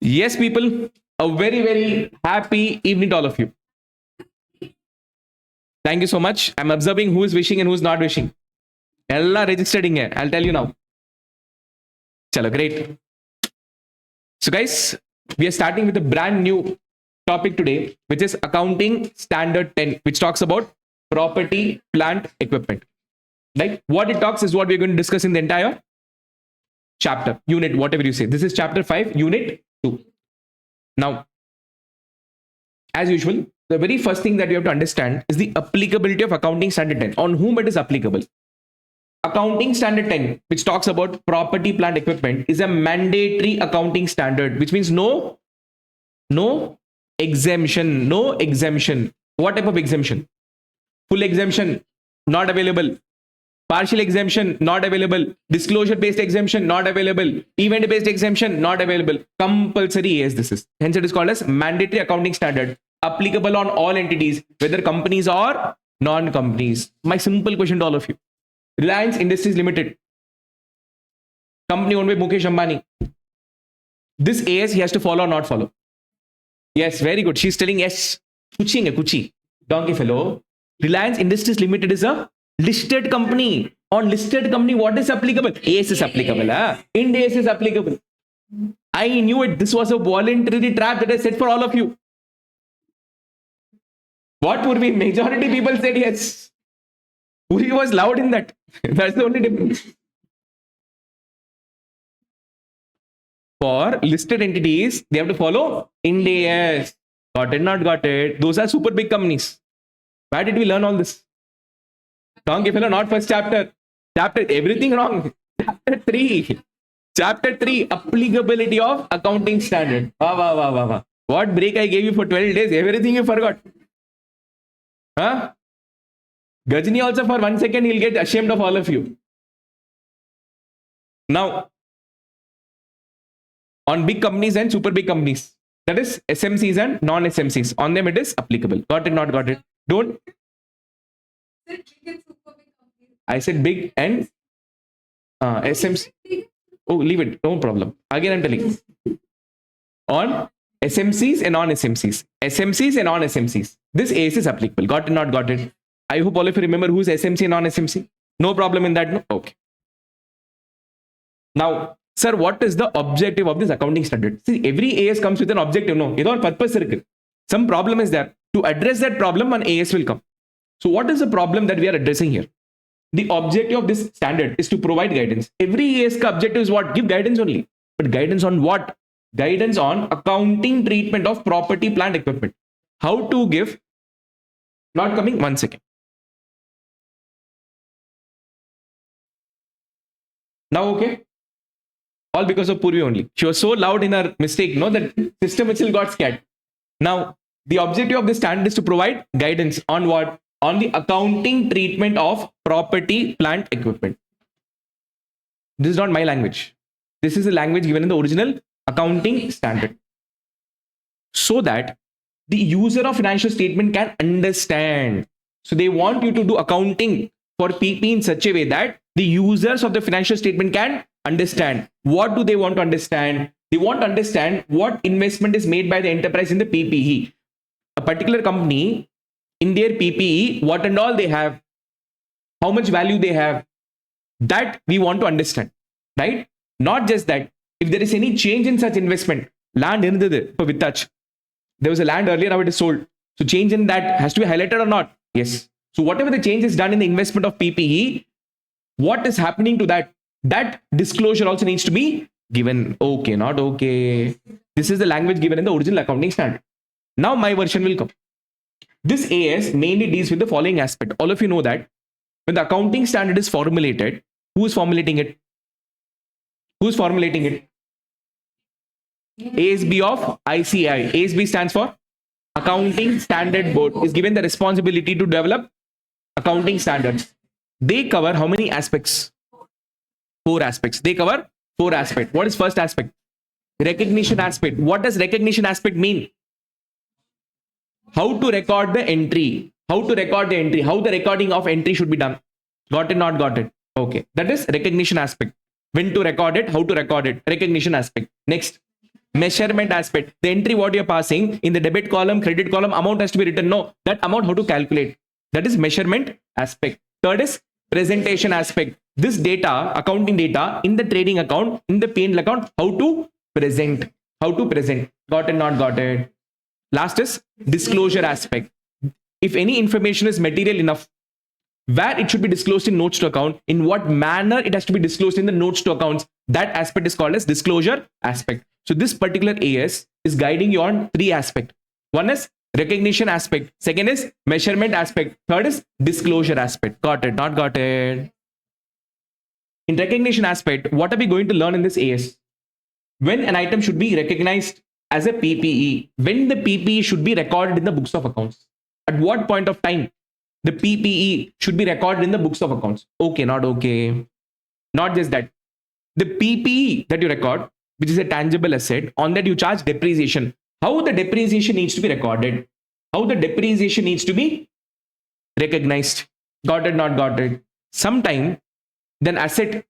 Yes, people, a very, very happy evening to all of you. Thank you so much. I'm observing who is wishing and who's not wishing. Ella registered inge. I'll tell you now. Chalo, great. So, guys, we are starting with a brand new topic today, which is Accounting Standard 10, which talks about property, plant, equipment. Like what it talks is what we're going to discuss in the entire chapter, unit, whatever you say. This is chapter 5, unit 2. Now, as usual, the very first thing that you have to understand is the applicability of Accounting Standard 10, on whom it is applicable. Accounting Standard 10, which talks about property, plant, equipment, is a mandatory accounting standard, which means no exemption, no exemption. What type of exemption? Full exemption, not available. Partial exemption, not available. Disclosure-based exemption, not available. Event-based exemption, not available. Compulsory AS this is. Hence, it is called as mandatory accounting standard, applicable on all entities, whether companies or non-companies. My simple question to all of you. Reliance Industries Limited, company owned by Mukesh Ambani. This AS he has to follow or not follow? Yes, very good. She's telling yes. Kuchi. Donkey fellow. Reliance Industries Limited is a listed company. On listed company, what is applicable? AS is applicable. Ind AS is applicable. I knew it. This was a voluntary trap that I set for all of you. What Purvi? Majority people said yes. Purvi was loud in that. That's the only difference. For listed entities, they have to follow Ind AS. Got it, not got it. Those are super big companies. Where did we learn all this? Donkey fellow, not first chapter. Chapter, everything wrong. Chapter 3, applicability of accounting standard. Wow. What break I gave you for 12 days? Everything you forgot. Huh? Gajni also for 1 second, he'll get ashamed of all of you. Now, on big companies and super big companies, that is SMCs and non-SMCs, on them it is applicable. Got it, not got it? Don't. I said big and SMC. Oh, leave it. No problem. Again, I'm telling. On SMCs and non-SMCs. SMCs and non-SMCs. This AS is applicable. Got it, not got it? I hope all of you remember who's SMC and non-SMC. No problem in that, no? Okay. Now, sir, what is the objective of this accounting standard? See, every AS comes with an objective, no? It's all purpose. Some problem is there. To address that problem, an AS will come. So what is the problem that we are addressing here? The objective of this standard is to provide guidance. Every AS objective is what? Give guidance only. But guidance on what? Guidance on accounting treatment of property, plant, equipment. How to give? Not coming. 1 second. Now, okay. All because of Purvi only. She was so loud in her mistake, no, that system itself got scared. Now, the objective of this standard is to provide guidance on what? On the accounting treatment of property, plant, equipment. This is not my language. This is the language given in the original accounting standard. So that the user of financial statement can understand. So they want you to do accounting for PP in such a way that the users of the financial statement can understand. What do they want to understand? They want to understand what investment is made by the enterprise in the PPE. A particular company, in their PPE, what and all they have, how much value they have, that we want to understand, right? Not just that. If there is any change in such investment, land in with touch. There was a land earlier, now it is sold. So change in that has to be highlighted or not? Yes. So whatever the change is done in the investment of PPE, what is happening to that? That disclosure also needs to be given. Okay, not okay. This is the language given in the original accounting standard. Now my version will come. This AS mainly deals with the following aspect. All of you know that when the accounting standard is formulated, who is formulating it? Who's formulating it? ASB of ICI. ASB stands for Accounting Standard Board. Is given the responsibility to develop accounting standards. They cover how many aspects? 4 aspects. They cover 4 aspects. What is first aspect? Recognition aspect. What does recognition aspect mean? How to record the entry. How to record the entry. How the recording of entry should be done. Got it, not got it? Okay. That is recognition aspect. When to record it, how to record it. Recognition aspect. Next, Measurement aspect. The entry what you're passing in the debit column, credit column, amount has to be written. No, that amount how to calculate. That is measurement aspect. Third is presentation aspect. This data, accounting data in the trading account, in the P&L account, how to present. How to present. Got it, not got it. Last is disclosure aspect. If any information is material enough, where it should be disclosed in notes to account, in what manner it has to be disclosed in the notes to accounts, that aspect is called as disclosure aspect. So this particular AS is guiding you on three aspects. One is recognition aspect. Second is measurement aspect. Third is disclosure aspect. Got it, not got it. In recognition aspect, what are we going to learn in this AS? When an item should be recognized as a PPE, when the PPE should be recorded in the books of accounts, at what point of time the PPE should be recorded in the books of accounts. Okay, not okay. Not just that. The PPE that you record, which is a tangible asset, on that you charge depreciation. How the depreciation needs to be recorded? How the depreciation needs to be recognized? Got it, not got it. Sometime then asset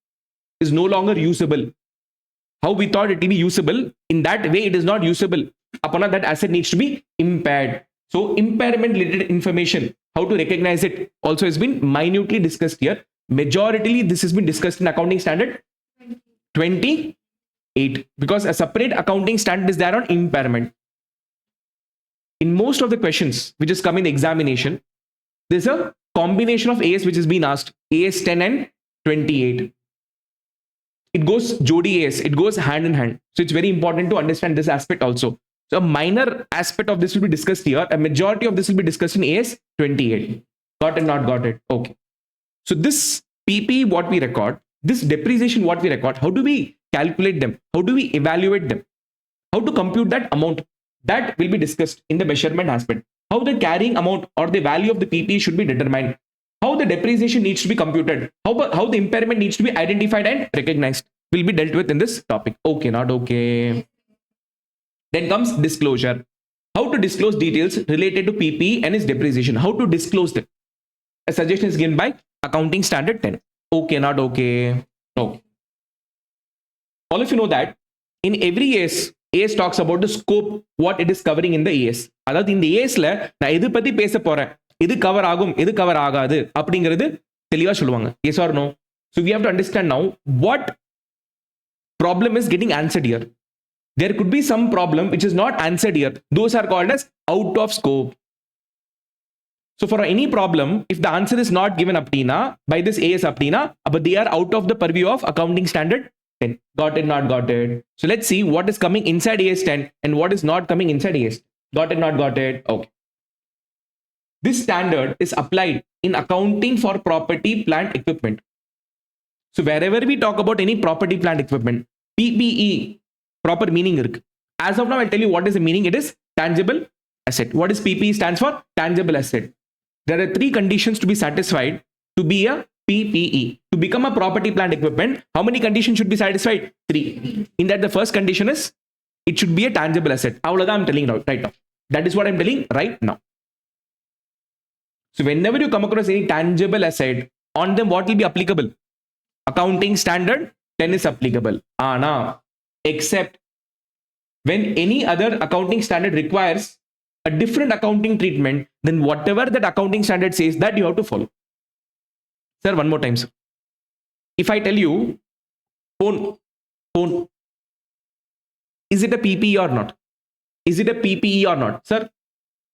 is no longer usable. How we thought it will be usable, in that way it is not usable. Upon that asset needs to be impaired. So impairment related information, how to recognize it, also has been minutely discussed here. Majoritarily this has been discussed in accounting standard 28, because a separate accounting standard is there on impairment. In most of the questions which is come in examination, there's a combination of AS which is being asked, AS 10 and 28. It goes Jodi AS, it goes hand in hand. So it's very important to understand this aspect also. So a minor aspect of this will be discussed here. A majority of this will be discussed in AS 28. Got it, not got it. Okay. So this PP what we record, this depreciation what we record, how do we calculate them? How do we evaluate them? How to compute that amount? That will be discussed in the measurement aspect. How the carrying amount or the value of the PP should be determined. How the depreciation needs to be computed. How the impairment needs to be identified and recognized will be dealt with in this topic. Okay, not okay. Then comes disclosure. How to disclose details related to PPE and its depreciation. How to disclose them. A suggestion is given by accounting standard 10. Okay, not okay. Okay. All of you know that in every AS talks about the scope, what it is covering in the AS. அதாவது இந்த ASல நான் எது பத்தி பேச போறேன், எது cover ஆகும், எது கவர் ஆகாது அப்படிங்கிறது தெளிவா சொல்லுவாங்க. Yes or no? So we have to understand now what problem is getting answered here. There could be some problem which is not answered here. Those are called as out of scope. So for any problem, if the answer is not given aptina by this AS aptina, but they are out of the purview of accounting standard 10. Got it, not got it. So let's see what is coming inside AS 10 and what is not coming inside AS. Got it, not got it. Okay. This standard is applied in accounting for property, plant, equipment. So wherever we talk about any property, plant, equipment, PPE, proper meaning. As of now, I'll tell you what is the meaning. It is tangible asset. What is PPE stands for? Tangible asset. There are three conditions to be satisfied to be a PPE. To become a property, plant, equipment, how many conditions should be satisfied? 3. In that, the first condition is it should be a tangible asset. I'm telling you right now. That is what I'm telling right now. So whenever you come across any tangible asset, on them what will be applicable? Accounting standard 10 is applicable. Except when any other accounting standard requires a different accounting treatment, then whatever that accounting standard says, that you have to follow. Sir, one more time, sir. If I tell you phone, is it a PPE or not? Is it a PPE or not? Sir,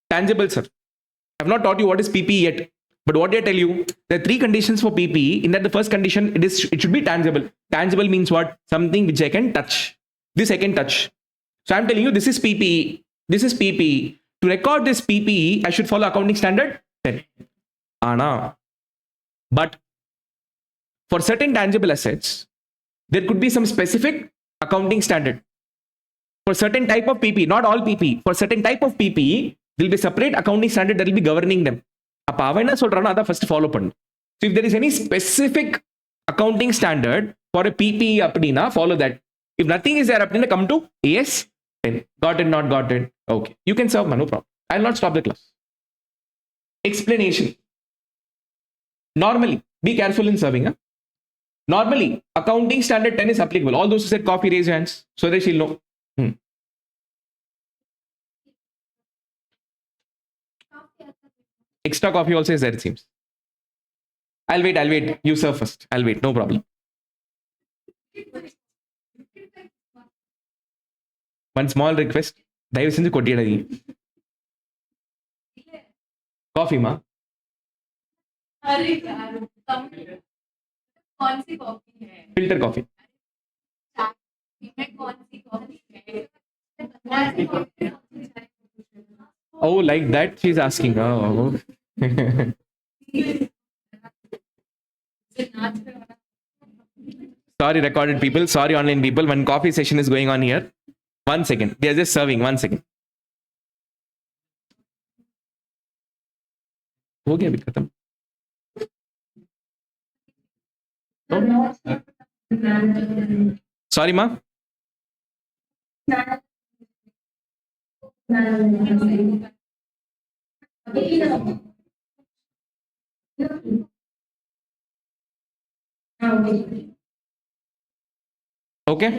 tangible, sir. I have not taught you what is PPE yet. But what did I tell you? There are 3 conditions for PPE. In that, the first condition, it should be tangible. Tangible means what? Something which I can touch. This I can touch. So I'm telling you, this is PPE. This is PPE. To record this PPE, I should follow accounting standard 10. But for certain tangible assets, there could be some specific accounting standard. For certain type of PPE, not all PPE. For certain type of PPE, there will be separate accounting standard that will be governing them. First follow. So if there is any specific accounting standard for a PPE, follow that. If nothing is there, come to AS 10. Got it, not got it. Okay. You can serve, no problem. I'll not stop the class. Explanation. Normally, be careful in serving. Normally, accounting standard 10 is applicable. All those who said copy, raise your hands so that she'll know. Extra coffee also is there, it seems. I'll wait. You serve first. I'll wait. No problem. One small request. दयவு செஞ்சு கொட்டிடாதீங்க. Coffee ma. कौन सी coffee है? Filter coffee. कौन सी coffee है? Oh, like that she's asking. Oh. Sorry, recorded people. Sorry, online people. One coffee session is going on here. 1 second. They are just serving. 1 second. हो गया अभी खत्म. Sorry, ma. Okay.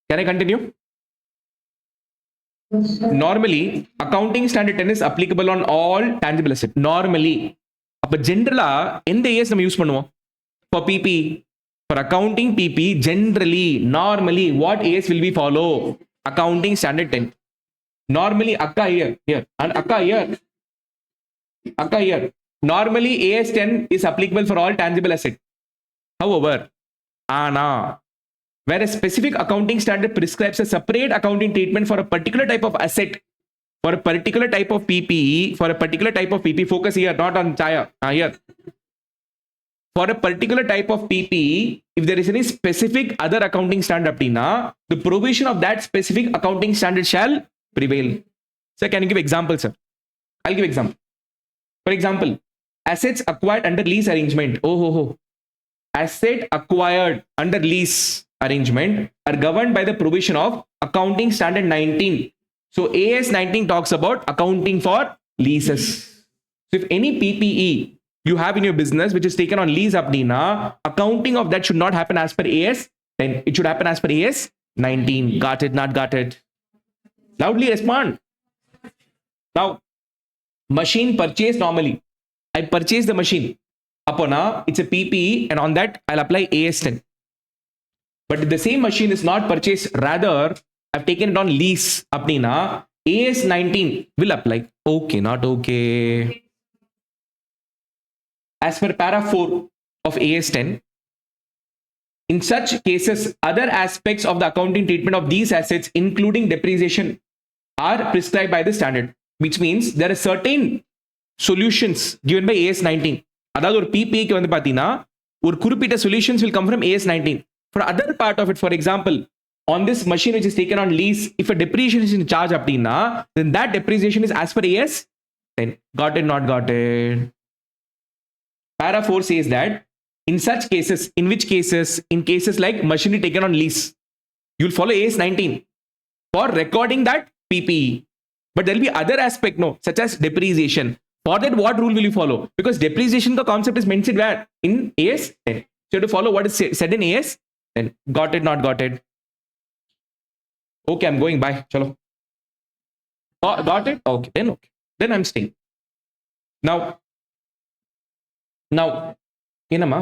Can I continue? Normally, accounting standard 10 is applicable on all tangible assets. Normally, அப்ப ஜென்ரலா எந்த as நம்ம use பண்ணுவோம்? For PP, for accounting PP, generally, normally, what AS will we follow? Accounting standard 10. Normally, akka here, and akka here. Normally, AS 10 is applicable for all tangible assets. However, Anna, where a specific accounting standard prescribes a separate accounting treatment for a particular type of asset, for a particular type of PPE, for a particular type of PP, focus here, not on Chaya, here. For a particular type of PPE, if there is any specific other accounting standard, the provision of that specific accounting standard shall prevail. Sir, can you give example, sir? I'll give example. For example, assets acquired under lease arrangement. Asset acquired under lease arrangement are governed by the provision of accounting standard 19. So AS 19 talks about accounting for leases. So if any PPE you have in your business which is taken on lease apnina, accounting of that should not happen as per AS 10. It should happen as per AS 19. Got it? Not got it? Loudly respond. Now, machine purchase normally. I purchase the machine. Upon it's a PPE and on that I'll apply AS 10. But if the same machine is not purchased, rather I've taken it on lease, apnina, AS 19 will apply. Okay, not okay. As per para 4 of AS 10, in such cases, other aspects of the accounting treatment of these assets, including depreciation, are prescribed by the standard, which means there are certain solutions given by AS 19. அதாவது ஒரு பிபிக்கு வந்து பாத்தீங்கன்னா ஒரு குறிப்பிட்ட solutions will come from AS 19. For other part of it, for example, on this machine which is taken on lease, if a depreciation is in charge apdina, then that depreciation is as per AS 10. Got it? Not got it? Para 4 says that in such cases, in which cases? In cases like machinery taken on lease, you'll follow AS 19 for recording that PPE. But there'll be other aspect, no, such as depreciation. For that, what rule will you follow? Because depreciation, the concept is mentioned where? In AS 10. So you have to follow what is said in AS 10. Got it? Not got it? Okay, I'm going. Bye. Chalo. Got it? Okay. Then I'm staying. Now, என்னம்மா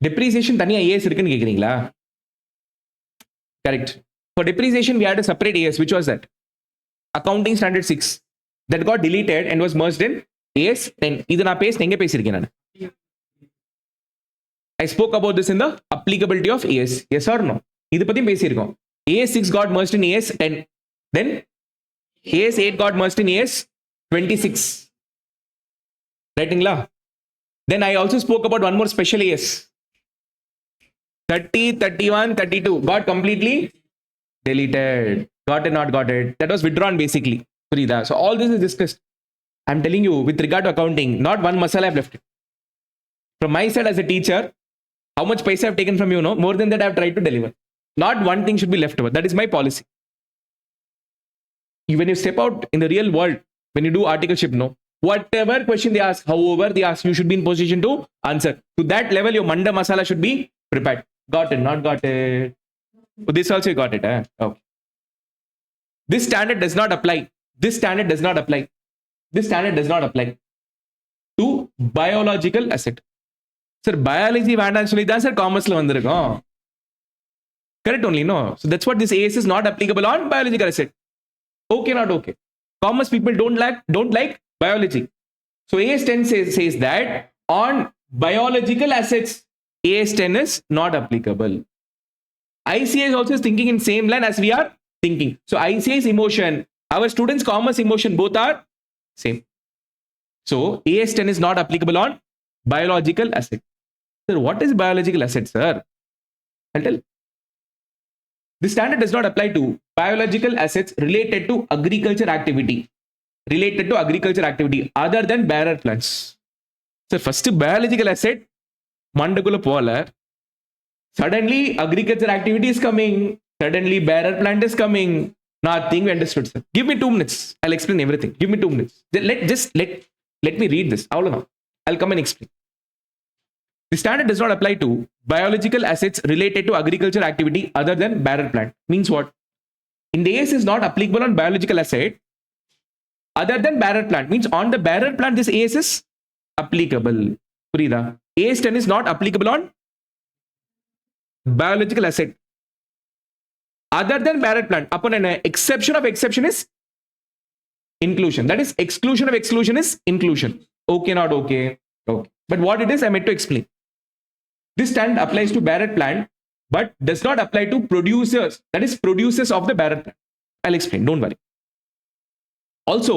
depreciation தனியா AS இருக்குன்னு கேக்குறீங்களா? Correct. For depreciation, we had a separate AS, which was that accounting standard 6 that got deleted and was merged in AS 10. இது நான் எங்க பேசியிருக்கேன் நான்? I spoke about this in the applicability of AS. Yes or no? இது பத்தியும் பேசியிருக்கோம். AS 6 got merged in AS 10. Then AS 8 got merged in AS 26. Writingla. Then I also spoke about one more special AS. 30, 31, 32 got completely deleted. Got it? Not got it? That was withdrawn basically. So all this is discussed. I'm telling you with regard to accounting, not one masala I've left. From my side as a teacher, how much paisa I've taken from you, no? More than that I've tried to deliver. Not one thing should be left over. That is my policy. When you step out in the real world, when you do articleship, no, Whatever question they ask, however they ask, you should be in position to answer. To that level, your manda masala should be prepared. Got it? Not got it? Oh, this also you got it. Okay. This standard does not apply. This standard does not apply. This standard does not apply to biological asset. Sir, biology வேண்டாம்னு சொல்லி தான் sir காமர்ஸ்ல வந்திருக்கோம். Correct only, no? So that's what this AS is not applicable on biological asset. Okay, not okay. Commerce people don't like biology. So AS10 says that on biological assets, AS10 is not applicable. ICA is also thinking in same line as we are thinking. So ICA is emotion. Our students' commerce emotion both are same. So AS10 is not applicable on biological asset. Sir, what is biological asset, sir? I'll tell. This standard does not apply to biological assets related to agriculture activity. Related to agriculture activity other than bearer plants. So first biological asset, mandakula polar. Suddenly agriculture activity is coming. Suddenly bearer plant is coming. Nothing we understood, sir. Give me 2 minutes. I'll explain everything. Give me 2 minutes. Let me read this. I'll come and explain. The standard does not apply to biological assets related to agriculture activity other than bearer plant. Means what? In the AS is not applicable on biological asset other than bearer plant. Means on the bearer plant this AS is applicable. Purida. AS10 is not applicable on biological asset other than bearer plant. Upon an exception of exception is inclusion. That is exclusion of exclusion is inclusion. Okay, not okay. Okay. But what it is, I meant to explain. This standard applies to bearer plant, but does not apply to producers. That is producers of the bearer plant. I'll explain. Don't worry. Also,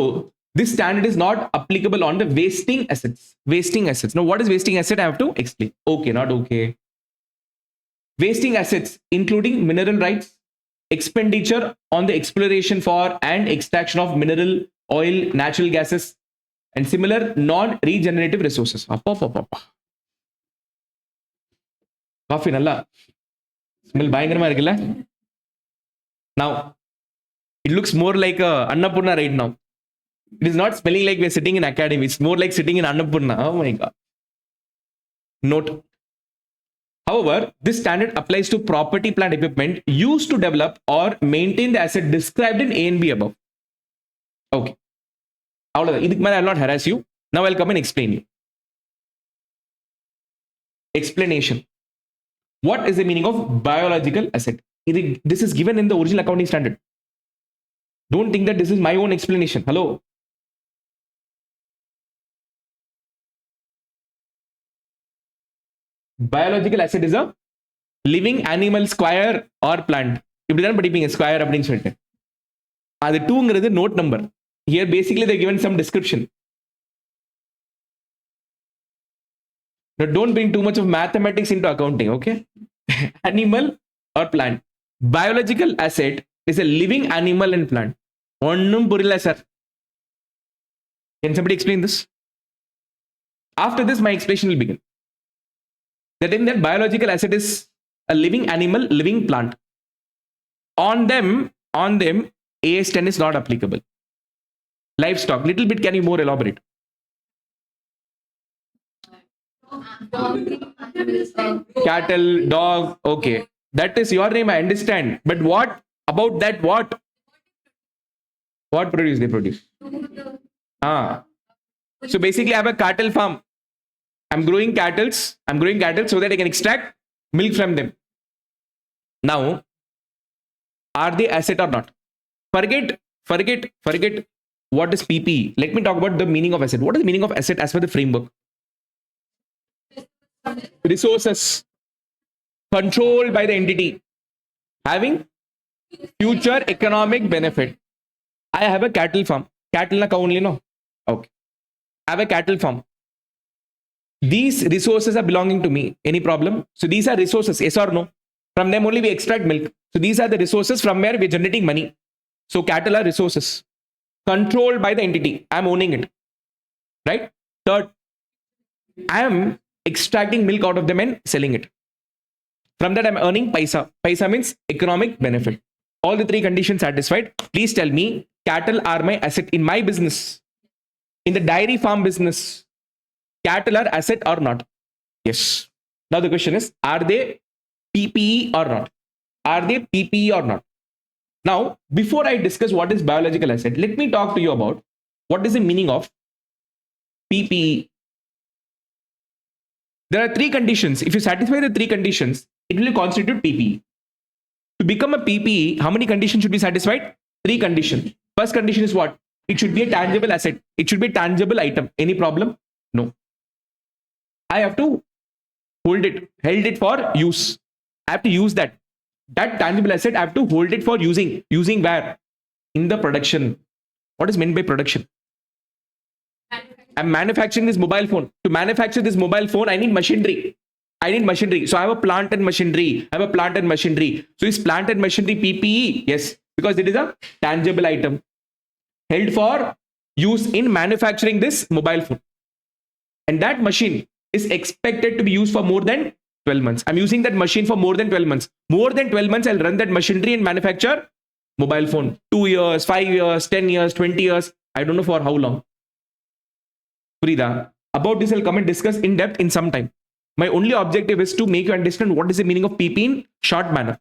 this standard is not applicable on the wasting assets. Wasting assets. Now, what is wasting asset? I have to explain. Okay, not okay. Wasting assets, including mineral rights, expenditure on the exploration for and extraction of mineral, oil, natural gases, and similar non-regenerative resources. Coffee nalla smell பயங்கரமா இருக்குல்ல. Now it looks more like a Annapurna right now. It is not smelling like we're sitting in academy. It's more like sitting in Annapurna. Oh my god. Note. However, this standard applies to property, plant, equipment used to develop or maintain the asset described in A and B above. Okay. I'll not harass you. Now I'll come and explain you. Explanation. What is the meaning of biological asset? This is given in the original accounting standard. Don't think that this is my own explanation. Hello. Biological asset is a living animal, square or plant. இப்படிதான் படிப்பீங்க square அப்படின்னு சொல்லிட்டு. அது 2ங்கிறது note number. Here basically they're given some description. Now don't bring too much of mathematics into accounting, okay? Animal or plant. Biological asset is a living animal and plant. Onnum purilla sir. Can somebody explain this? After this, my explanation will begin. That in that biological asset is a living animal, living plant. On them, AS10 is not applicable. Livestock, little bit, can you more elaborate? Cattle, dog, okay. That is your name, I understand. But what about that? What produce they produce? So basically, I have a cattle farm. I'm growing cattle so that I can extract milk from them. Now, are they asset or not? Forget what is PP. Let me talk about the meaning of asset. What is the meaning of asset as per the framework? Resources controlled by the entity having future economic benefit. I have a cattle farm. Cattle na only no. Okay. I have a cattle farm. These resources are belonging to me. Any problem? So these are resources. Yes or no? From them only we extract milk. So these are the resources from where we're generating money. So cattle are resources controlled by the entity. I'm owning it. Right? Third, I am extracting milk out of them and selling it. From that, I'm earning paisa. Paisa means economic benefit. All the 3 conditions satisfied. Please tell me, cattle are my asset in my business. In the dairy farm business, cattle are asset or not? Yes. Now the question is, are they PPE or not? Are they PPE or not? Now, before I discuss what is biological asset, let me talk to you about what is the meaning of PPE. There are three conditions. If you satisfy the three conditions, it will constitute PPE. To become a PPE, how many conditions should be satisfied? Three conditions. First condition is what? It should be a tangible asset. It should be a tangible item. Any problem? No. I have to hold it, held it for use. I have to use that. That tangible asset, I have to hold it for using. Using where? In the production. What is meant by production? I'm manufacturing this mobile phone. To manufacture this mobile phone, I need machinery. I need machinery. So I have a plant and machinery. So is plant and machinery PPE? Yes, because it is a tangible item held for use in manufacturing this mobile phone. And that machine is expected to be used for more than 12 months. I'm using that machine for more than 12 months. More than 12 months, I'll run that machinery and manufacture mobile phone. 2 years, 5 years, 10 years, 20 years. I don't know for how long. Frida, about this I'll come and discuss in depth in some time. My only objective is to make you understand what is the meaning of PPE in short manner.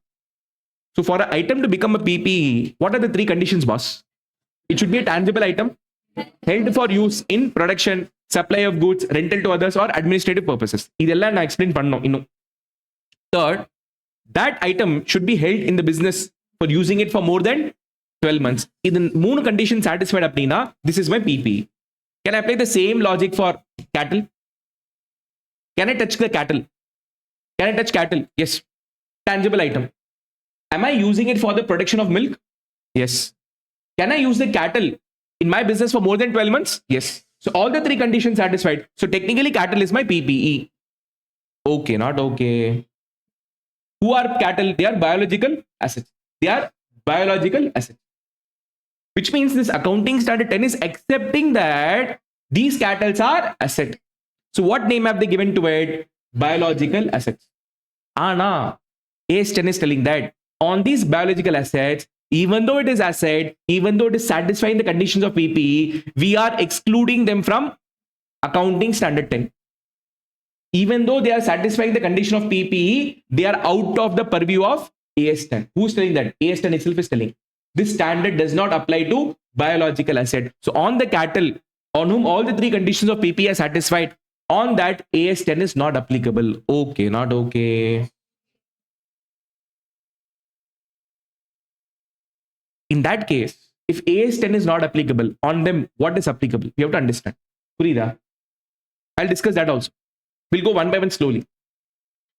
So for an item to become a PPE, what are the three conditions, boss? It should be a tangible item held for use in production, supply of goods, rental to others, or administrative purposes. இதெல்லாம் நான் explain பண்ணணும் இன்னும். Third, that item should be held in the business for using it for more than 12 months. இது மூணு conditions satisfied அப்படின்னா, this is my PPE. Can I apply the same logic for cattle? Can I touch the cattle? Can I touch cattle? Yes. Tangible item. Am I using it for the production of milk? Yes. Can I use the cattle in my business for more than 12 months? Yes. So all the three conditions satisfied. So technically cattle is my PPE. Okay, not okay. Who are cattle? They are biological assets. They are biological assets. Which means this accounting standard 10 is accepting that these cattle are asset. So what name have they given to it? Biological assets. Ana, AS10 is telling that on these biological assets, even though it is asset, even though it is satisfying the conditions of PPE, we are excluding them from accounting standard 10. Even though they are satisfying the condition of PPE, they are out of the purview of AS10. Who's telling that? AS10 itself is telling. This standard does not apply to biological asset. So on the cattle on whom all the three conditions of PPE are satisfied, on that AS10 is not applicable. Okay, not okay. In that case, if AS10 is not applicable, on them, what is applicable? You have to understand. Purida. I'll discuss that also. We'll go one by one slowly.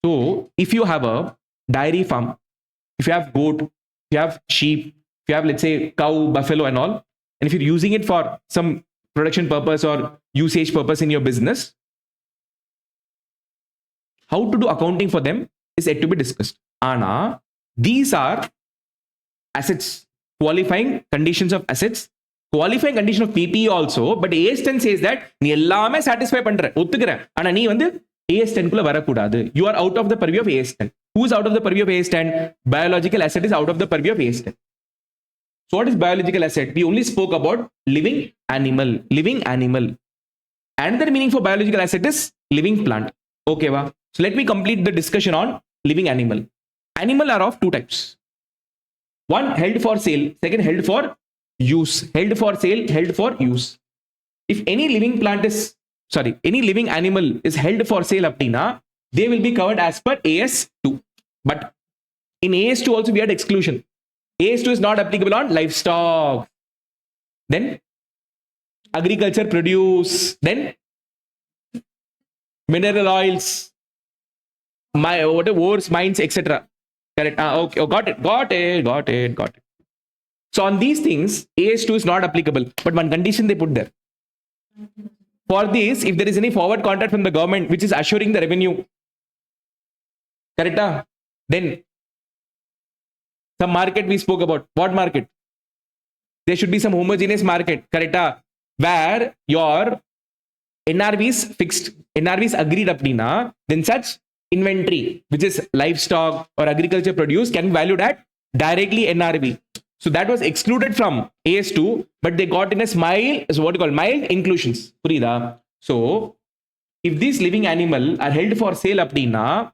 So, if you have a dairy farm, if you have goat, if you have sheep, if you have, let's say, cow, buffalo and all, and if you're using it for some production purpose or usage purpose in your business, how to do accounting for them is yet to be discussed. Ana, these are assets. Qualifying conditions of assets, qualifying condition of PPE also, but AS10 says that நீ எல்லாமே satisfy பண்ற ஒத்துக்கிறேன் ஆனா நீ வந்து AS10 குள்ள வரக்கூடாது. You are out of the purview of AS10. Who is out of the purview of AS10? Biological asset is out of the purview of AS10. So what is biological asset? We only spoke about living animal. Living animal. Another meaning for biological asset is living plant. Okay, va? So let me complete the discussion on living animal. Animal are of two types. One held for sale, second held for use. Held for sale, held for use. If any living any living animal is held for sale aptina, they will be covered as per AS2. But in AS2 also we had exclusion. AS2 is not applicable on livestock. Then agriculture produce. Then mineral oils, ores, mines, etc. Correct. Okay. Oh, got it. So on these things, AS2 is not applicable. But one condition they put there. For this, if there is any forward contract from the government which is assuring the revenue, correct? Then some market we spoke about. What market? There should be some homogeneous market, correct? Where your NRV is fixed, NRV is agreed apnina, then such inventory, which is livestock or agriculture produce, can be valued at directly NRV. So that was excluded from AS2, but they got in a mild inclusions. Purida. So if these living animal are held for sale appadina,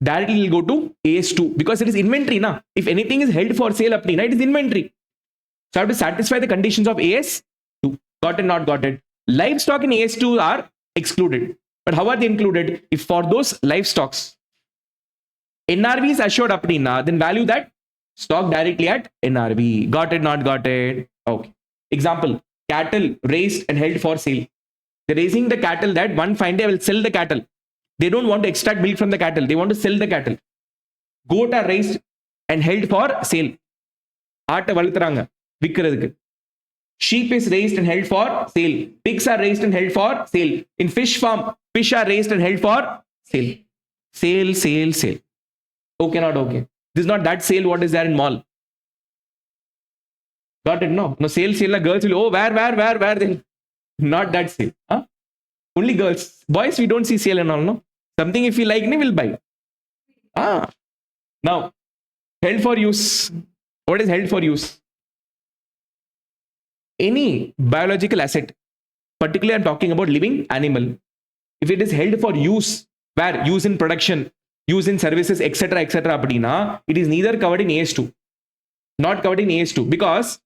directly will go to AS2 because it is inventory. Na? If anything is held for sale appadina, it is inventory. So I have to satisfy the conditions of AS2. Got it, not got it. Livestock in AS2 are excluded. But how are they included? If for those livestocks, NRV is assured appadina, then value that stock directly at NRV. Got it, not got it? Okay. Example, cattle raised and held for sale. They're raising the cattle that one fine day will sell the cattle. They don't want to extract milk from the cattle. They want to sell the cattle. Goat are raised and held for sale. ஆட்டை வளர்த்துறாங்க விற்கிறதுக்கு. Sheep is raised and held for sale. Pigs are raised and held for sale. In fish farm, fish are raised and held for sale. Sale. Okay, not okay. This is not that sale what is there in mall. Got it? No, sale. Girls will, where? Then not that sale. Huh? Only girls. Boys, we don't see sale and all, no? Something if we like, we will buy. Now, held for use. What is held for use? Any biological asset, particularly I'm talking about living animal, if it is held for use, where use in production, use in services, etc., appadina, it is neither covered in AS2, not covered in AS2, because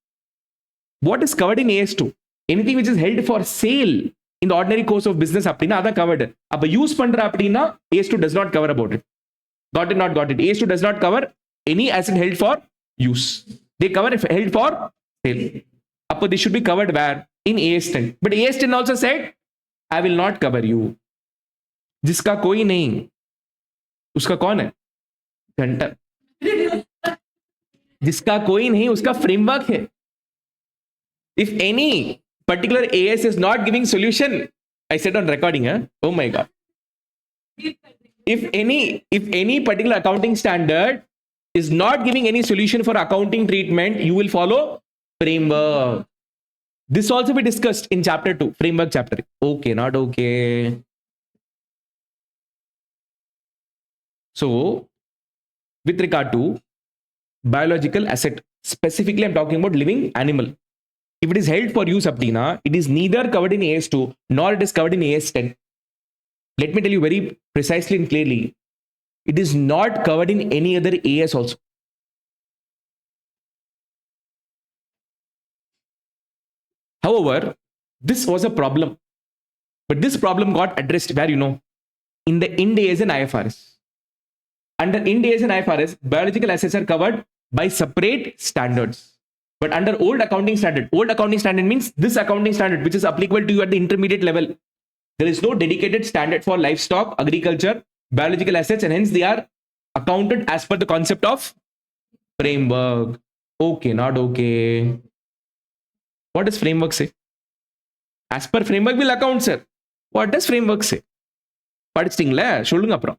what is covered in AS2? Anything which is held for sale in the ordinary course of business appadina, that's covered. Appa use pandra appadina, AS2 does not cover about it. Got it, not got it? AS2 does not cover any asset held for use. They cover if held for sale. Appa this should be covered where? In AS10. But AS10 also said, I will not cover you. जिसका कोई नहीं उसका कौन है? घंटा. जिसका कोई नहीं उसका फ्रेमवर्क है. If any particular AS is not giving solution, I said on recording, huh? Oh my god. If any particular accounting standard is not giving any solution for accounting treatment, you will follow framework. This also be discussed in chapter 2, framework chapter. Okay, not okay. So, with regard to biological asset, specifically I'm talking about living animal. If it is held for use appadina, it is neither covered in AS2 nor it is covered in AS10. Let me tell you very precisely and clearly, it is not covered in any other AS also. However, this was a problem. But this problem got addressed where, in the Ind AS and IFRS. Under Ind AS and IFRS, biological assets are covered by separate standards. But under old accounting standard means this accounting standard which is applicable to you at the intermediate level. There is no dedicated standard for livestock, agriculture, biological assets, and hence they are accounted as per the concept of framework. Okay, not okay. What does framework say? As per framework will account, sir. What does framework say? படிச்சிட்டீங்களா சொல்லுங்க அப்புறம்.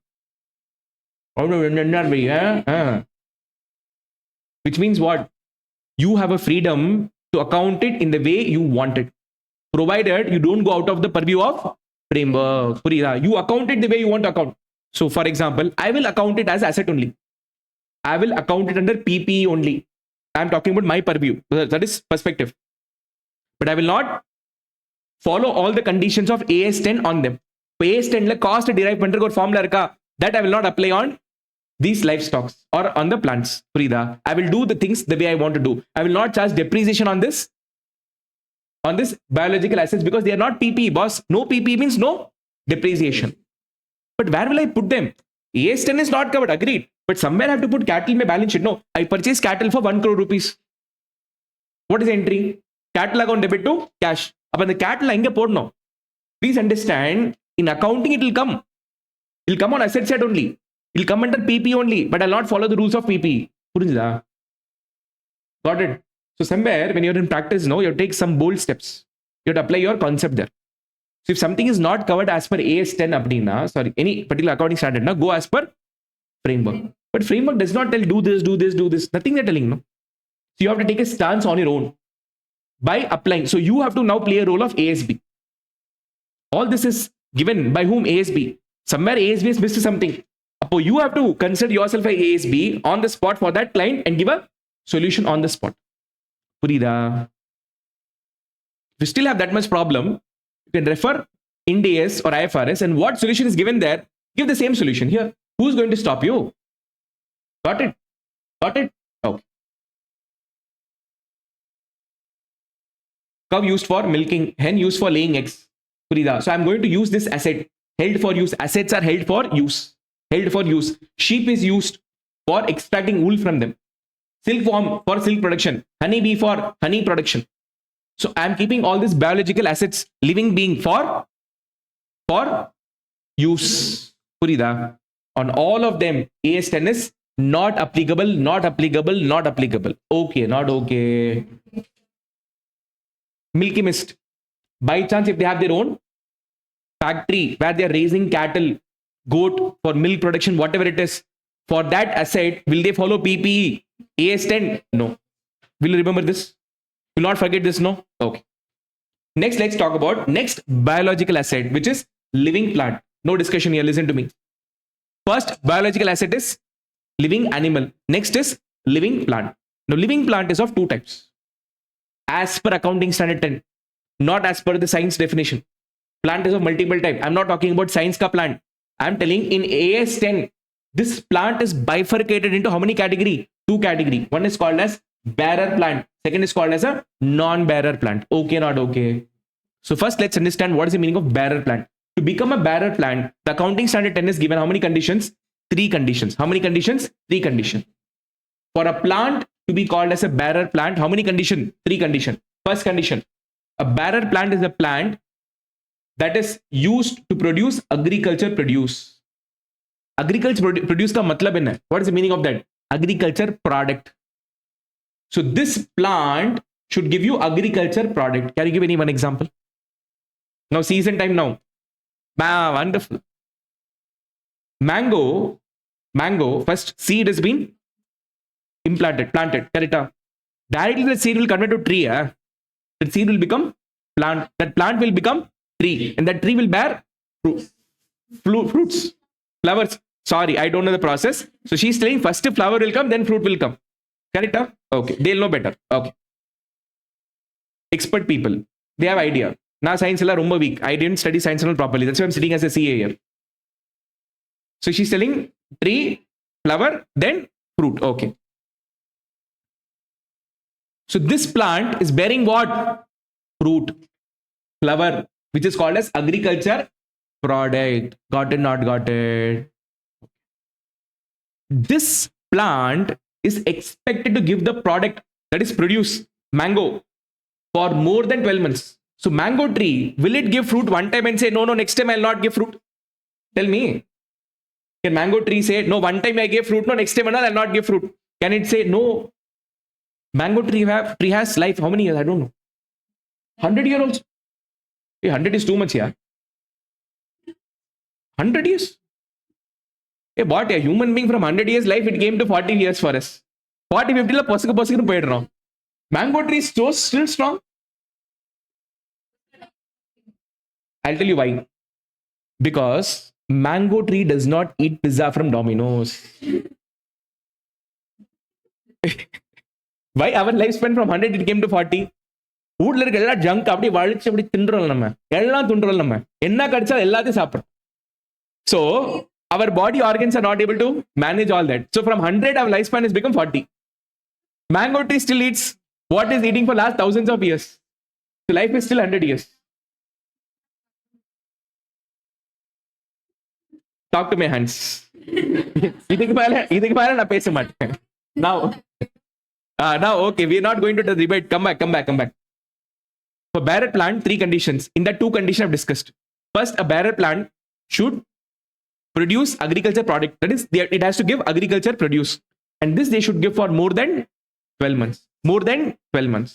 Which means what? You have a freedom to account it in the way you want it, provided you don't go out of the purview of framework. You account it the way you want to account. So for example, I will account it as asset only. I will account it under PPE only. I'm talking about my purview. That is perspective. But I will not follow all the conditions of AS10 on them. AS10 la cost derive பண்றதுக்கு ஒரு formula இருக்கா? That I will not apply on these livestocks or on the plants. I will do the things the way I want to do. I will not charge depreciation on this biological assets because they are not PPE, boss. No PPE means no depreciation. But where will I put them? AS10 is not covered, agreed. But somewhere I have to put cattle in my balance sheet. No, I purchase cattle for 1 crore rupees. What is the entry? Cattle account debit to cash. Upon the cattle, inga podno. Please understand, in accounting it will come. It will come on asset side only. It will come under PP only, but I'll not follow the rules of PP. Got it? So somewhere when you're in practice, you have to take some bold steps. You have to apply your concept there. So if something is not covered as per AS10 appadina, any particular accounting standard, go as per framework. But framework does not tell do this. Nothing they're telling, no. So you have to take a stance on your own by applying. So you have to now play a role of ASB. All this is given by whom? ASB. Somewhere ASB has missed something. You have to consider yourself a ASB on the spot for that client and give a solution on the spot. Purida. If you still have that much problem, you can refer Ind AS or IFRS, and what solution is given there, give the same solution here. Who's going to stop you? Got it? Got it? Okay. Cow used for milking, hen used for laying eggs. Purida. So I'm going to use this asset. Held for use. Assets are held for use. Held for use. Sheep is used for extracting wool from them. Silkworm for silk production. Honeybee for honey production. So I'm keeping all these biological assets, living being for use. Purida. On all of them, AS10 is not applicable, not applicable, not applicable. Okay, not okay. Milky Mist. By chance, if they have their own factory where they are raising cattle, goat for milk production, whatever it is, for that asset, will they follow PPE? AS10? No. Will you remember this? Will not forget this? No? Okay. Next, let's talk about next biological asset, which is living plant. No discussion here. Listen to me. First biological asset is living animal. Next is living plant. Now, living plant is of two types. As per accounting standard 10, not as per the science definition. Plant is of multiple type. I'm not talking about science ka plant. I'm telling in AS10, this plant is bifurcated into how many category? Two category. One is called as bearer plant. Second is called as a non-bearer plant. Okay, not okay. So first, let's understand what is the meaning of bearer plant. To become a bearer plant, the accounting standard 10 is given how many conditions? 3 conditions. How many conditions? 3 conditions. For a plant to be called as a bearer plant, how many conditions? 3 conditions. First condition, a bearer plant is a plant that is used to produce agriculture produce. Agriculture produce ka matlab hai. What is the meaning of that? Agriculture product. So this plant should give you agriculture product. Can you give any one example? Now season time now. Wonderful. Mango, first seed has been planted, correct? Directly the seed will convert to tree. That seed will become plant. That plant will become tree. And that tree will bear fruits, flowers. Sorry, I don't know the process. So she's saying first flower will come, then fruit will come. Correct? Okay, they'll know better. Okay. Expert people, they have idea. Now science is rumba weak. I didn't study science properly. That's why I'm sitting as a CA here. So she's telling tree, flower, then fruit. Okay. So this plant is bearing what? Fruit, flower, which is called as agriculture product. Got it? Not got it? This plant is expected to give the product that is produce mango for more than 12 months. So mango tree, will it give fruit one time and say, no, next time I'll not give fruit? Tell me. Can mango tree say, no, one time I gave fruit, no, next time I'll not give fruit? Can it say, no? Mango tree has life, how many years? I don't know. 100 years also. 100 is too much here. 100 years? What a human being from 100 years life, it came to 40 years for us. 40, 50 la possible. Mango tree is so still strong. I'll tell you why. Because mango tree does not eat pizza from Domino's. Why our lifespan from 100 it came to 40? ஊர்ல இருக்க எல்லா junk அப்படி வழிச்சு அப்படி தின்றோம் நம்ம எல்லாம் தின்றோம் நம்ம என்ன கடிச்சா எல்லாத்தையும் சாப்பிடுறோம். So our body organs are not able to manage all that. So from 100 our lifespan has become 40. Mango tree still eats what is eating for last thousands of years. So life is still 100 years. Talk to my hands. இதுக்கு மேல நான் பேச மாட்டேன். Now okay, we are not going to the debate. Come back. For bearer plant, 3 conditions. In that 2 conditions I've discussed. First, a bearer plant should produce agriculture product. That is, it has to give agriculture produce. And this they should give for more than 12 months. More than 12 months.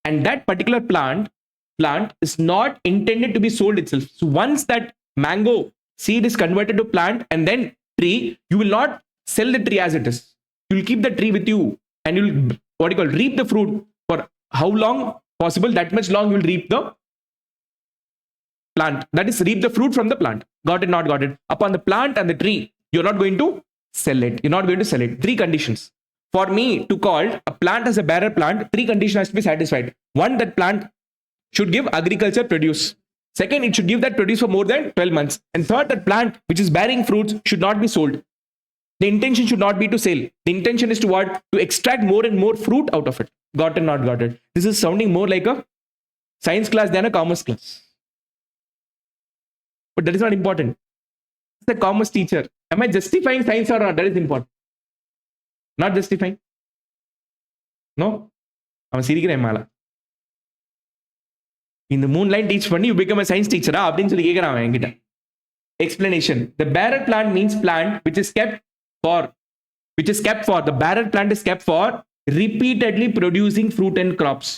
And that particular plant is not intended to be sold itself. So once that mango seed is converted to plant and then tree, you will not sell the tree as it is. You will keep the tree with you and you will reap the fruit for how long possible, that much long you will reap the plant. That is, reap the fruit from the plant. Got it? Not got it? Upon the plant and the tree, you're not going to sell it. You're not going to sell it. 3 conditions. For me to call a plant as a bearer plant, three conditions has to be satisfied. One, that plant should give agriculture produce. Second, it should give that produce for more than 12 months. And third, that plant which is bearing fruits should not be sold. The intention should not be to sell. The intention is to what? To extract more and more fruit out of it. Got it, not got it. This is sounding more like a science class than a commerce class. But that is not important. It's a commerce teacher. Am I justifying science or not? That is important. Not justifying. No? I'm serious. In the moonlight teach பண்ணி you become a science teacher அப்படின்னு சொல்லி கேட்கிறான் அவன் என்கிட்ட. Explanation. The bearer plant means plant which is kept for the bearer plant is kept for repeatedly producing fruit and crops.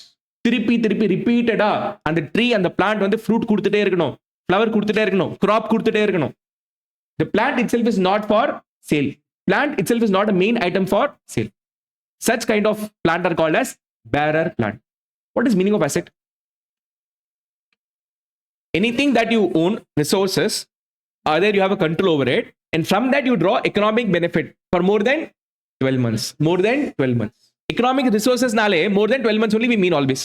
திருப்பி repeated அந்த tree and the plant வந்து fruit கொடுத்துட்டே இருக்கணும், flower கொடுத்துட்டே இருக்கணும், crop கொடுத்துட்டே இருக்கணும். The plant itself is not for sale. Plant itself is not a main item for sale. Such kind of plant are called as bearer plant. What is meaning of asset? Anything that you own, resources, either you have a control over it, and from that you draw economic benefit for more than 12 months. More than 12 months. Economic resources nale more than 12 months only we mean always.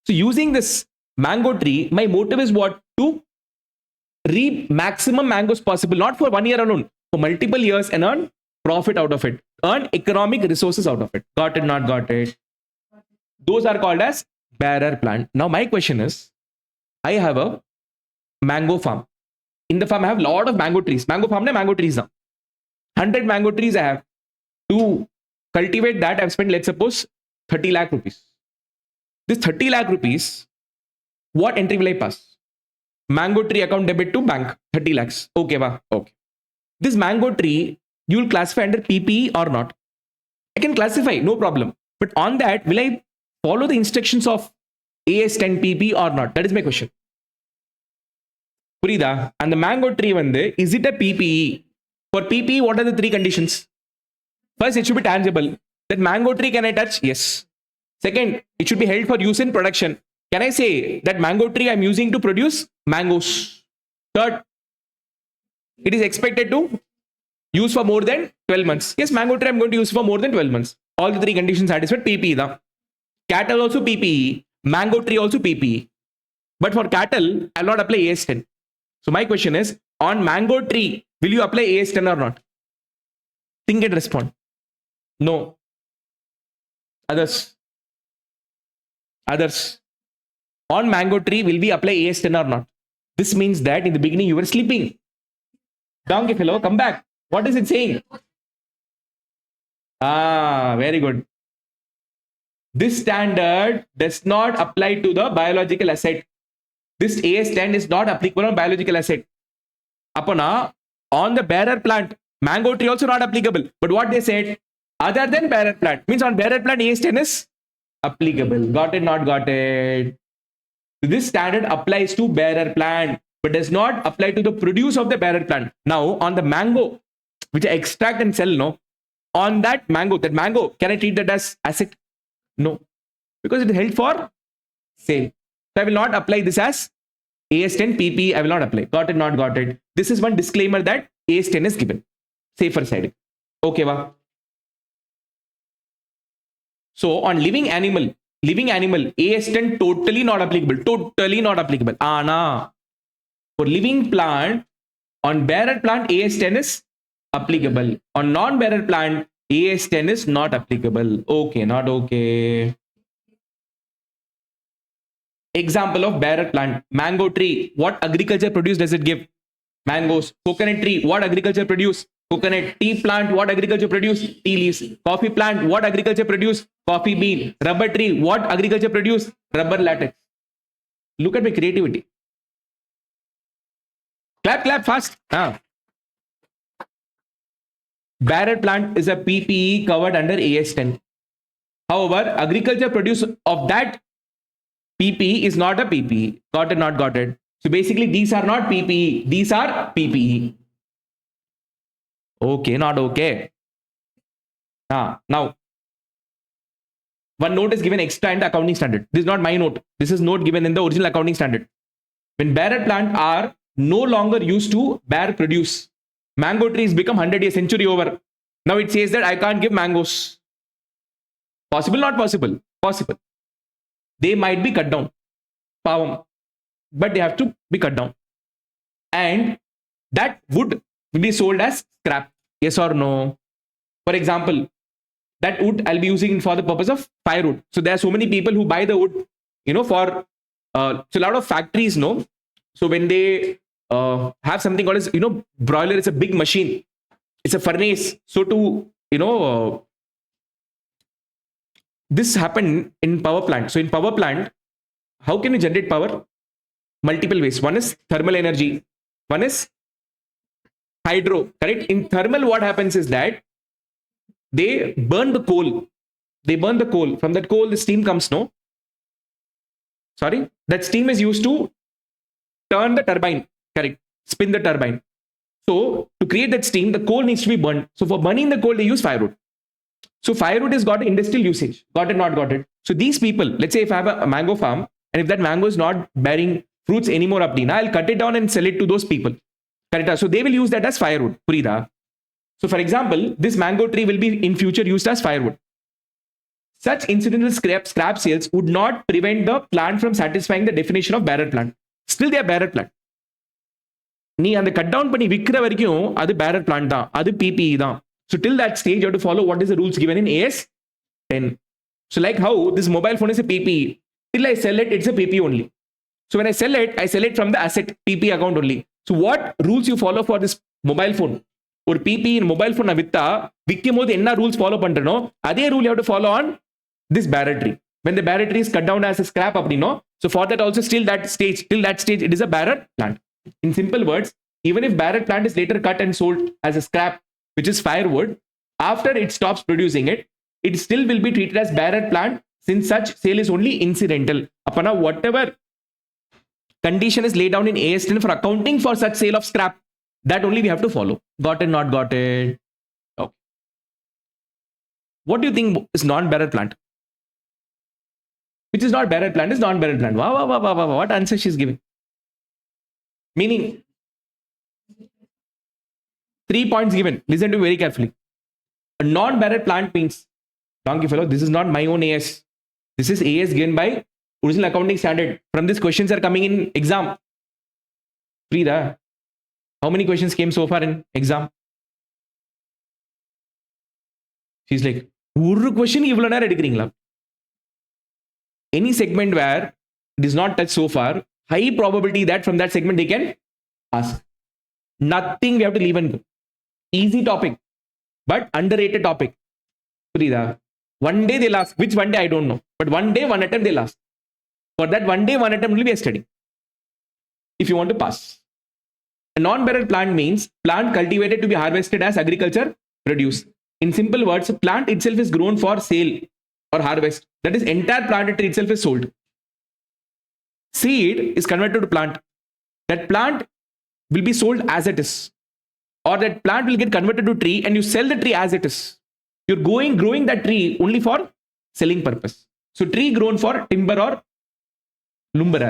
So using this mango tree, my motive is what? To reap maximum mangoes possible, not for 1 year alone, for multiple years and earn profit out of it. Earn economic resources out of it. Got it, not got it? Those are called as bearer plant. Now my question is, I have a mango farm. In the farm, I have a lot of mango trees. Mango farm, mango trees. 100 mango trees I have. To cultivate that, I've spent, let's suppose, 30 lakh rupees. This 30 lakh rupees, what entry will I pass? Mango tree account debit to bank, 30 lakhs. Okay, va? Okay. This mango tree, you will classify under PPE or not? I can classify, no problem. But on that, will I follow the instructions of AS10 PPE or not? That is my question. புரியுதா? And the mango tree வந்து, is it a PPE? For PPE, what are the three conditions? First, it should be tangible. That mango tree, can I touch? Yes. Second, it should be held for use in production. Can I say that mango tree I'm using to produce mangoes? Third, it is expected to use for more than 12 months. Yes, mango tree I'm going to use for more than 12 months. All the three conditions satisfied. PPE da. Cattle also PPE. Mango tree also PPE. But for cattle, I'll not apply AS10. So my question is, on mango tree, will you apply AS10 or not? Think and respond. No. Others. On mango tree, will we apply AS10 or not? This means that in the beginning you were sleeping. Donkey fellow, come back. What is it saying? Very good. This standard does not apply to the biological asset. This AS10 is not applicable on biological asset. Apana, on the bearer plant, mango tree also not applicable. But what they said, other than bearer plant, means on bearer plant AS10 is applicable. Got it, not got it? This standard applies to bearer plant, but does not apply to the produce of the bearer plant. Now, on the mango, which I extract and sell, no, on that mango, can I treat that as asset? No, because it is held for sale. So I will not apply this as AS10 PPE. I will not apply. Got it, not got it? This is one disclaimer that AS10 is given. Safer side. Okay, va? So on living animal, AS10 totally not applicable. Totally not applicable. Ana. For living plant, on bearer plant, AS10 is applicable. On non-bearer plant, AS10 is not applicable. Okay, not okay. Example of bearer plant. Mango tree. What agriculture produce does it give? Mangoes. Coconut tree. What agriculture produce? Coconut. Tea plant. What agriculture produce? Tea leaves. Coffee plant. What agriculture produce? Coffee bean. Rubber tree. What agriculture produce? Rubber latex. Look at my creativity. Clap fast. Bearer plant is a PPE covered under AS10. However, agriculture produce of that PPE is not a PPE. Got it, not got it? So basically, these are not PPE. These are PPE. Okay, not okay. Now, one note is given extra in the accounting standard. This is not my note. This is note given in the original accounting standard. When bearer plant are no longer used to bear produce, mango trees become 100 years, century over. Now it says that I can't give mangoes. Possible, not possible? Possible. They might be cut down. Pavam. But they have to be cut down. And that wood will be sold as scrap. Yes or no? For example, that wood I'll be using for the purpose of firewood. So there are so many people who buy the wood, for so a lot of factories, so when they have something called as, broiler is a big machine. It's a furnace. So to, this happened in power plant. So in power plant, how can you generate power? Multiple ways. One is thermal energy. One is hydro, correct? In thermal, what happens is that they burn the coal. From that coal, the steam comes, no? Sorry? That steam is used to turn the turbine, correct? Spin the turbine. So to create that steam, the coal needs to be burned. So for burning the coal, they use firewood. So firewood has got industrial usage. Got it, not got it. So these people, let's say if I have a mango farm, and if that mango is not bearing fruits anymore, I'll cut it down and sell it to those people. Correct? So they will use that as firewood. Purida. So for example, this mango tree will be in future used as firewood. Such incidental scrap sales would not prevent the plant from satisfying the definition of bearer plant. Still they are bearer plant. நீ அந்த cut down பண்ணி விற்கிற வரைக்கும் அது பேரர் plan தான், அது PPE தான். So till that stage you have to follow what is the rules given in AS 10. So like how this mobile phone is a PPE, till I sell it, it's a PPE only. So when I sell it from the asset PPE account only. So what rules you follow for this mobile phone? ஒரு PPE mobile phone வித்தா விற்கும் போது என்ன rules follow பண்றனோ அதே rule you have to follow on this bearer tree. When the bearer tree is cut down as a scrap அப்படினோ, so for that also till that stage it is a bearer plant. In simple words, even if bearer plant is later cut and sold as a scrap, which is firewood, after it stops producing it, it still will be treated as bearer plant since such sale is only incidental. Apana whatever condition is laid down in AS10 for accounting for such sale of scrap, that only we have to follow. Got it, not got it? Okay. What do you think is non-bearer plant? Which is not bearer plant is non-bearer plant. Wow. What answer she's giving? Meaning, 3 points given. Listen to me very carefully. A non-bearer plant means, donkey fellow, this is not my own AS. This is AS given by original accounting standard. From this questions are coming in exam. Frida, how many questions came so far in exam? She's like, ஒரு question இவ்வளவு நேரம் எடுக்கிறீங்களா? Any segment where it is not touched so far, high probability that from that segment they can ask. Nothing we have to leave and go. Easy topic, but underrated topic. Frida, one day they'll ask. Which one day I don't know, but one day, one attempt they'll ask. For that one day, one attempt will be a study. If you want to pass. A non-bearer plant means plant cultivated to be harvested as agriculture produce. In simple words, plant itself is grown for sale or harvest. That is, entire plant tree itself is sold. Seed is converted to plant. That plant will be sold as it is, or that plant will get converted to tree and you sell the tree as it is. You're growing that tree only for selling purpose. So tree grown for timber or lumber.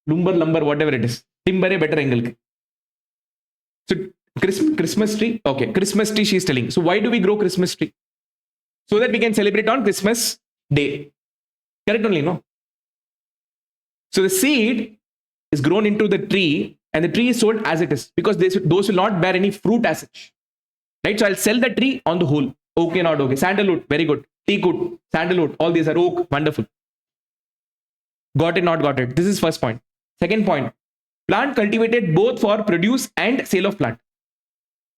Lumber, whatever it is. Timber is better angle. So Christmas tree. Okay, Christmas tree she is telling. So why do we grow Christmas tree? So that we can celebrate on Christmas day. Correct only, no? So the seed is grown into the tree and the tree is sold as it is because those will not bear any fruit as such. Right? So I'll sell the tree on the whole. Okay, not okay. Sandalwood, very good. Teakwood, sandalwood, all these are oak, wonderful. Got it, not got it. This is first point. Second point, plant cultivated both for produce and sale of plant.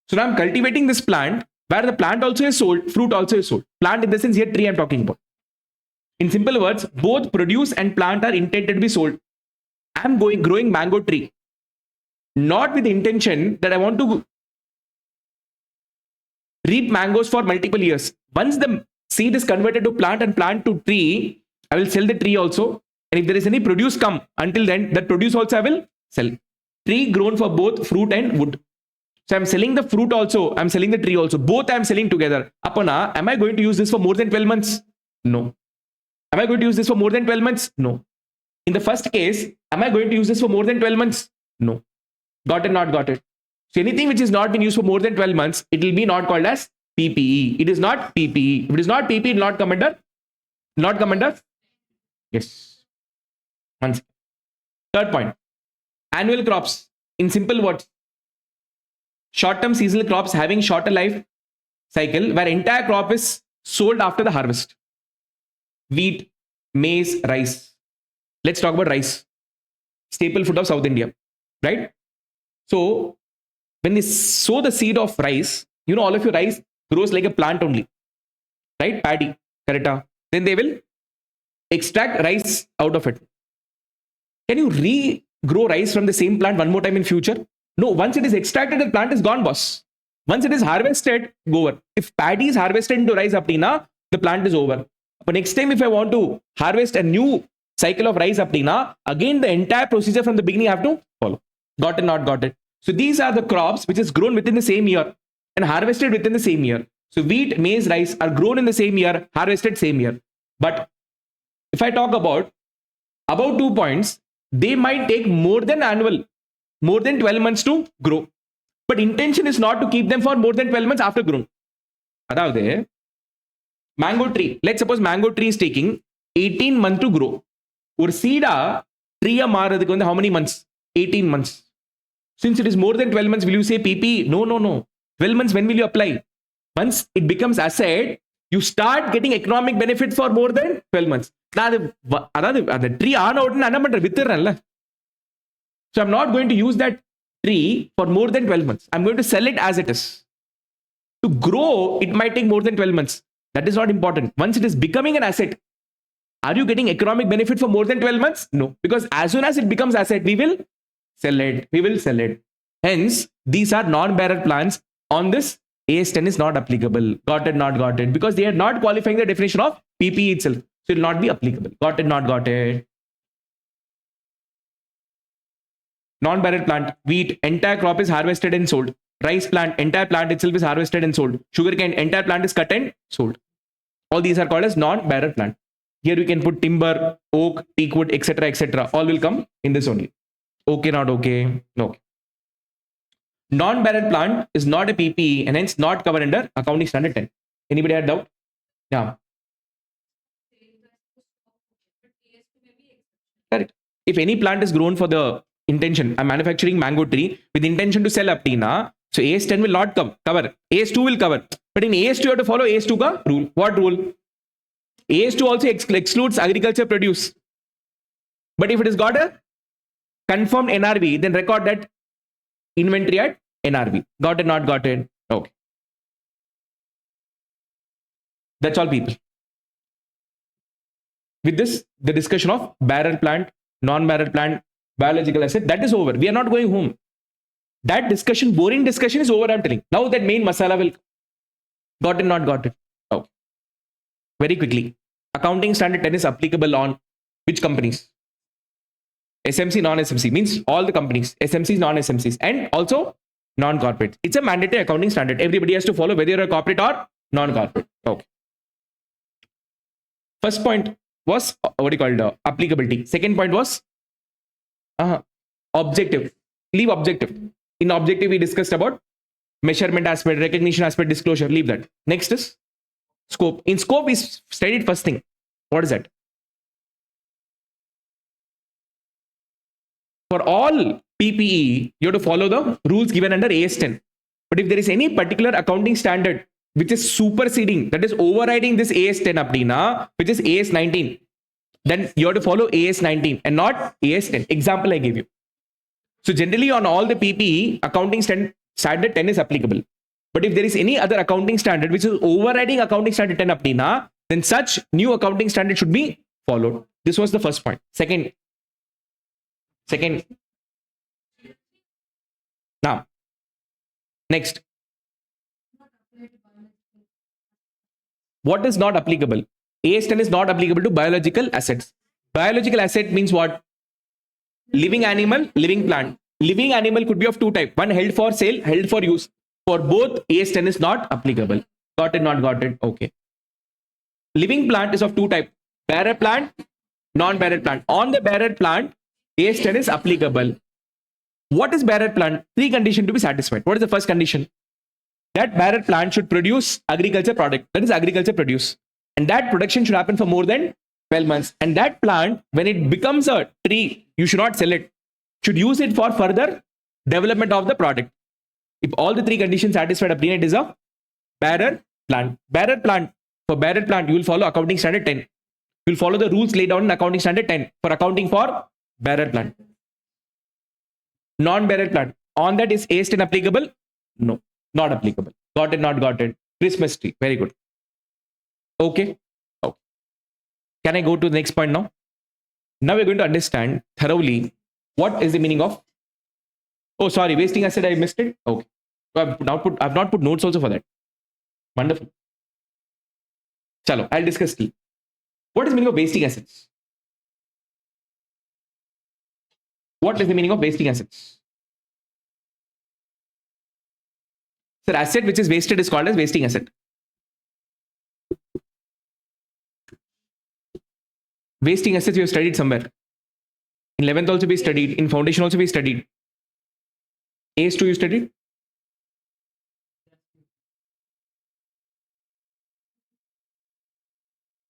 So now I'm cultivating this plant where the plant also is sold, fruit also is sold. Plant in the sense here tree I'm talking about. In simple words, both produce and plant are intended to be sold. I'm growing mango tree, not with the intention that I want to reap mangoes for multiple years. Once the seed is converted to plant and plant to tree, I will sell the tree also. And if there is any produce come, until then, that produce also I will sell. Tree grown for both fruit and wood. So I'm selling the fruit also, I'm selling the tree also. Both I'm selling together. Apana, am I going to use this for more than 12 months? No. Am I going to use this for more than 12 months? No. In the first case, am I going to use this for more than 12 months? No. Got it, not got it. So anything which is not been used for more than 12 months, it will be not called as PPE. It is not PPE. If it is not PPE, it will not come under. Yes. One second. Third point. Annual crops. In simple words, short-term seasonal crops having shorter life cycle where entire crop is sold after the harvest. Wheat, maize, rice. Let's talk about rice. Staple food of South India, right? So when they sow the seed of rice, you know, all of your rice grows like a plant only, right? Paddy, carreta. Then they will extract rice out of it. Can you regrow rice from the same plant one more time in future? No, once it is extracted, the plant is gone, boss. Once it is harvested, go over. If paddy is harvested into rice, aptina, the plant is over. But next time, if I want to harvest a new cycle of rice, aptina, again the entire procedure from the beginning I have to follow. Got it, not got it. So these are the crops which is grown within the same year and harvested within the same year. So wheat, maize, rice are grown in the same year, harvested same year. But if I talk about 2 points, they might take more than 12 months to grow. But intention is not to keep them for more than 12 months after grown. Adavade, mango tree. Let's suppose mango tree is taking 18 months to grow. Or seed tree how many months? 18 months. Since it is more than 12 months, will you say PP? No. 12 months, when will you apply? Once it becomes asset, you start getting economic benefit for more than 12 months. The tree so I'm not going to use that tree for more than 12 months. I'm going to sell it as it is. To grow, it might take more than 12 months. That is not important. Once it is becoming an asset, are you getting economic benefit for more than 12 months? No. Because as soon as it becomes asset, we will sell it. Hence, these are non-bearer plants. On this, AS10 is not applicable. Got it, not got it. Because they are not qualifying the definition of PPE itself. So it will not be applicable. Got it, not got it. Non-bearer plant, wheat, entire crop is harvested and sold. Rice plant, entire plant itself is harvested and sold. Sugarcane, entire plant is cut and sold. All these are called as non-bearer plant. Here we can put timber, oak, teak wood, etc., etc. All will come in this only. Okay, not okay. No. Non-bearer plant is not a PPE and hence not covered under accounting standard 10. Anybody had doubt? Yeah. Correct. If any plant is grown for the intention, I'm manufacturing mango tree with intention to sell aptina, so AS10 will not cover. AS2 will cover. But in AS2, you have to follow AS2 ka rule. What rule? AS2 also excludes agriculture produce. But if it has got a confirmed NRV, then record that inventory at NRV. Got it, not got it? Okay. That's all, people. With this, the discussion of bearer plant, non-bearer plant, biological asset, that is over. We are not going home. That discussion, boring discussion is over, I'm telling. Now that main masala will. Got it, not got it? Okay. Very quickly. Accounting standard 10 is applicable on which companies? SMC, non-SMC means all the companies. SMCs, non-SMCs, and also non-corporate. It's a mandatory accounting standard. Everybody has to follow whether you're a corporate or non-corporate. Okay. First point was what do you call applicability. Second point was objective. Leave objective. In objective, we discussed about measurement aspect, recognition aspect, disclosure. Leave that. Next is scope. In scope, we studied first thing. What is that? For all PPE, you have to follow the rules given under AS10. But if there is any particular accounting standard which is superseding, that is overriding this AS10 apdina, which is AS19, then you have to follow AS19 and not AS10. Example I gave you. So generally on all the PPE, accounting standard 10 is applicable. But if there is any other accounting standard which is overriding accounting standard 10 apdina, then such new accounting standard should be followed. This was the first point. Second. Now, next. What is not applicable? AS10 is not applicable to biological assets. Biological asset means what? Living animal, living plant. Living animal could be of two types. One held for sale, held for use. For both, AS10 is not applicable. Got it, not got it? Okay. Living plant is of two types. Bearer plant, non-bearer plant. On the bearer plant, AS10 is applicable. What is barren plant? Three conditions to be satisfied. What is the first condition? That barren plant should produce agriculture product. That is agriculture produce. And that production should happen for more than 12 months. And that plant, when it becomes a tree, you should not sell it. Should use it for further development of the product. If all the three conditions satisfied, it is a barren plant. Barren plant. For barren plant, you will follow accounting standard 10. You will follow the rules laid down in accounting standard 10 for accounting for barren plant. Non-barren plant. On that is AS10 applicable? No, not applicable. Got it, not got it. Christmas tree. Very good. Okay. Okay. Can I go to the next point now? Now we're going to understand thoroughly what is the meaning of. Oh, sorry, wasting asset. I missed it. Okay. So I've not put notes also for that. Wonderful. Chalo, I'll discuss still. What is the meaning of wasting assets? What is the meaning of wasting assets? Sir, asset which is wasted is called as wasting asset. Wasting assets you have studied somewhere. In 11th also be studied. In foundation also be studied. AS2 you studied?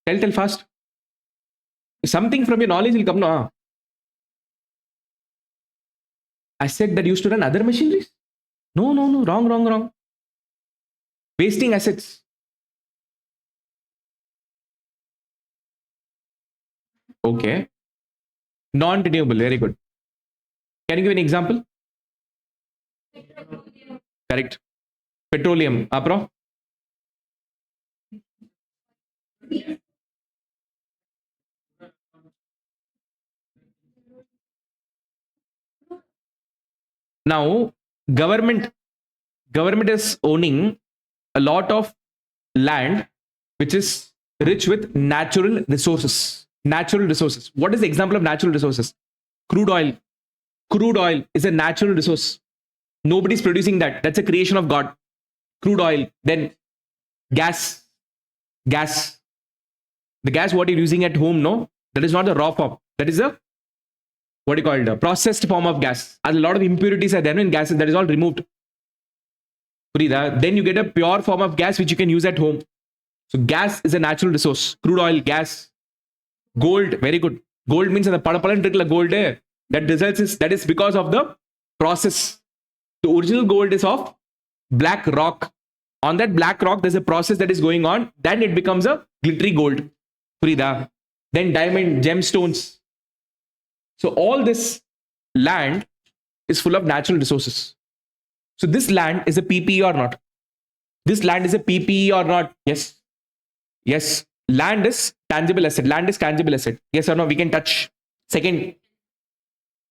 Tell fast. Something from your knowledge will come now. Asset that used to run other machineries? No. Wrong. Wasting assets. Okay. Non-renewable. Very good. Can you give an example? Correct. Petroleum. Apro? Now, government is owning a lot of land which is rich with natural resources. Natural resources. What is the example of natural resources? Crude oil. Crude oil is a natural resource. Nobody's producing that. That's a creation of God. Crude oil. Then gas. Gas. The gas what you're using at home, no? That is not the raw form. That is a what do you call it? A processed form of gas. A lot of impurities are there in gases. That is all removed. Then you get a pure form of gas which you can use at home. So gas is a natural resource. Crude oil, gas, gold. Very good. Gold means the gold. That is because of the process. The original gold is of black rock. On that black rock, there's a process that is going on. Then it becomes a glittery gold. Then diamond, gemstones. So all this land is full of natural resources. So this land is a PPE or not? This land is a PPE or not? Yes. Yes. Land is tangible asset. Land is tangible asset. Yes or no? We can touch. Second,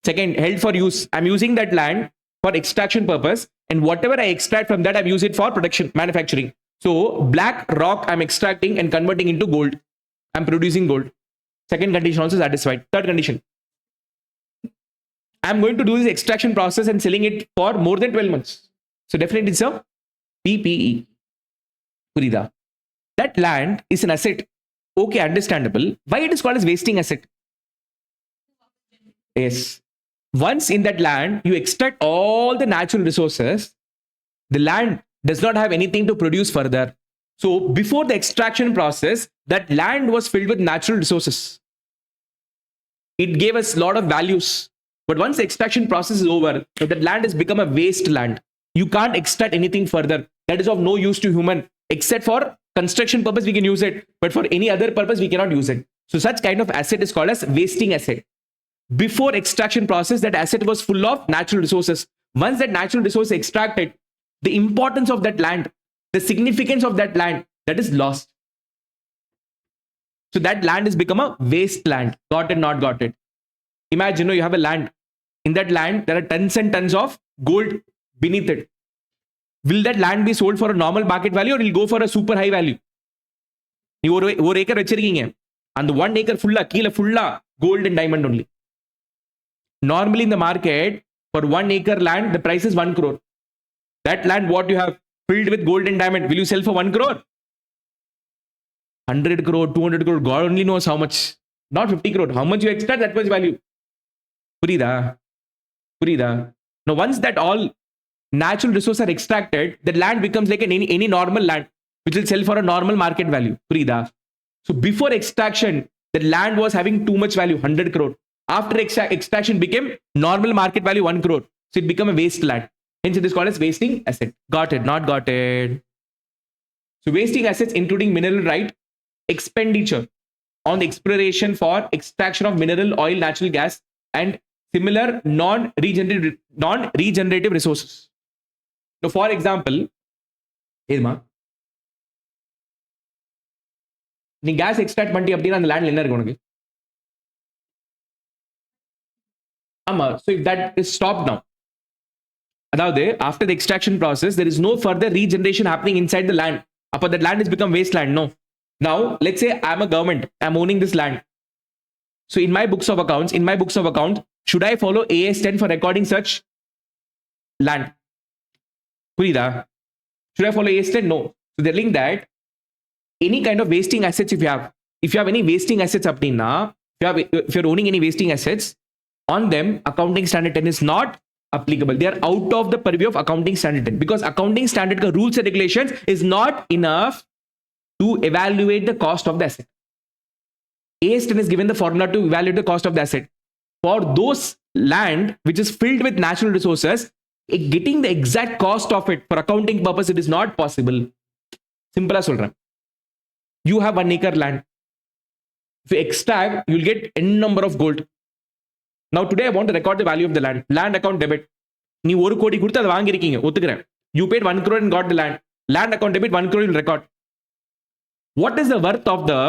held for use. I'm using that land for extraction purpose. And whatever I extract from that, I'm using it for production, manufacturing. So black rock, I'm extracting and converting into gold. I'm producing gold. Second condition also satisfied. Third condition. I'm going to do this extraction process and selling it for more than 12 months. So definitely it's a PPE. That land is an asset. Okay, understandable. Why it is called as wasting asset? Yes. Once in that land, you extract all the natural resources. The land does not have anything to produce further. So before the extraction process, that land was filled with natural resources. It gave us a lot of values. But once the extraction process is over, that land has become a waste land. You can't extract anything further. That is of no use to human. Except for construction purpose, we can use it. But for any other purpose, we cannot use it. So such kind of asset is called as wasting asset. Before extraction process, that asset was full of natural resources. Once that natural resource is extracted, the importance of that land, the significance of that land, that is lost. So that land has become a waste land. Got it, not got it. Imagine you have a land. In that land, there are tons and tons of gold beneath it. Will that land be sold for a normal market value or will go for a super high value? One acre and the 1 acre fulla gold and diamond only. Normally in the market, for 1 acre land, the price is 1 crore. That land, what you have filled with gold and diamond, will you sell for 1 crore? 100 crore, 200 crore, God only knows how much. Not 50 crore. How much you extract, that much value. Purida. Now, once that all natural resources are extracted, the land becomes like any normal land, which will sell for a normal market value. Prida. So before extraction, the land was having too much value, 100 crore. After extraction became normal market value, 1 crore. So it became a waste land. Hence it is called as wasting asset. Got it, not got it. So wasting assets including mineral right, expenditure on the exploration for extraction of mineral, oil, natural gas, and similar non-regenerative resources. So for example, நீ case extract பண்ணி அப்படின்னா அந்த லேண்ட்ல என்ன இருக்கு உனக்கு? ஆமா, so if that is stopped now, அதாவது after the extraction process there is no further regeneration happening inside the land. அப்ப that land has become wasteland. No. Now let's say I'm a government, I'm owning this land. So in my books of account, should I follow AS 10 for recording such land? புரியுதா? Should I follow AS 10? No. So they're telling that any kind of wasting assets, if you have any wasting assets அப்படின்னா, if you're owning any wasting assets, on them accounting standard 10 is not applicable. They are out of the purview of accounting standard 10 because accounting standard rules and regulations is not enough to evaluate the cost of the asset. AS 10 is given the formula to evaluate the cost of the asset. For those land which is filled with natural resources, getting the exact cost of it for accounting purpose, it is not possible. Simple சொல்றேன். You have 1 acre land. If you extract, you'll get n number of gold. Now today I want to record the value of the land. Land account debit. நீ 1 கோடி கொடுத்து அதை வாங்கிருக்கீங்க, ஒத்துக்கிறேன். You paid 1 crore and got the land. Land account debit 1 crore you'll record. What is the worth of the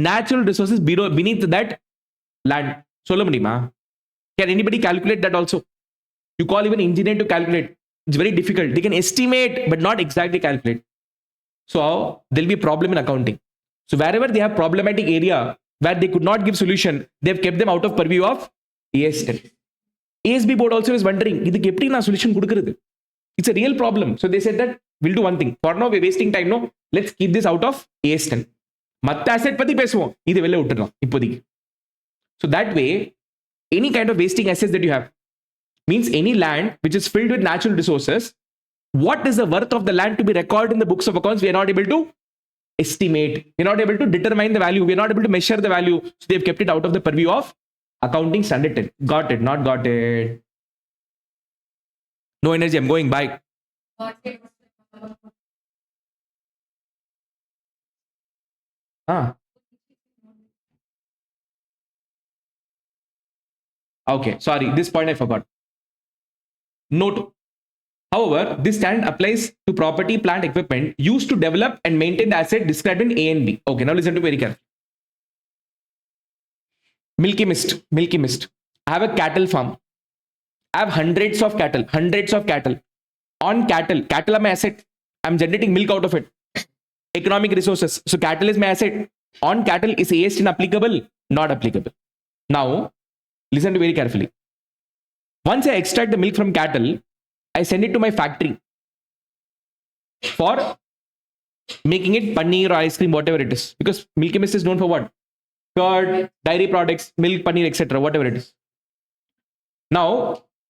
natural resources beneath that land? சொல்ல முடியுமா? Can anybody calculate that also? You call even engineer to calculate. It's very difficult. They can estimate but not exactly calculate. So there'll be a problem in accounting. So wherever they have problematic area where they could not give solution, they have kept them out of purview of AS 10. ASB board also is wondering, idhukku eppadi na solution kudukuradhu? It's a real problem. So they said that we'll do one thing. For now we're wasting time. No, let's keep this out of AS 10. Matta asset patti pesuvom. Idu vella vittadlam ippodiki. So that way, any kind of wasting assets that you have means any land which is filled with natural resources, what is the worth of the land to be recorded in the books of accounts? We are not able to estimate. We're not able to determine the value. We're not able to measure the value. So they've kept it out of the purview of accounting standard 10. Got it, not got it. No energy, I'm going. Bye. Okay, sorry, this point I forgot. Note, however, this standard applies to property, plant, equipment used to develop and maintain the asset described in A and B. Okay, now listen to me very carefully. Milky Mist. I have a cattle farm. I have hundreds of cattle. On cattle are my asset. I'm generating milk out of it. Economic resources. So cattle is my asset. On cattle, is AS 10 applicable? Not applicable. Now, listen to very carefully. Once I extract the milk from cattle, I send it to my factory for making it paneer or ice cream, whatever it is. Because Milky Mist is known for what? Curd, dairy products, milk, paneer, etc. Whatever it is. Now,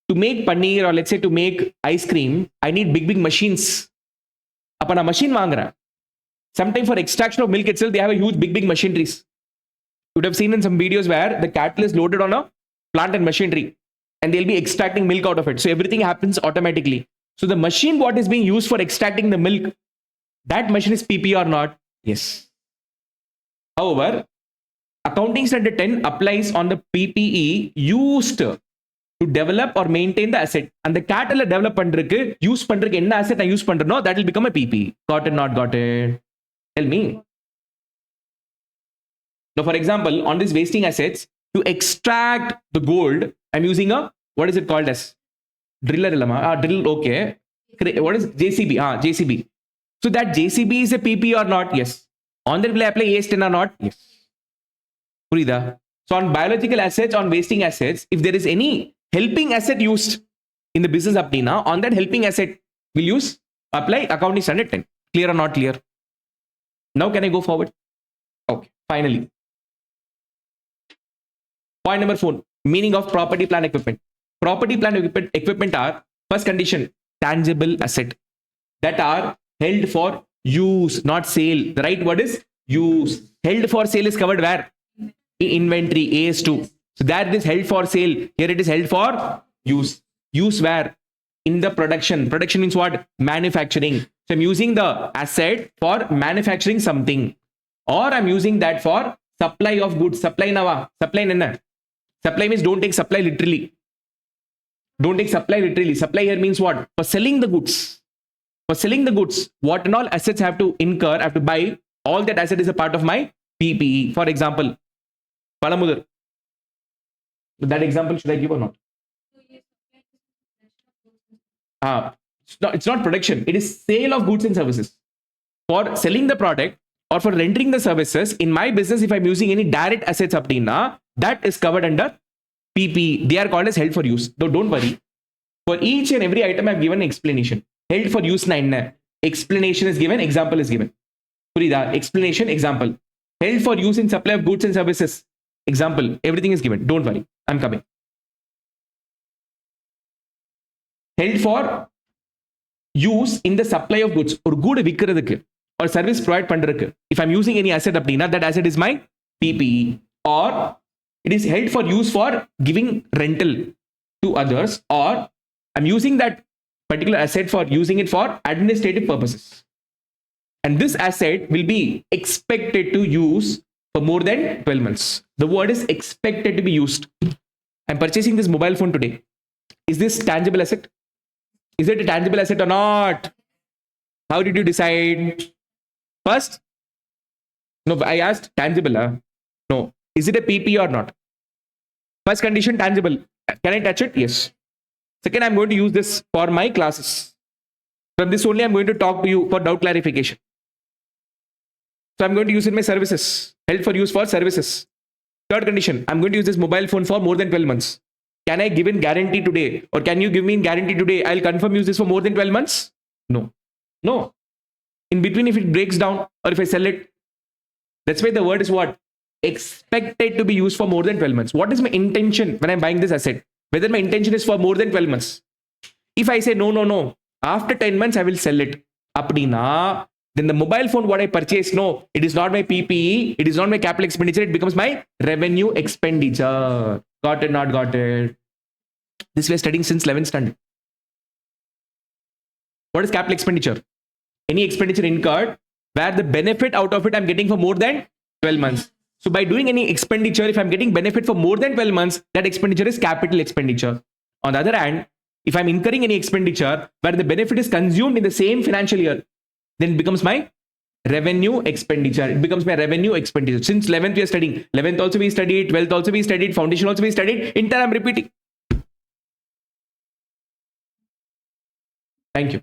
to make paneer or let's say to make ice cream, I need big machines. Appa na machine vaangura. Sometimes for extraction of milk itself, they have a huge big machineries. You would have seen in some videos where the cattle is loaded on a plant and machinery and they'll be extracting milk out of it. So everything happens automatically. So the machine what is being used for extracting the milk, that machine is PPE or not? Yes. However, accounting standard 10 applies on the PPE used to develop or maintain the asset. And the cattle develop pandrukku, use pandrukku enna asset I use pandrno, that will become a PPE. Got it, not got it? Tell me. Now, for example, on these wasting assets, to extract the gold, I'm using a, what is it called as? Driller. Drill, okay. What is JCB? JCB. So that JCB is a PPE or not? Yes. On that will I apply AS 10 or not? Yes. Purida. So on biological assets, on wasting assets, if there is any helping asset used in the business apnina, on that helping asset, we'll apply accounting standard 10. Clear or not clear? Now can I go forward? Okay, finally. Point number 4, meaning of property, plant, equipment. Property, plant, equipment are, First condition, tangible asset that are held for use, not sale. The right word is use. Held for sale is covered where? Inventory, AS2. So that is held for sale. Here it is held for use. Use where? In the production. Production means what? Manufacturing. So I'm using the asset for manufacturing something, or I'm using that for supply of goods. Supply nava. Supply nenna. Supply means don't take supply literally. Don't take supply literally. Supply here means what? For selling the goods. For selling the goods, what and all assets I have to incur, I have to buy. All that asset is a part of my PPE. For example, Palamudar. That example should I give or not? It's not production. It is sale of goods and services. For selling the product or for rendering the services in my business, if I'm using any direct assets apdina, that is covered under PPE. They are called as held for use. Though don't worry. For each and every item, I've given an explanation. Held for use na. Explanation is given, example is given. Purida, explanation, example. Held for use in supply of goods and services. Example, everything is given. Don't worry, I'm coming. Held for use in the supply of goods or good vikkiradhukku or service provide pandradhukku. If I'm using any asset apdina, that asset is my PPE. Or it is held for use for giving rental to others, or I'm using that particular asset for using it for administrative purposes. And this asset will be expected to use for more than 12 months. The word is expected to be used. I'm purchasing this mobile phone today. Is this tangible asset? Is it a tangible asset or not? How did you decide? First, no, I asked tangible. No. Is it a PP or not? First condition, tangible. Can I touch it? Yes. Second, I'm going to use this for my classes. From this only, I'm going to talk to you for doubt clarification. So I'm going to use it in my services. Held for use for services. Third condition, I'm going to use this mobile phone for more than 12 months. Can I give in guarantee today? Or can you give me in guarantee today? I'll confirm use this for more than 12 months? No. No. In between, if it breaks down or if I sell it, that's why the word is what? Expected to be used for more than 12 months. What is my intention when I'm buying this asset? Whether my intention is for more than 12 months. If I say no, after 10 months, I will sell it. Apdina, then the mobile phone, what I purchased, no, it is not my PPE, it is not my capital expenditure, it becomes my revenue expenditure. Got it, not got it. This we are studying since 11th standard. What is capital expenditure? Any expenditure incurred where the benefit out of it I'm getting for more than 12 months. So by doing any expenditure, if I'm getting benefit for more than 12 months, that expenditure is capital expenditure. On the other hand, if I'm incurring any expenditure where the benefit is consumed in the same financial year, then it becomes my revenue expenditure. It becomes my revenue expenditure. Since 11th we are studying. 11th also we studied, 12th also we studied, foundation also we studied. Entire I'm repeating. Thank you.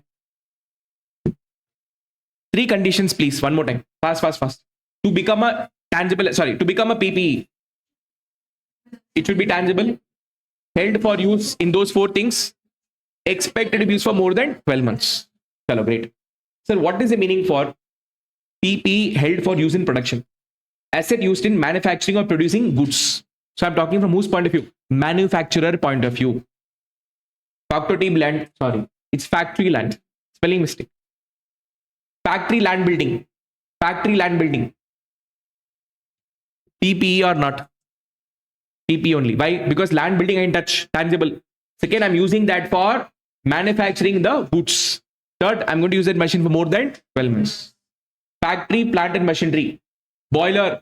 3 conditions, please. One more time. Fast. To become a PPE, it should be tangible, held for use in those 4 things, expected to be used for more than 12 months. Hello, great. Sir, what is the meaning for PPE held for use in production? Asset used in manufacturing or producing goods. So I'm talking from whose point of view? Manufacturer point of view. Factory land, it's factory land. Spelling mistake. Factory land building. PPE or not? PPE only. Why? Because land building I can touch, tangible. Second, I'm using that for manufacturing the goods. Third, I'm going to use that machine for more than 12 months. Factory, plant and machinery, boiler,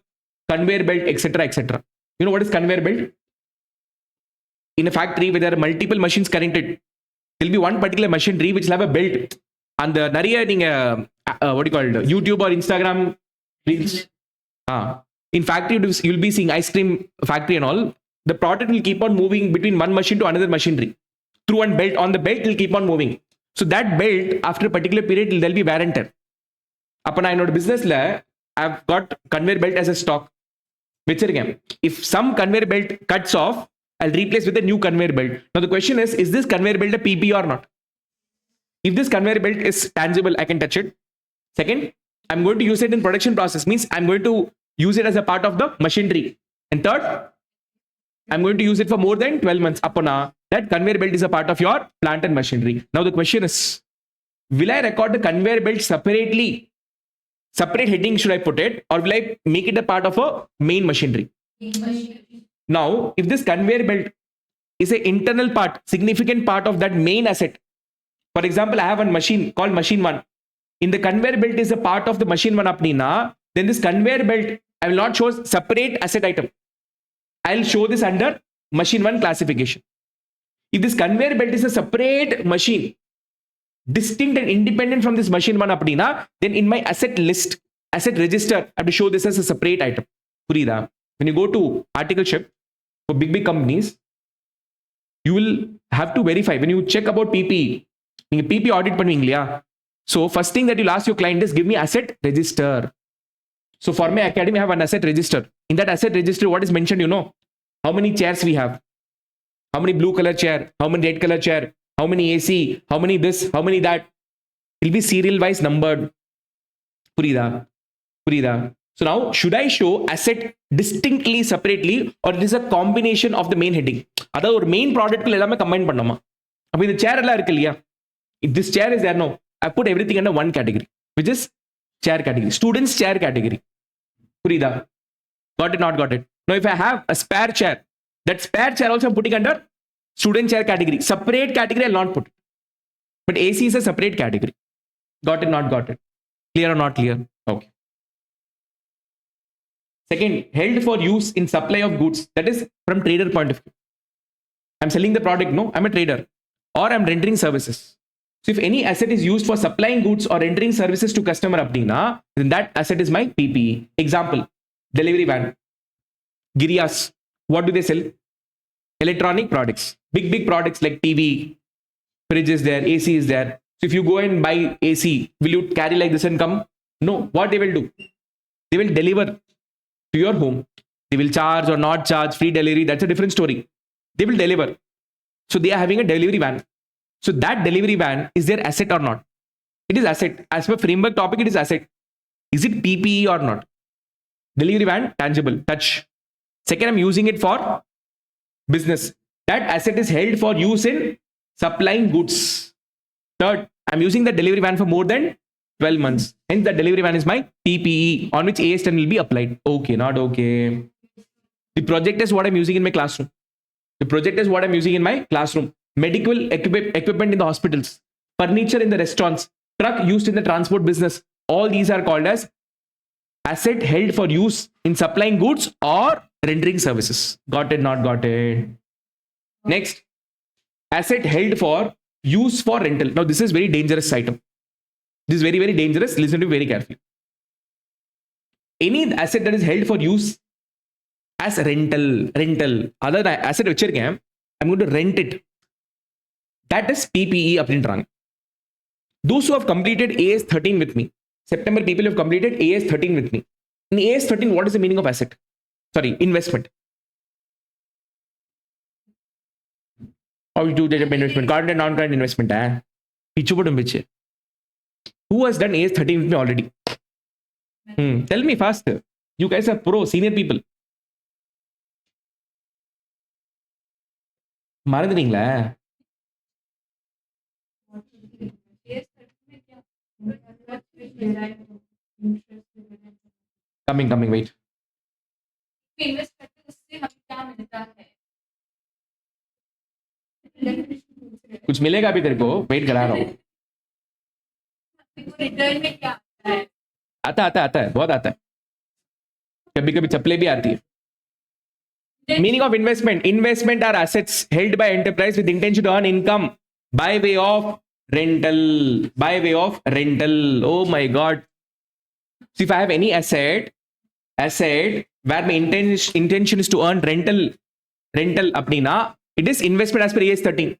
conveyor belt, etc. You know what is conveyor belt? In a factory where there are multiple machines connected, there will be one particular machinery which will have a belt. And the what do you call it? YouTube or Instagram reels. In factory, you'll be seeing ice cream factory and all. The product will keep on moving between one machine to another machinery. Through one belt, on the belt, it will keep on moving. So that belt, after a particular period, there'll be wear and tear. Upon I know the business law, I've got conveyor belt as a stock. If some conveyor belt cuts off, I'll replace with a new conveyor belt. Now the question is this conveyor belt a PP or not? If this conveyor belt is tangible, I can touch it. Second, I'm going to use it in production process. Means I'm going to use it as a part of the machinery. And third, I'm going to use it for more than 12 months. Apana, that conveyor belt is a part of your plant and machinery. Now the question is, will I record the conveyor belt separately? Separate heading should I put it, or will I make it a part of a main machinery? Now, if this conveyor belt is an internal part, significant part of that main asset. For example, I have one machine called machine 1. In the conveyor belt is a part of the machine 1 apnina, then this conveyor belt, I will not show separate asset item. I'll show this under machine 1 classification. If this conveyor belt is a separate machine, distinct and independent from this machine 1 apnina, then in my asset list, asset register, I have to show this as a separate item. Purida. When you go to articleship for big companies, you will have to verify. When you check about PPE, PPE audit panvingla. So first thing that you'll ask your client is give me asset register. So for my academy, I have an asset register. In that asset register, what is mentioned, how many chairs we have, how many blue color chair, how many red color chair, how many AC, how many this, how many that. It will be serial wise numbered. Purida. So now, should I show asset distinctly, separately, or it is a combination of the main heading? That or main product combine pannama. Now, the chair if this chair is there, no, I put everything under one category, which is chair category, students chair category. Purida. Got it, not got it. Now, if I have a spare chair, that spare chair also I'm putting under student chair category. Separate category I'll not put it. But AC is a separate category. Got it, not got it. Clear or not clear? Okay. Second, held for use in supply of goods. That is from trader point of view. I'm selling the product, no, I'm a trader. Or I'm rendering services. So if any asset is used for supplying goods or rendering services to customer apnina, then that asset is my PPE. Example, delivery van. Girias. What do they sell? Electronic products. Big products like TV, fridge is there, AC is there. So if you go and buy AC, will you carry like this and come? No. What they will do? They will deliver to your home. They will charge or not charge, free delivery. That's a different story. They will deliver. So they are having a delivery van. So that delivery van is their asset or not? It is asset. As per framework topic, it is asset. Is it PPE or not? Delivery van, tangible, touch. Second, I'm using it for business. That asset is held for use in supplying goods. Third, I'm using the delivery van for more than 12 months. Hence, the delivery van is my PPE on which AS10 will be applied. Okay, not okay. The project is what I'm using in my classroom. The project is what I'm using in my classroom. Medical equipment in the hospitals. Furniture in the restaurants. Truck used in the transport business. All these are called as asset held for use in supplying goods or rendering services. Got it, not got it. Next, asset held for use for rental. Now, this is very dangerous item. This is very, very dangerous. Listen to me very carefully. Any asset that is held for use as rental, other asset vechirken, I'm going to rent it. That is PPE aprintrang. Those who have completed AS13 with me, September people have completed AS13 with me. In AS13, what is the meaning of asset? Sorry, investment. How you do that investment? Current and non-current investment. Who has done AS13 with me already? Tell me fast. You guys are pro, senior people. மறந்துட்டீங்களா? Coming, wait. कुछ मिलेगा अभी तेरे को, wait करा रहा हूँ. आता है, बहुत आता है. कभी कभी चप्पलें भी आती है. Meaning of investment. Investment are assets held by enterprise with intention to earn income by way of rental. Oh my God. So if I have any asset where my intention is to earn rental apnina, it is investment as per AS13.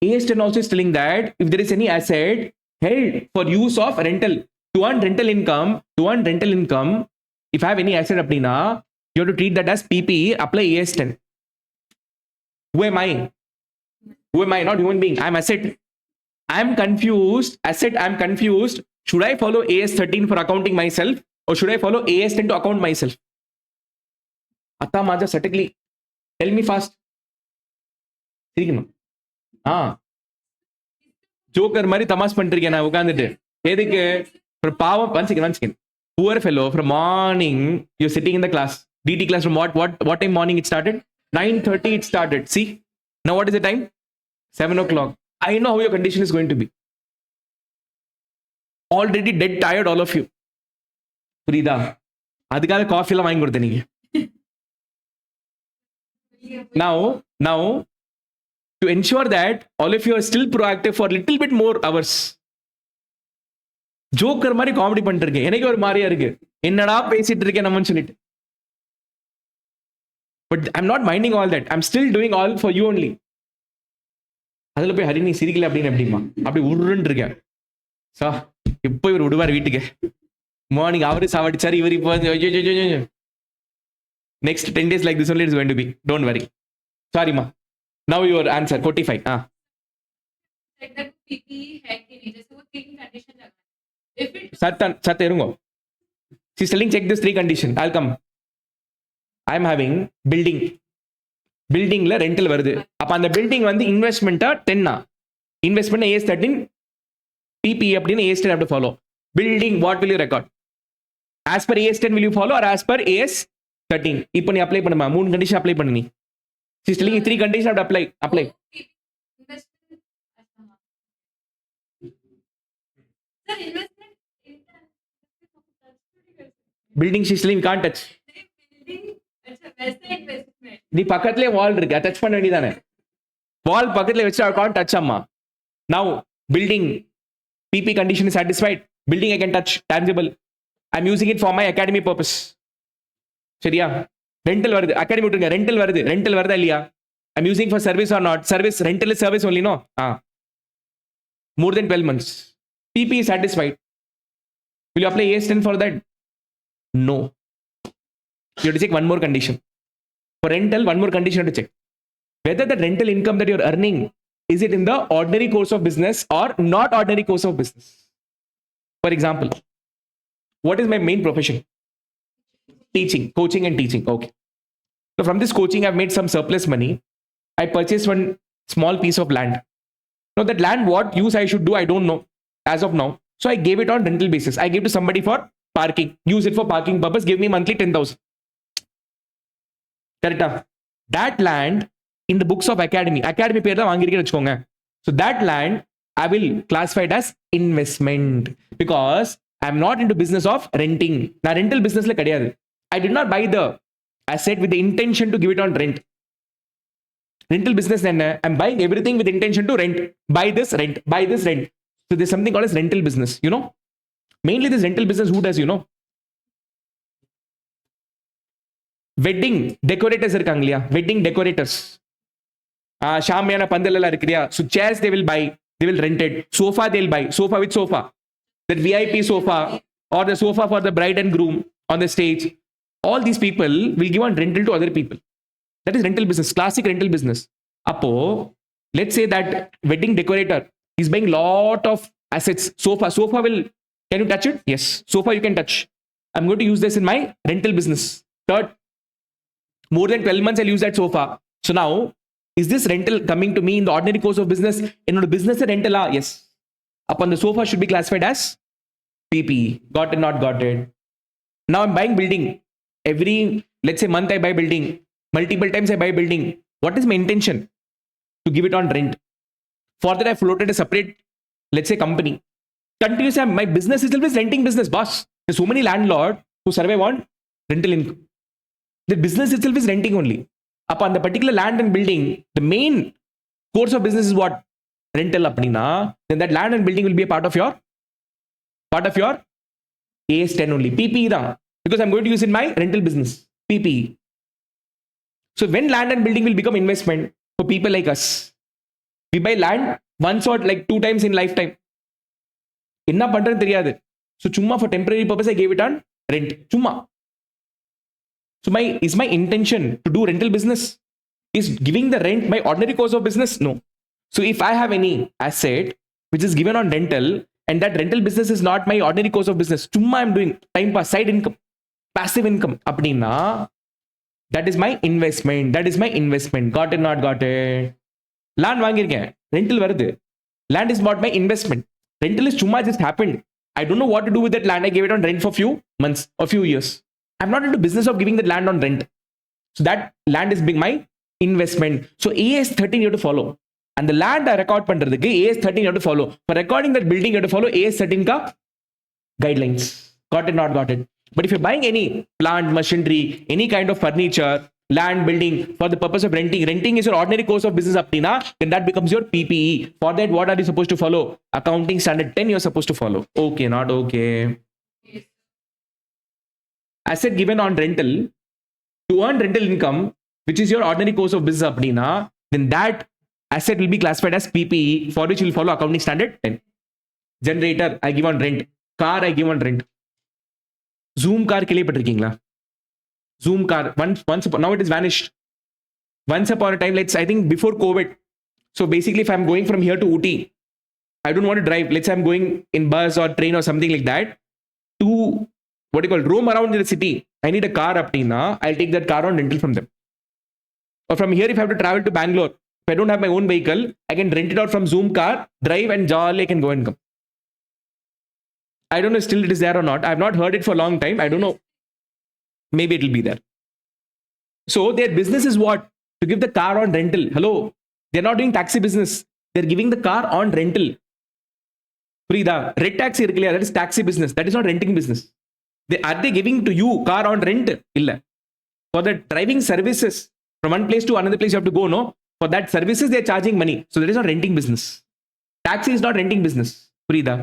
AS10 also is telling that if there is any asset held for use of rental to earn rental income, if I have any asset apnina, you have to treat that as PPE, apply AS10. Who am I? Not human being. I'm asset. I'm confused. Should I follow AS13 for accounting myself or should I follow AS10 to account myself? Atta Maja, certainly. Tell me fast. சிரிக்கணும். Joker மாதிரி தமாஷ் பண்ணிட்டு இருக்கேன் நான் உட்காந்துட்டு. எதுக்கு? ஒரு பாவம். One second. Poor fellow, from morning you're sitting in the class. DT class from what time morning it started? 9:30 it started. See, now what is the time? 7 o'clock. I know how your condition is going to be. Already dead tired, all of you. புரியுதா? அதுக்காக coffee எல்லாம் வாங்கி கொடுத்த நீங்க. Now, to ensure that all of you are still proactive for a little bit more hours. Joker மாதிரி comedy பண்ணிட்டு இருக்கேன். எனக்கு ஒரு மாதிரியா இருக்கு. என்னடா பேசிட்டு இருக்கேன் நம்ம சொல்லிட்டு. But I'm not minding all that. I'm still doing all for you only. அதுல போய் ஹரி நீ சிரிக்கல அப்படின்னு எப்படிமா அப்படி உருன்னு இருக்கேன். சா இப்போ இவர் விடுவார் வீட்டுக்கு. மார்னிங் அவரு சாவடிச்சாரு, இவர் இப்போ next 10 days like this only it's going to be. Don't worry. Sorry ma. Now your answer 45. Like that PP है कि नहीं, जैसे वो 3 कंडीशन लगा. If it Sat erungo. She's telling check this 3 condition. I'll come. I am having building. Buildingல rental வருது. அப்ப அந்த building வந்து இன்வெஸ்ட்மென்ட்டா 10 இன்வெஸ்ட்மென்ட் AS 13 PP அப்படினு AS 10 have to follow. Building what will you record? As per AS 10 will you follow or as per AS 13? இப்போ நீ apply பண்ணுமா? 3 condition apply பண்ணு நீ. She's telling you 3 conditions have to apply. investment sir investment Building she's telling you can't touch. building अच्छा वैसे investment நீ பக்கத்துலயே வால் இருக்கு, டச் பண்ண வேண்டியதானே. வால் பக்கத்துல வச்சு I can't touch அம்மா. Now building PP condition is satisfied. Building I can touch, tangible. I'm using it for my academy purpose. சரியா? ரெண்டல் வருது, அகாடமி விட்டுருங்க. ரெண்டல் வருதா இல்லையா? I'm using for service or not? Service, rental is service only, no? More than 12 months. PP is satisfied. Will you apply AS 10 for that? No. You have to check one more condition. For rental, one more condition you have to check. Whether the rental income that you're earning, is it in the ordinary course of business or not ordinary course of business? For example, what is my main profession? Teaching, coaching and teaching. Okay. So from this coaching, I've made some surplus money. I purchased one small piece of land. Now that land, what use I should do, I don't know as of now. So I gave it on rental basis. I gave to somebody for parking. Use it for parking purpose. Give me monthly 10,000. Correct? That land in the books of academy பேர் தான் வாங்கிருக்கேன்னு வச்சுக்கோங்க. So that land I will classify it as investment because I'm not into business of renting. நான் rental businessல கிடையாது. I did not buy the asset with the intention to give it on rent. Rental business என்ன? I'm buying everything with intention to rent. Buy this, rent. Buy this, rent. So there's something called as rental business, you know. Mainly this rental business, who does, you know? Wedding decorators இருக்காங்க இல்லையா? Wedding decorators. ஷாமியான பந்தல் எல்லாம் இருக்கு இல்லையா? So chairs they will buy, they will rent it. Sofa they'll buy, sofa with sofa. That VIP sofa or the sofa for the bride and groom on the stage. All these people will give on rental to other people. That is rental business, classic rental business. Appo, let's say that wedding decorator is buying lot of assets. Sofa will, can you touch it? Yes, sofa you can touch. I'm going to use this in my rental business. Third, more than 12 months I'll use that sofa. So now, is this rental coming to me in the ordinary course of business? In a business rental, yes. Upon the sofa should be classified as PP. Got it, not got it. Now I'm buying building. Every, let's say month I buy building. Multiple times I buy building. What is my intention? To give it on rent. For that I floated a separate, let's say company. Continuously, my business itself is renting business, boss. There's so many landlords who survive on rental income. The business itself is renting only. Upon the particular land and building, the main course of business is what? Rental apnina. Then that land and building will be a part of your AS 10 only. PP da. Because I'm going to use in my rental business. PP. So when land and building will become investment for people like us, we buy land once or like 2 times in lifetime. Enna pandran theriyadu. So chumma for temporary purpose I gave it on rent. Chumma. So is my intention to do rental business? Is giving the rent my ordinary course of business? No. So if I have any asset which is given on rental and that rental business is not my ordinary course of business, chumma I'm doing time pass, side income, passive income. Apnina, that is my investment. Got it, not got it? Land வாங்கியிருக்கேன், ரெண்டில் வருது. Land is not my investment. Rental is chumma just happened. I don't know what to do with that land. I gave it on rent for few months or few years. I'm not into business of giving that land on rent. So that land is being my investment. So AS 13 you have to follow. And the land I record பண்றதுக்கு AS 13 you have to follow. For recording that building you have to follow AS 13 ka guidelines. Got it, not got it. But if you're buying any plant, machinery, any kind of furniture, land, building for the purpose of renting is your ordinary course of business aptina, then that becomes your PPE. For that, what are you supposed to follow? Accounting standard 10 you're supposed to follow. Okay, not okay. Asset given on rental to earn rental income, which is your ordinary course of business aptina, then that asset will be classified as PPE, for which you will follow accounting standard 10. Generator I give on rent, car I give on rent. Zoom car கேள்விப்பட்டிருக்கீங்களா? Zoom car, once now it is vanished. Once upon a time, I think before COVID. So basically, if I'm going from here to Ooty, I don't want to drive. Let's say I'm going in bus or train or something like that to what you call roam around in the city. I need a car aptina. I'll take that car on rental from them. Or from here, if I have to travel to Bangalore, if I don't have my own vehicle, I can rent it out from Zoom car, drive and jolly I can go and come. I don't know still it is there or not. I have not heard it for a long time. I don't know. Maybe it will be there. So their business is what? To give the car on rental. Hello. They're not doing taxi business. They're giving the car on rental. Frida, red taxi, that is taxi business. That is not renting business. Are they giving to you car on rent? Illa. For the driving services, from one place to another place you have to go, no? For that services, they're charging money. So that is not renting business. Taxi is not renting business. Frida.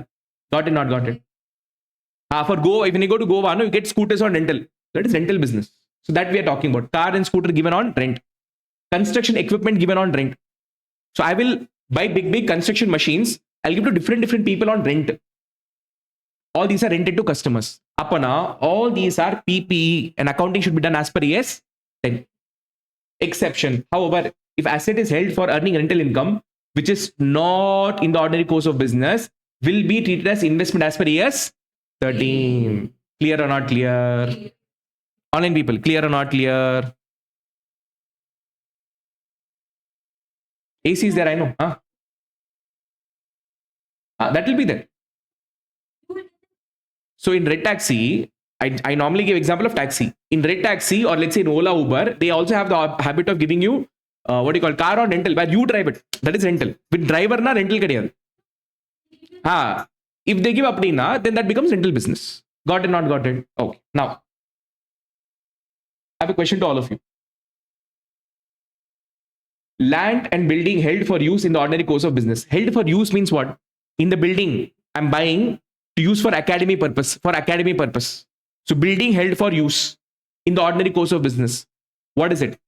Got it, not got it. For Goa, if you go to Goa, no, you get scooters on rental. That is rental business. So that we are talking about. Car and scooter given on rent. Construction equipment given on rent. So I will buy big construction machines. I'll give to different people on rent. All these are rented to customers. Apana, all these are PPE and accounting should be done as per AS 10. Exception. However, if asset is held for earning rental income, which is not in the ordinary course of business, will be treated as investment as per AS 13. Clear or not clear? Online people, clear or not clear? AC is there, I know. That will be there. So in red taxi, I normally give example of taxi. In red taxi or let's say in Ola, Uber, they also have the habit of giving you what you call car on rental, where you drive it. That is rental. With driver na rental kadiyadu. If they give apdina, then that becomes rental business. Got it, not got it? Okay. Now, I have a question to all of you. Land and building held for use in the ordinary course of business. Held for use means what? In the building, I'm buying to use for academy purpose. For academy purpose. So building held for use in the ordinary course of business. What is it?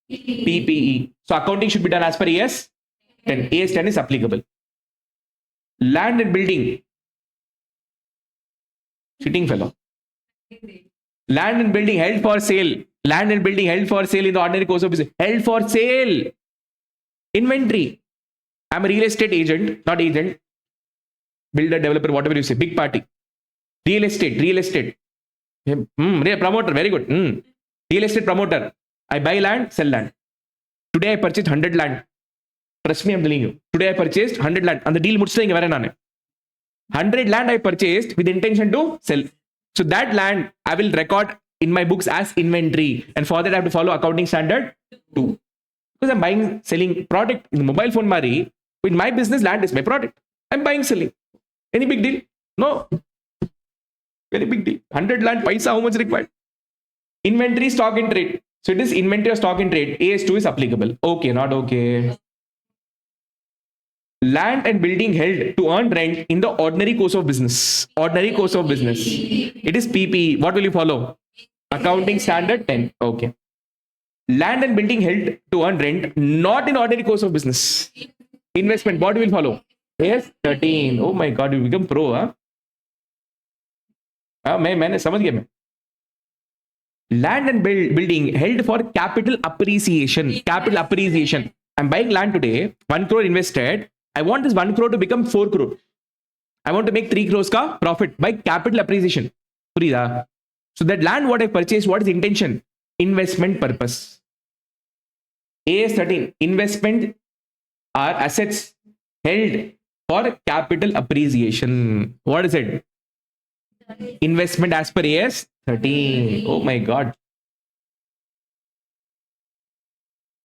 PPE. So accounting should be done as per AS 10. AS 10 is applicable. Land and building. Sitting fellow. Land and building held for sale. Land and building held for sale in the ordinary course of business. Held for sale. Inventory. I'm a real estate agent, not agent. Builder, developer, whatever you say. Big party. Real estate. Promoter, very good. Real estate promoter. I buy land, sell land. Today I purchased 100 land. Trust me, I'm telling you. Today I purchased 100 land. And the deal mudstayinga vare nane. 100 land I purchased with intention to sell. So that land I will record in my books as inventory. And for that I have to follow accounting standard 2. Because I'm buying, selling product in the mobile phone mari. In my business, land is my product. I'm buying, selling. Any big deal? No. Very big deal. 100 land, paisa, how much required? Inventory, stock in trade. So it is inventory or stock in trade. AS2 is applicable. Okay, not okay. Land and building held to earn rent in the ordinary course of business. Ordinary course of business. It is PPE. What will you follow? Accounting standard 10. Okay. Land and building held to earn rent, not in ordinary course of business. Investment. What will follow? AS 13. Oh my God, you become pro, huh? मैंने समझ गया मैं. Land and building held for capital appreciation. Capital appreciation. I'm buying land today. 1 crore invested. I want this 1 crore to become 4 crore. I want to make 3 crores ka profit by capital appreciation. So that land what I purchased, what is intention? Investment purpose. AS 13. Investment are assets held for capital appreciation. What is it? Investment as per AS 13. Oh my God.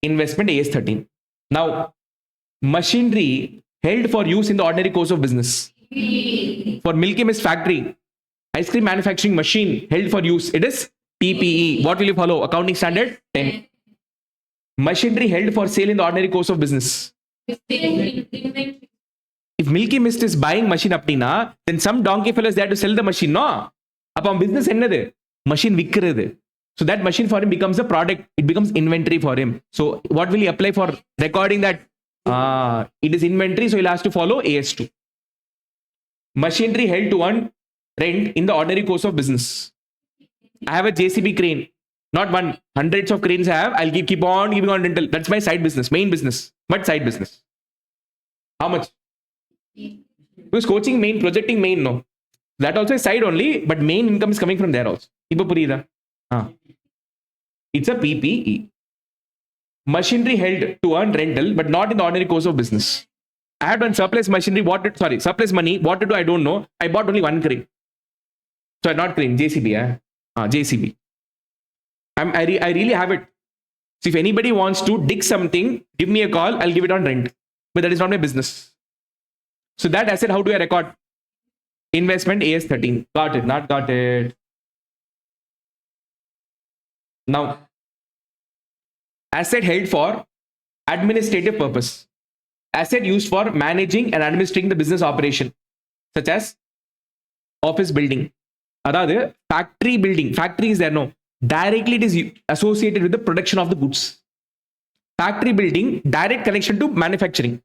Investment AS 13. Now, machinery held for use in the ordinary course of business. For Milky Mist factory, ice cream manufacturing machine held for use, it is PPE. What will you follow? Accounting standard 10. Machinery held for sale in the ordinary course of business. Inventory. If Milky Mist is buying machine appadina, then some donkey fellow is there to sell the machine, no? Appa business என்னது? Machine விக்கிறது. So that machine for him becomes a product. It becomes inventory for him. So what will he apply for recording that? It is inventory, so he'll have to follow AS2. Machinery held to earn rent in the ordinary course of business. I have a JCB crane. Not one. Hundreds of cranes I have. I'll keep on giving on rental. That's my side business, main business. But side business. How much? Because coaching main, projecting main, no. That also is side only, but main income is coming from there also. Ipo purida. It's a PPE. Machinery held to earn rental, but not in the ordinary course of business. I had one surplus machinery. Surplus money. What to do? I don't know. I bought only one crane. Sorry, not crane. JCB. JCB. I really have it. So if anybody wants to dig something, give me a call. I'll give it on rent. But that is not my business. So that asset, how do I record? Investment AS 13. Got it. Not got it. Now, asset held for administrative purpose. Asset used for managing and administering the business operation, such as office building. அதாவது factory building. Factory is there, no. Directly it is associated with the production of the goods. Factory building, direct connection to manufacturing.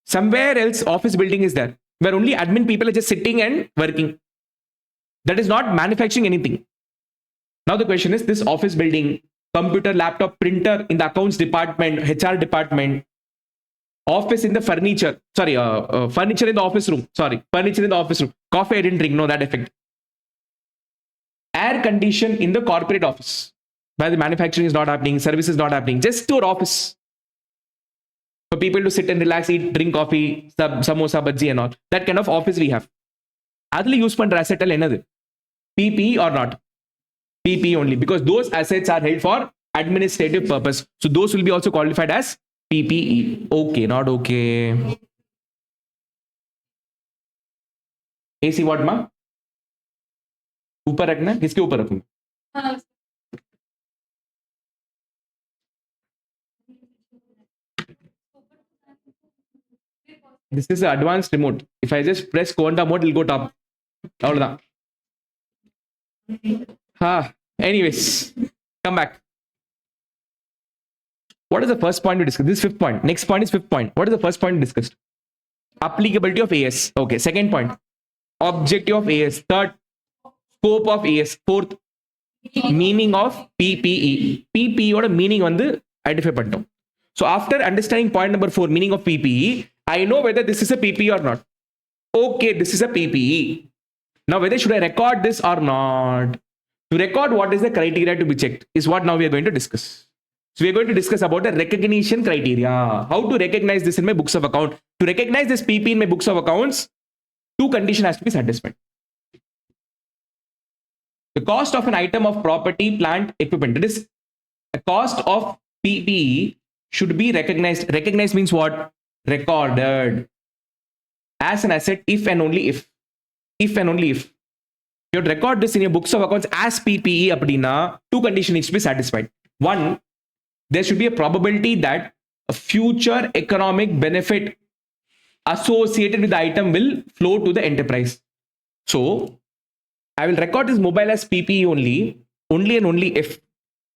Somewhere else, office building is there, where only admin people are just sitting and working. That is not manufacturing anything. Now the question is, this office building, computer, laptop, printer in the accounts department, HR department, office in the furniture, furniture in the office room, furniture in the office room. Coffee I didn't drink, no, that effect. Air condition in the corporate office, where the manufacturing is not happening, service is not happening, just your office. For people to sit and relax, eat, drink coffee, samosa, bhaji and all. That kind of office we have. Adli use pandra asset enadhu? PPE or not? PPE only, because those assets are held for administrative purpose. So those will be also qualified as PPE. Okay, not okay. AC what ma? ऊपर रखना, किसके ऊपर रखूं? This is the advanced remote. If I just press quanta mode, it'll go top. அவ்வளவுதான். Anyways, come back. What is the first point we discussed? This is fifth point. Next point is fifth point. What is the first point we discussed? Applicability of AS. Okay. Second point. Objective of AS. Third. Scope of AS. Fourth. Meaning of PPE. PPE or meaning வந்து identify பண்ணிட்டோம். So after understanding point number 4, meaning of PPE, I know whether this is a PPE or not. Okay, this is a PPE. Now whether should I record this or not? To record, what is the criteria to be checked is what now we are going to discuss. So we are going to discuss about the recognition criteria. How to recognize this in my books of account. To recognize this PPE in my books of accounts, 2 conditions has to be satisfied. The cost of an item of property, plant, equipment. That is, a cost of PPE should be recognized. Recognized means what? Recorded as an asset if and only if. If and only if. You record this in your books of accounts as PPE appadina, 2 conditions needs to be satisfied. 1, there should be a probability that a future economic benefit associated with the item will flow to the enterprise. So I will record this mobile as PPE only and only if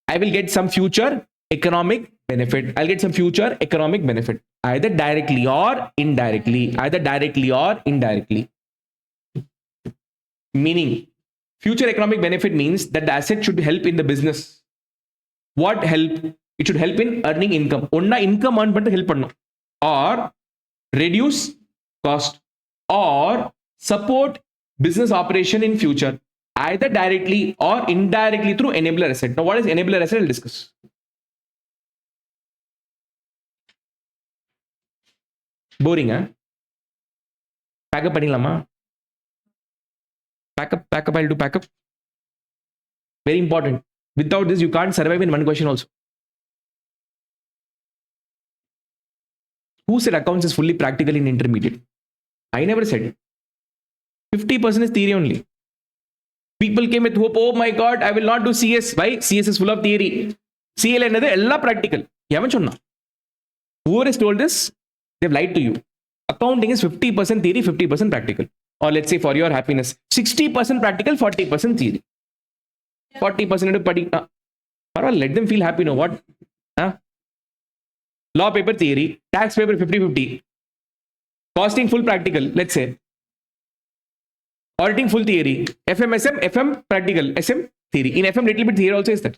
I will get some future economic benefit. I'll get some future economic benefit, either directly or indirectly. Meaning, future economic benefit means that the asset should help in the business. What help? It should help in earning income. Onna income earn panna help pannum, or reduce cost, or support business operation in future, either directly or indirectly through enabler asset. Now, what is enabler asset? I'll discuss. போரிங்கா? Backup பண்ணிடலாமா? Backup, I'll do backup. Very important. Without this, you can't survive in one question also. Who said accounts is fully practical in intermediate? I never said. 50% is theory only. People came with hope, oh my God, I will not do CS. Why? CS is full of theory. CL என்னது எல்லாம் practical. எவன் சொன்னா? Whoever has told this, they've lied to you. Accounting is 50% theory, 50% practical. Or let's say for your happiness, 60% practical, 40% theory. 40% padi. Let them feel happy. No, what? Law paper theory, tax paper 50-50. Costing full practical, let's say. Auditing full theory. FM practical. SM theory. In FM, little bit theory also is that.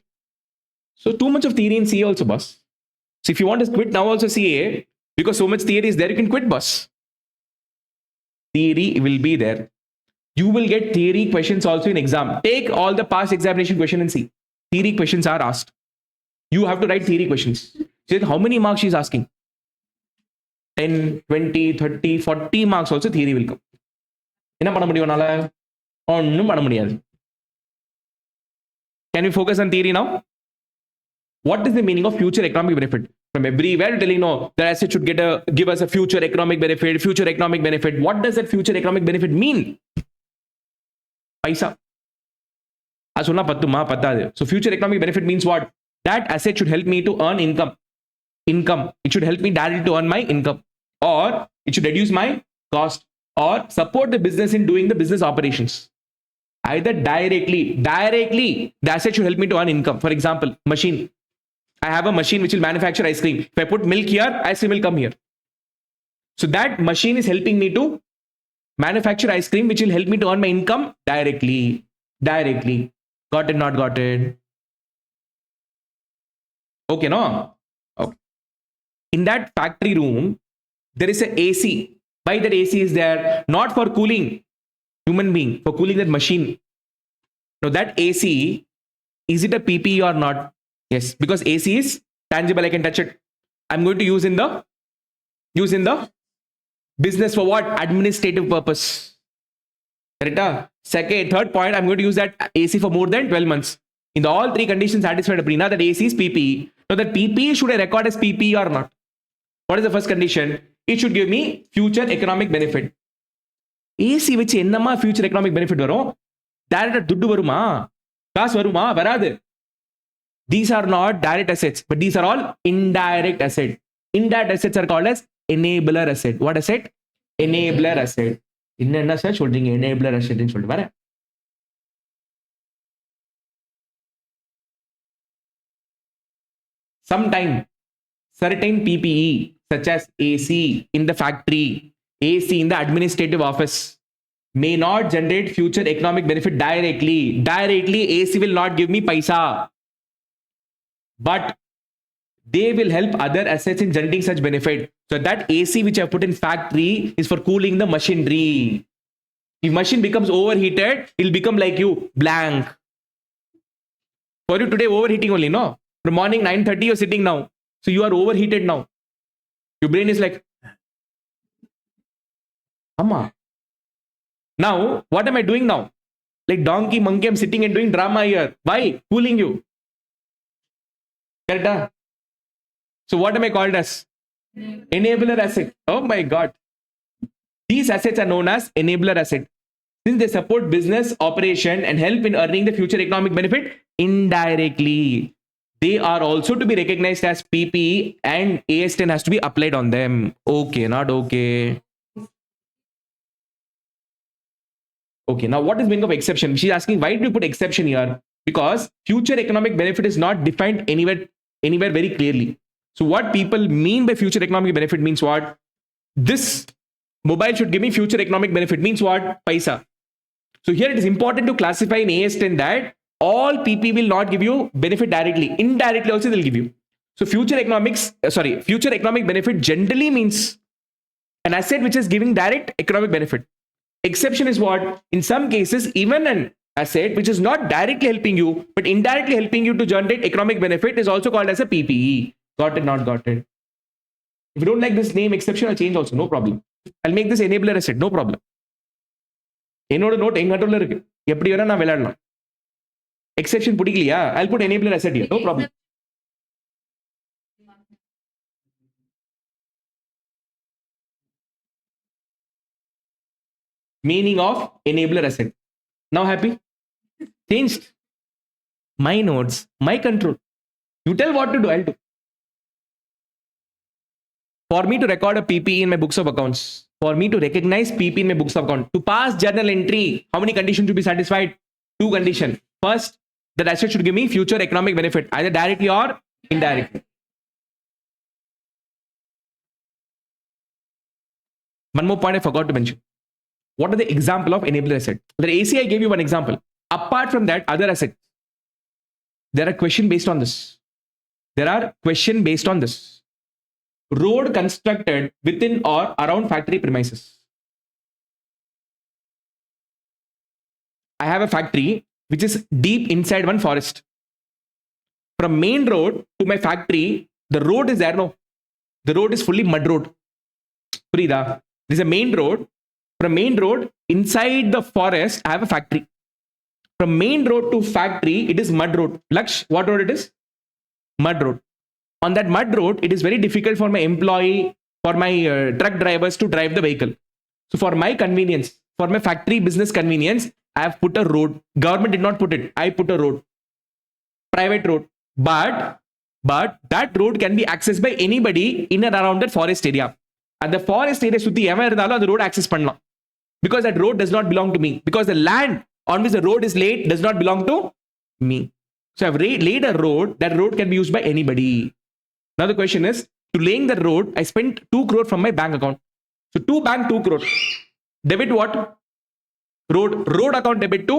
So too much of theory in CA also, boss. So if you want to quit now also CA, because so much theory is there, you can quit, boss. Theory will be there. You will get theory questions also in exam. Take all the past examination question and see. Theory questions are asked. You have to write theory questions. So how many marks she is asking? 10, 20, 30, 40 marks also theory will come. என்ன பண்ண முடியும் நால? ஒன்றும் பண்ண முடியாது. Can we focus on theory now? What is the meaning of future economic benefit? From everywhere telling no, the asset should give us a future economic benefit, future economic benefit. What does that future economic benefit mean? Paisa. அது சொன்னா பத்துமா? பத்தாது. So future economic benefit means what? That asset should help me to earn income. It should help me directly to earn my income. Or it should reduce my cost. Or support the business in doing the business operations. Either directly, the asset should help me to earn income. For example, machine. I have a machine which will manufacture ice cream. If I put milk here, ice cream will come here. So that machine is helping me to manufacture ice cream, which will help me to earn my income directly. Got it, not got it? Okay, no? Okay. In that factory room, there is a AC. Why that AC is there? Not for cooling human being, for cooling that machine. Now that AC, is it a PPE or not? Yes, because AC is tangible, I can touch it. I'm going to use in the business for what? Administrative purpose. Correct? Third point, I'm going to use that AC for more than 12 months. In the all three conditions satisfied, Aprina, that AC is PPE. Now that PPE, should I record as PPE or not? What is the first condition? It should give me future economic benefit. AC வச்சு என்னமா future economic benefit வரும்? Direct துட்டு வருமா? காசு வருமா? வராது. These are not direct assets, but these are all indirect assets. Indirect assets are called as enabler asset. What asset? Enabler asset. என்ன sir சொல்றீங்க? enabler asset ன்னு சொல்லிட்டு வரேன். Sometime certain PPE such as AC in the factory, AC in the administrative office may not generate future economic benefit directly. Directly, AC will not give me paisa. But they will help other assets in generating such benefit. So that AC which I put in factory is for cooling the machinery. If machine becomes overheated, it will become like you, blank. For you today, overheating only, no? From morning 9:30, you're sitting now. So you are overheated now. Your brain is like, Amma. Now, what am I doing now? Like donkey, monkey, I'm sitting and doing drama here. Why? Cooling you. Correct? So what am I called as? Enabler asset. Oh my God. These assets are known as enabler asset. Since they support business operation and help in earning the future economic benefit indirectly, they are also to be recognized as PPE and AS10 has to be applied on them. Okay, not okay. Okay, now what is meaning of exception? She's asking, why do you put exception here? Because future economic benefit is not defined anywhere very clearly. So what people mean by future economic benefit means what? This mobile should give me future economic benefit means what? Paisa. So here it is important to classify in AS10 that all PP will not give you benefit directly. Indirectly also they'll give you. So future economic benefit generally means an asset which is giving direct economic benefit. Exception is what? In some cases, even an asset which is not directly helping you, but indirectly helping you to generate economic benefit is also called as a PPE. Got it, not got it? If you don't like this name exception, I'll change also, no problem. I'll make this enabler asset, no problem. என்னோட note எங்க கண்ட்ரோல்ல இருக்கு, எப்படி வேணா நான் விளையாடலாம். Exception பிடிக்கலையா, I'll put enabler asset here, no problem. Meaning of enabler asset. Now happy? Changed. My nodes, my control. You tell what to do, I'll do. For me to record a PP in my books of accounts, for me to recognize PP in my books of account, to pass journal entry, how many conditions should be satisfied? 2 conditions. First, that asset should give me future economic benefit, either directly or indirectly. One more point I forgot to mention. What are the example of enabler asset? The ACI gave you one example. Apart from that, other assets, there are question based on this. There are question based on this. Road constructed within or around factory premises. I have a factory which is deep inside one forest. From main road to my factory, the road is there, no? The road is fully mud road. Purida. This is a main road. From main road, inside the forest, I have a factory. From main road to factory, it is mud road. Laksh, what road it is? Mud road. On that mud road, it is very difficult for my employee, for my truck drivers to drive the vehicle. So for my convenience, for my factory business convenience, I have put a road. Government did not put it. I put a road. Private road. But that road can be accessed by anybody in and around that forest area. And the forest area suthi evan irundhalum the road access pannalam. Because that road does not belong to me. Because the land on which the road is laid does not belong to me. So I've laid a road. That road can be used by anybody. Now the question is, to laying the road, I spent 2 crore from my bank account. So to bank 2 crore. Debit what? Road account debit to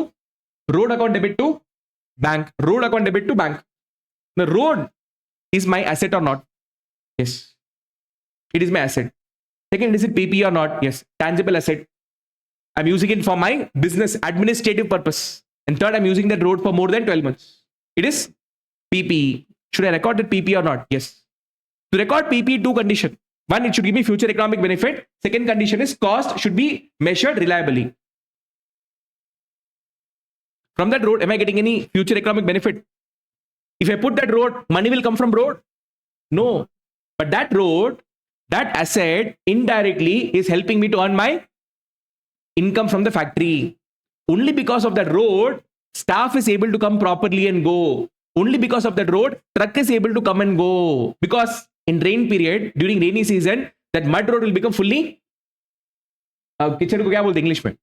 bank. Road account debit to bank. The road is my asset or not? Yes. It is my asset. Second, is it PP or not? Yes. Tangible asset. I'm using it for my business administrative purpose. And third, I'm using that road for more than 12 months. It is PP. Should I record that PP or not? Yes. To record PP, 2 conditions. One, it should give me future economic benefit. Second condition is cost should be measured reliably. From that road, am I getting any future economic benefit? If I put that road, money will come from road? No. But that road, that asset indirectly is helping me to earn my income from the factory. Only because of that road, staff is able to come properly and go. Only because of that road, truck is able to come and go. Because in rain period, during rainy season, that mud road will become fully kitchen ko kya bolte English mein?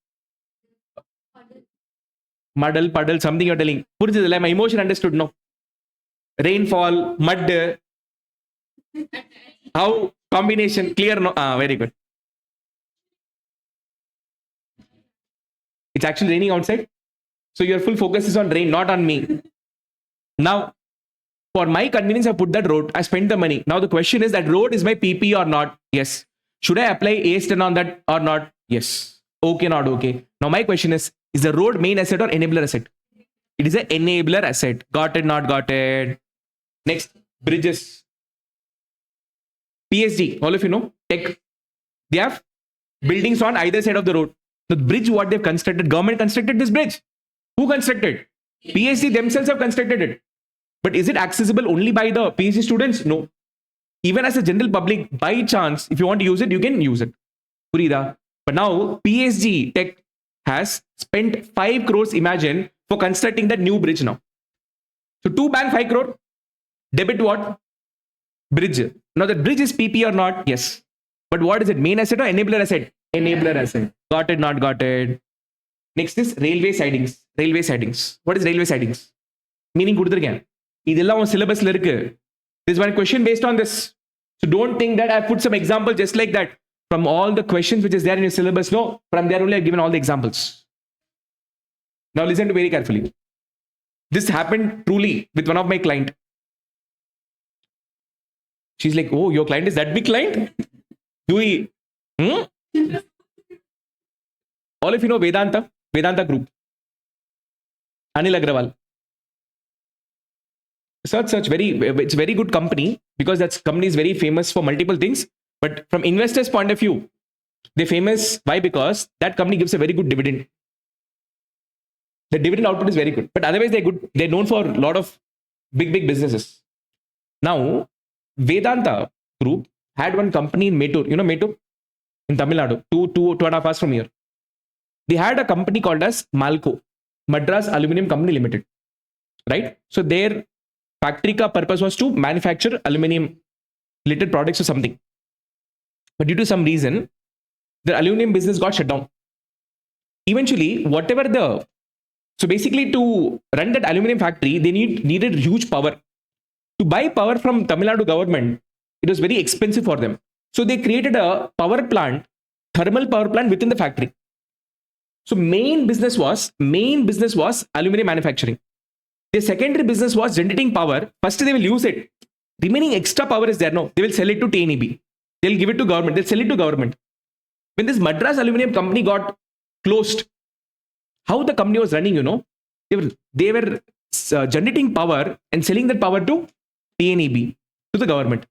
Muddle, puddle, something you're telling. Purjadilla, my emotion understood, no? Rainfall, mud. How combination, clear, no? Very good. It's actually raining outside. So your full focus is on rain, not on me. Now, for my convenience, I put that road. I spent the money. Now the question is, that road is my PP or not? Yes. Should I apply AS10 on that or not? Yes. Okay, not okay. Now my question is the road main asset or enabler asset? It is an enabler asset. Got it, not got it. Next, bridges. PSD, all of you know, tech. They have buildings on either side of the road. The bridge, what they've constructed, government constructed this bridge. Who constructed? PSD themselves have constructed it. But is it accessible only by the PhD students? No. Even as a general public, by chance, if you want to use it, you can use it. Purida. But now, PSG Tech has spent 5 crores, imagine, for constructing that new bridge now. So to bank 5 crore, debit what? Bridge. Now that bridge is PP or not? Yes. But what is it? Main asset or enabler asset? Enabler asset. Got it, not got it. Next is railway sidings. Railway sidings. What is railway sidings? Meaning கொடுத்திருக்கேன். இதெல்லாம் உன் syllabusல இருக்கு. There's one question based on this. So don't think that I put some example just like that. From all the questions which is there in your syllabus, no. From there only I've given all the examples. Now listen to very carefully. This happened truly with one of my client. She's like, oh, your client is that big client? Do we? All of you know Vedanta Group. Anil Agrawal. Search, it's a very good company because that company is very famous for multiple things. But from investors' point of view, they're famous. Why? Because that company gives a very good dividend. The dividend output is very good. But otherwise, they're good. They're known for a lot of big businesses. Now, Vedanta Group had one company in Mettur. You know Mettur? In Tamil Nadu, two and a half hours from here. They had a company called as Malco, Madras Aluminium Company Limited. Right? So their factory ka purpose was to manufacture aluminium related products or something. But due to some reason, the aluminum business got shut down. Eventually, so basically to run that aluminum factory, they needed huge power. To buy power from Tamil Nadu government, it was very expensive for them. So they created a thermal power plant within the factory. So main business was aluminum manufacturing. The secondary business was generating power. First, they will use it. Remaining extra power is there. No, they will sell it to TNEB. They'll give it to government. They'll sell it to government. When this Madras Aluminium Company got closed, how the company was running, they were generating power and selling that power to TNEB, to the government.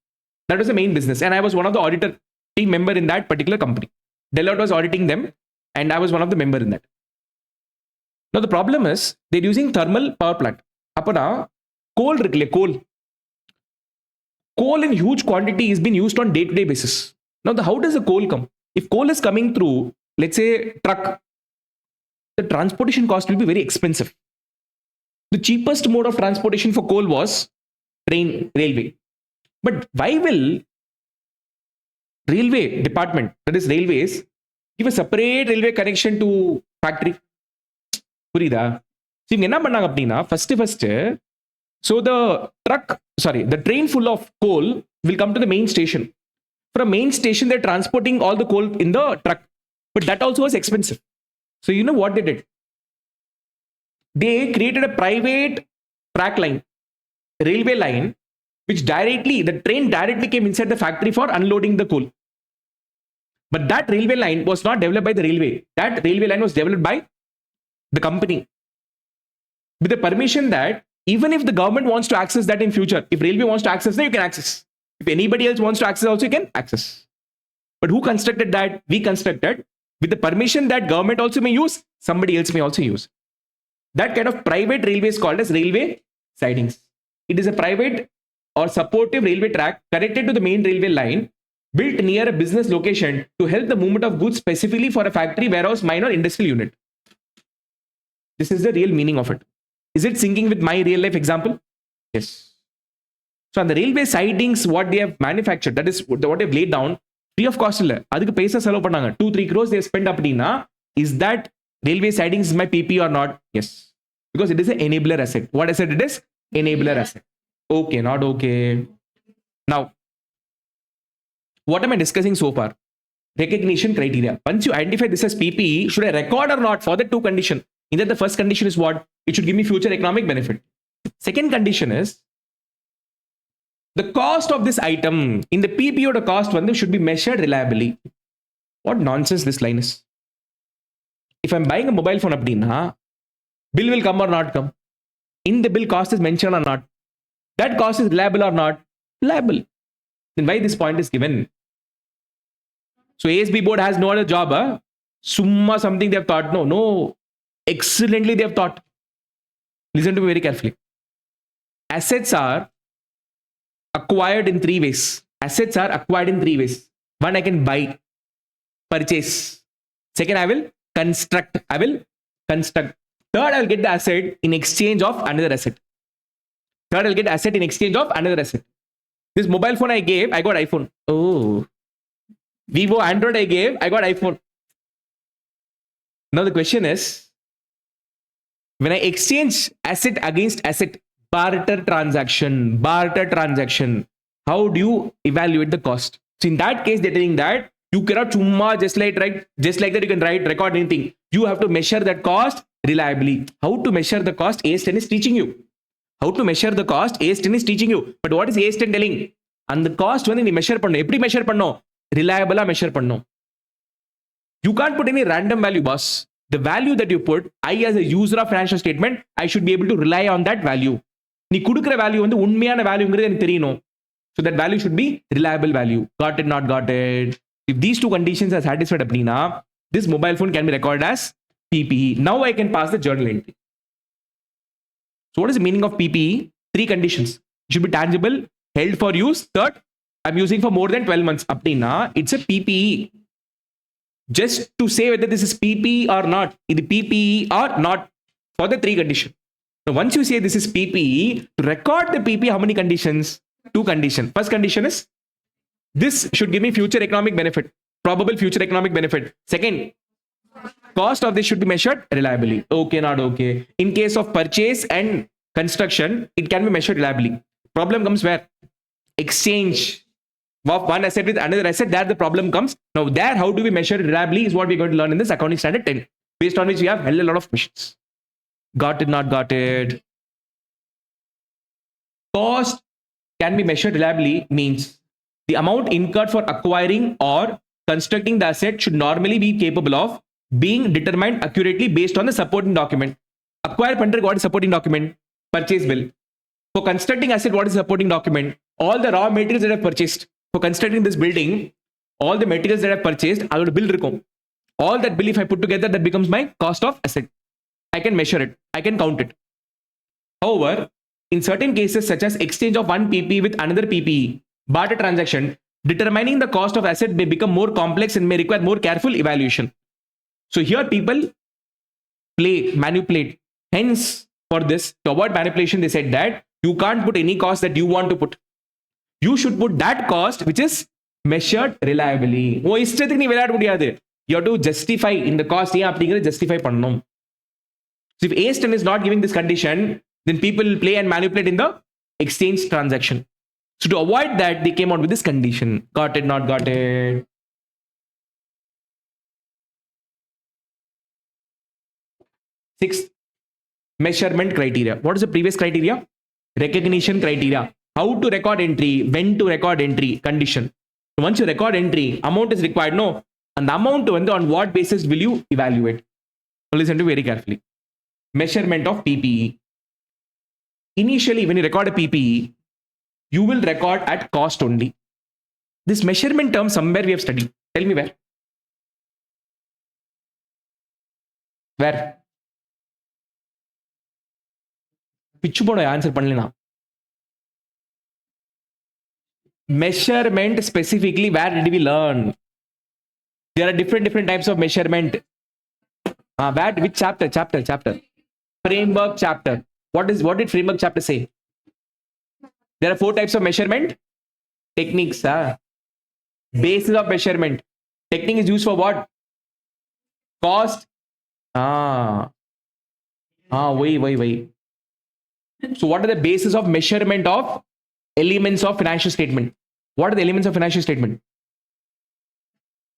That was the main business. And I was one of the auditor team member in that particular company. Deloitte was auditing them, and I was one of the member in that. Now the problem is they're using thermal power plant. Apana coal in huge quantity is being used on day-to-day basis. Now how does the coal come? If coal is coming through, let's say truck, the transportation cost will be very expensive. The cheapest mode of transportation for coal was railway. But why will railway department, that is railways, give a separate railway connection to factory? புரியுதா? So இவங்க என்ன பண்ணாங்க அப்படின்னா first so the train full of coal will come to the main station. From main station, they're transporting all the coal in the truck. But that also was expensive. So you know what they did? They created a private track line, railway line, which the train directly came inside the factory for unloading the coal. But that railway line was not developed by the railway. That railway line was developed by the company, with the permission that even if the government wants to access that in future, if railway wants to access that, you can access. If anybody else wants to access also, you can access. But who constructed that? We constructed with the permission that government also may use, somebody else may also use. That kind of private railway is called as railway sidings. It is a private or supportive railway track connected to the main railway line, built near a business location to help the movement of goods specifically for a factory, warehouse, mine, or industrial unit. This is the real meaning of it. Is it syncing with my real life example? Yes. So on the railway sidings, what they have manufactured, that is what they have laid down, free of cost illa. Adukku paisa selavu pannanga. 2-3 crores they have spent appadina. Is that railway sidings my PP or not? Yes. Because it is an enabler asset. What asset it is? Enabler asset. Okay, not okay. Now, what am I discussing so far? Recognition criteria. Once you identify this as PP, should I record or not for the two condition? Either the first condition is what? It should give me future economic benefit. Second condition is the cost of this item in the PPO, the cost should be measured reliably. What nonsense this line is. If I'm buying a mobile phone, bill will come or not come. In the bill, cost is mentioned or not. That cost is reliable or not? Reliable. Then why this point is given? So ASB board has no other job. Summa something they have thought. No. Excellently they have thought. Listen to me very carefully. Assets are acquired in 3 ways. Assets are acquired in 3 ways. One, I can buy, purchase. Second, I will construct. Third, I'll get the asset in exchange of another asset. This mobile phone I gave, I got iPhone. Oh. Vivo Android I gave, I got iPhone. Now the question is, when I exchange asset against asset, barter transaction, how do you evaluate the cost? So in that case, they're telling that you cannot just like that you can record anything. You have to measure that cost reliably. How to measure the cost? AS10 is teaching you. But what is AS10 telling? And the cost when you measure reliable measure panno. You can't put any random value, boss. The value that you put, I as a user of financial statement, I should be able to rely on that value. நீ கொடுக்கிற value உண்மையான வேல்யூங்கிறது எனக்கு தெரியணும். So that value should be reliable value. Got it, not got it. If these two conditions are satisfied, Apnina, this mobile phone can be recorded as PPE. Now I can pass the journal entry. So what is the meaning of PPE? Three conditions. It should be tangible, held for use. Third, I'm using for more than 12 months. Apnina, it's a PPE. Just to say whether this is PPE or not, is the PPE or not for the three conditions. Now, once you say this is PPE, to record the PPE, how many conditions? Two conditions. First condition is this should give me future economic benefit, probable future economic benefit. Second, cost of this should be measured reliably. Okay, not okay. In case of purchase and construction, it can be measured reliably. Problem comes where? Exchange of one asset with another asset, there the problem comes. Now there, how do we measure it reliably is what we're going to learn in this accounting standard 10, based on which we have hell a lot of questions. Got it, not got it. Cost can be measured reliably means the amount incurred for acquiring or constructing the asset should normally be capable of being determined accurately based on the supporting document. Acquire pandra, what is supporting document? Purchase bill. For constructing asset, what is supporting document? All the raw materials that I've purchased. For constructing this building, all the materials that I've purchased, I will bill recom. All that bill, if I put together, that becomes my cost of asset. I can measure it. I can count it. However, in certain cases, such as exchange of one PPE with another PPE, barter transaction, determining the cost of asset may become more complex and may require more careful evaluation. So here people manipulate. Hence, for this, to avoid manipulation, they said that you can't put any cost that you want to put. You should put that cost which is measured reliably. You have to justify in the cost. Justify. So if A10 is not giving this condition, then people will play and manipulate in the exchange transaction. So to avoid that, they came out with this condition. Got it, not got it. Sixth, measurement criteria. What is the previous criteria? Recognition criteria. How to record entry, when to record entry, condition. So once you record entry, amount is required, no? And the amount on what basis will you evaluate? So listen to very carefully. Measurement of PPE. Initially, when you record a PPE, you will record at cost only. This measurement term somewhere we have studied. Tell me where. Where? Answer panlina. Measurement specifically, where did we learn? There are different types of measurement. Where? Which chapter? Chapter. Framework chapter. What did framework chapter say? There are 4 types of measurement techniques. Basis of measurement. Technique is used for what? Cost. Wait. So what are the basis of measurement of elements of financial statement? What are the elements of financial statement?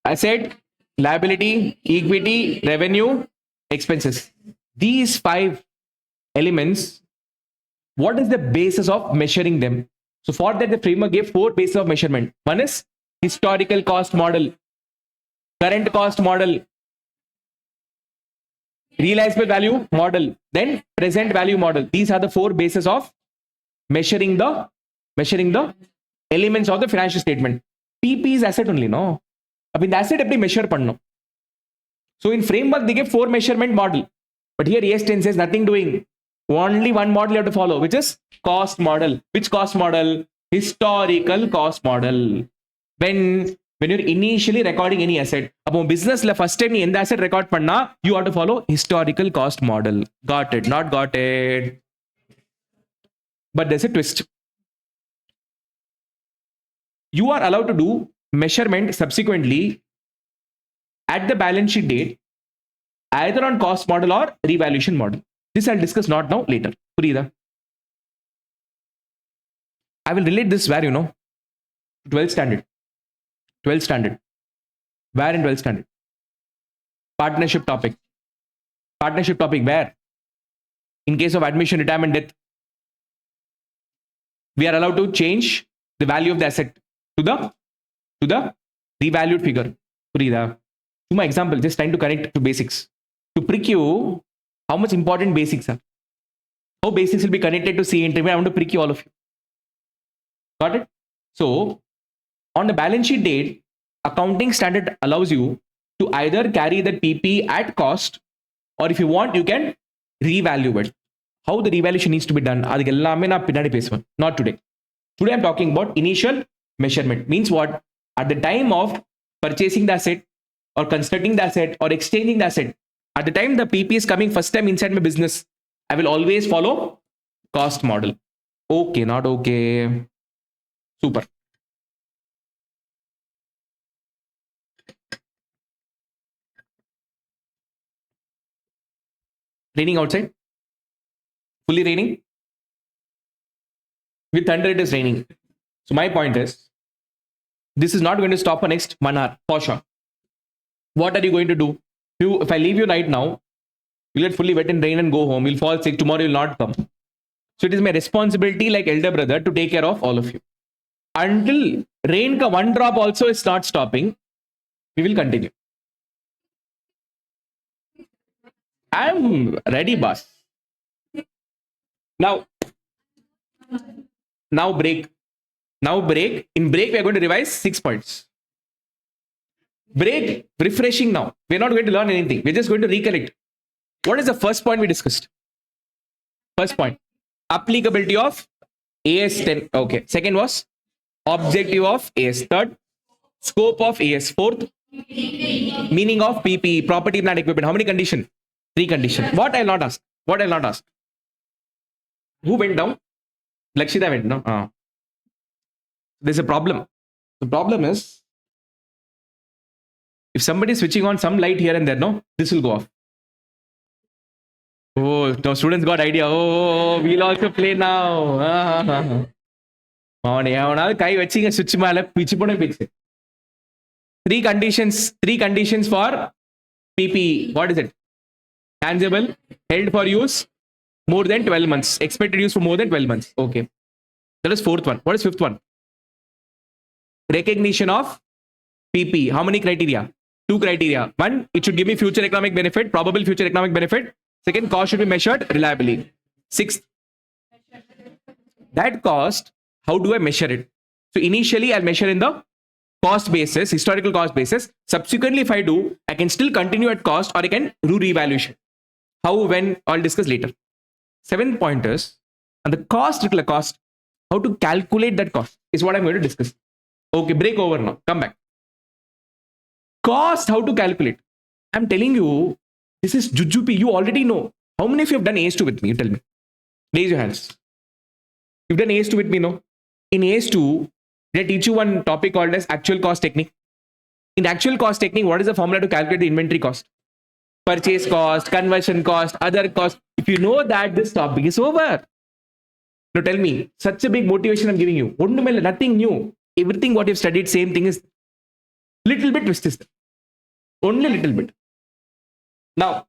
Asset, liability, equity, revenue, expenses. These 5 elements, what is the basis of measuring them? So for that, the framework gave 4 bases of measurement. One is historical cost model, current cost model, realizable value model, then present value model. These are the 4 bases of measuring the elements of the financial statement. PP is asset only, no? In the asset, we measure panno. So in framework, they give 4 measurement model. But here AS10 says nothing doing. Only one model you have to follow, which is cost model. Which cost model? Historical cost model. When you're initially recording any asset, business la first time in the asset record panna, you have to follow historical cost model. Got it? Not got it? But there's a twist. You are allowed to do measurement subsequently at the balance sheet date, either on cost model or revaluation model. This I'll discuss not now, later. Purida. I will relate this where, 12th standard. 12th standard. Where in 12th standard? Partnership topic. Partnership topic where? In case of admission, retirement, death, we are allowed to change the value of the asset to the revalued figure. Purida. To my example, just trying to connect to basics. To prick you, how much important basics are. How basics will be connected to CA interview. I want to prick you all of you. Got it? So on the balance sheet date, accounting standard allows you to either carry that PP at cost, or if you want, you can revalue it. How the revaluation needs to be done, அதுக்கு எல்லாமே நான் பின்னாடி பேசுவேன். Not today. Today I'm talking about initial measurement. Means what? At the time of purchasing the asset or constructing the asset or exchanging the asset, at the time the PP is coming first time inside my business, I will always follow cost model. Okay, not okay. Super. Raining outside? Fully raining? With thunder it is raining. So my point is, this is not going to stop for next 1 hour for sure. What are you going to do? If I leave you right now, you'll get fully wet in rain and go home. You'll fall sick. Tomorrow you'll not come. So it is my responsibility, like elder brother, to take care of all of you. Until rain ka one drop also is not stopping, we will continue. I'm ready, boss. Now break. Now break. In break, we are going to revise 6 points. Break, refreshing now. We're not going to learn anything. We're just going to recollect. What is the first point we discussed? First point, applicability of AS 10. Okay. Second was objective of AS. Third, scope of AS. Fourth, meaning of PP, property, plant, equipment. How many conditions? 3 conditions. What I'll not ask. Who went down? Lakshita went down. There's a problem. The problem is, if somebody is switching on some light here and there, no, this will go off. Oh, no, students got idea. Oh, we'll also play now. Switch. 3 conditions for PP. What is it? Tangible, held for use more than 12 months. Expected use for more than 12 months. Okay. That is 4th one. What is 5th one? Recognition of PP. How many criteria? 2 criteria. 1, it should give me future economic benefit, probable future economic benefit. Second, cost should be measured reliably. 6th, that cost, how do I measure it? So initially, I'll measure in the cost basis, historical cost basis. Subsequently, if I do, I can still continue at cost, or I can do revaluation. How, when, I'll discuss later. 7th point is, and the cost, how to calculate that cost is what I'm going to discuss. Okay, break over now. Come back. Cost, how to calculate. I'm telling you, this is Jujjupi. You already know. How many of you have done AS2 with me? You tell me. Raise your hands. You've done AS2 with me, no? In AS2, did I teach you one topic called as actual cost technique? In actual cost technique, what is the formula to calculate the inventory cost? Purchase cost, conversion cost, other cost. If you know that, this topic is over. Now tell me, such a big motivation I'm giving you. Nothing new. Everything what you've studied, same thing is little bit twist is there. Only little bit. Now,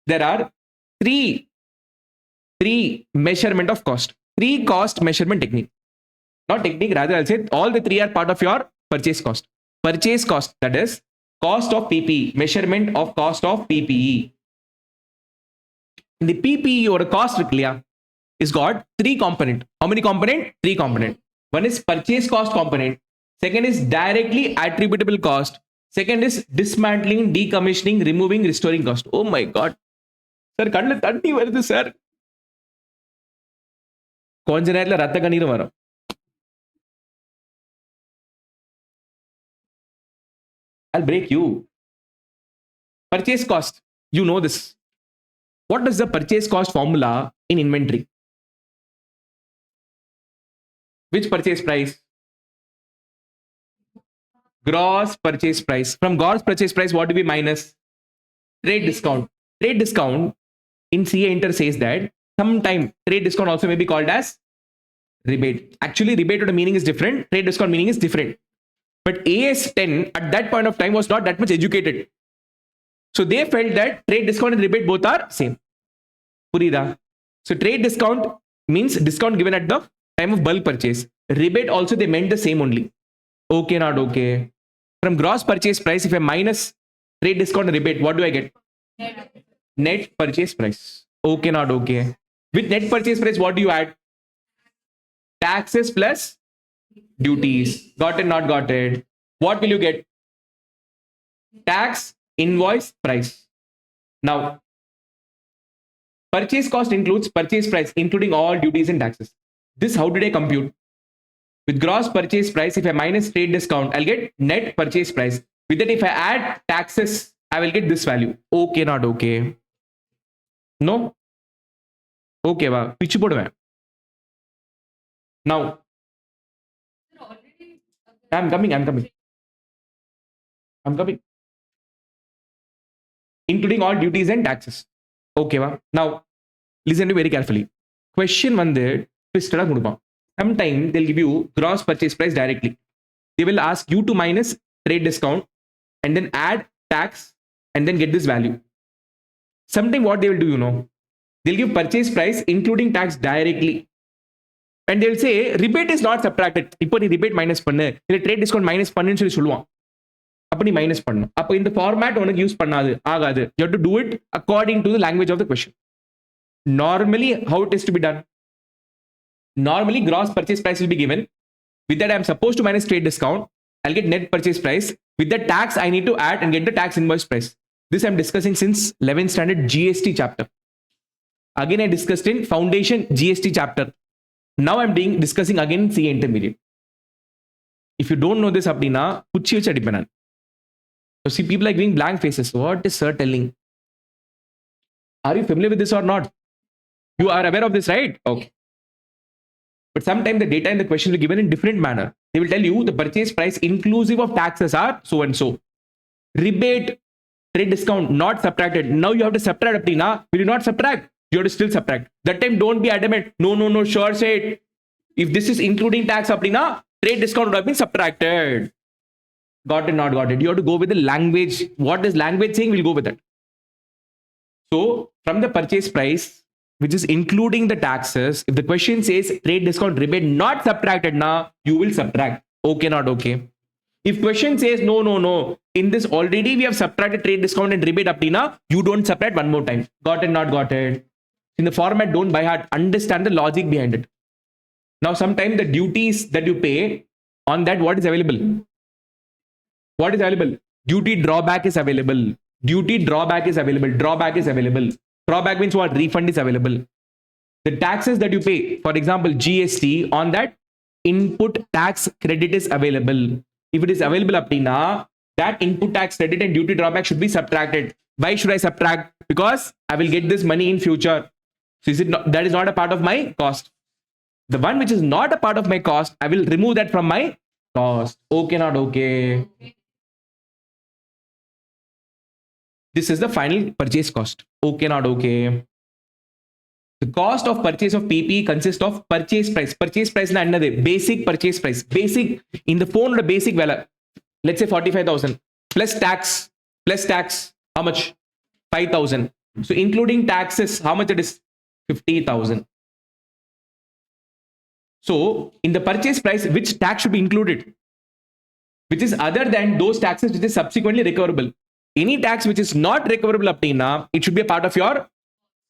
there are three measurement of cost. 3 cost measurement technique. Not technique, rather I'll say all the 3 are part of your purchase cost. Purchase cost, that is cost of PP, measurement of cost of PPE. In the PPE or cost is got 3 component. How many component? 3 component. One is purchase cost component. Second is directly attributable cost. Second is dismantling, decommissioning, removing, restoring cost. Oh my God. Sir, kanna thanni varudhu sir. கொஞ்ச நேரத்துல ரத்த கண்ணீரும் வரும். I'll break you. Purchase cost. You know this. What is the purchase cost formula in inventory? Which purchase price? Gross purchase price. From gross purchase price, what do we minus? Trade discount. Trade discount in CA Inter says that sometime trade discount also may be called as rebate. Actually, rebate or the meaning is different. Trade discount meaning is different. But AS10 at that point of time was not that much educated. So they felt that trade discount and rebate both are same. Purida. So trade discount means discount given at the time of bulk purchase. Rebate also they meant the same only. Okay, not okay. From gross purchase price, if I minus trade discount and rebate, what do I get? Net purchase price. Okay, not okay. With net purchase price, what do you add? Taxes plus duties. Got it, not got it. What will you get? Tax, invoice, price. Now, purchase cost includes purchase price, including all duties and taxes. This, how did I compute? With gross purchase price, if I minus trade discount, I'll get net purchase price. With that, if I add taxes, I will get this value. Okay, not okay. No? Okay, wow. Pichu poduven. Now, Sir, already. I'm coming. Including all duties and taxes. Okay, wow. Now, listen to very carefully. Question one there, twisted. Sometimes they'll give you gross purchase price directly. They will ask you to minus trade discount and then add tax and then get this value. Sometimes what they will do, you know, they'll give purchase price including tax directly. And they'll say rebate is not subtracted. இப்போ நீ rebate minus பண்ணு, இல்ல trade discount minus பண்ணுன்னு சொல்லி சொல்லுவான். அப்ப நீ minus பண்ணு. அப்ப இந்த format உனக்கு யூஸ் பண்ணாது, ஆகாது. You have to do it according to the language of the question. Normally, how it is to be done? Normally, gross purchase price will be given. With that, I'm supposed to minus trade discount. I'll get net purchase price. With the tax, I need to add and get the tax invoice price. This I'm discussing since 11th standard GST chapter. Again, I discussed in foundation GST chapter. Now I'm discussing again CA intermediate. If you don't know this, apdina, kuchi vechi adipanan. So see, people are giving blank faces. What is sir telling? Are you familiar with this or not? You are aware of this, right? Okay. But sometimes the data in the question will be given in different manner. They will tell you the purchase price inclusive of taxes are so and so. Rebate, trade discount not subtracted. Now you have to subtract apdina. Will you not subtract? You have to still subtract. That time don't be adamant. No, sure say it. If this is including tax apdina, trade discount would have been subtracted. Got it, not got it. You have to go with the language. What is language saying? We'll go with that. So from the purchase price, which is including the taxes, if the question says trade discount rebate not subtracted, now you will subtract. Okay, not okay. If question says no, in this already we have subtracted trade discount and rebate apdina, you don't subtract one more time. Got it, not got it. In the format, don't by heart, understand the logic behind it. Now, sometimes the duties that you pay on that, what is available? What is available? Duty drawback is available. Duty drawback is available. Drawback is available. Drawback means what? Refund is available. The taxes that you pay, for example, GST, on that input tax credit is available. If it is available apdina, that input tax credit and duty drawback should be subtracted. Why should I subtract? Because I will get this money in future. So is it not, that is not a part of my cost. The one which is not a part of my cost, I will remove that from my cost. Okay, not okay. This is the final purchase cost. Okay, not okay. The cost of purchase of PP consists of purchase price. Purchase price na another basic purchase price. Basic in the phone the basic value. Let's say 45,000 plus tax. How much? 5,000. So including taxes, how much it is? 50,000. So in the purchase price, which tax should be included? Which is other than those taxes which is subsequently recoverable. Any tax which is not recoverable apdina, it should be a part of your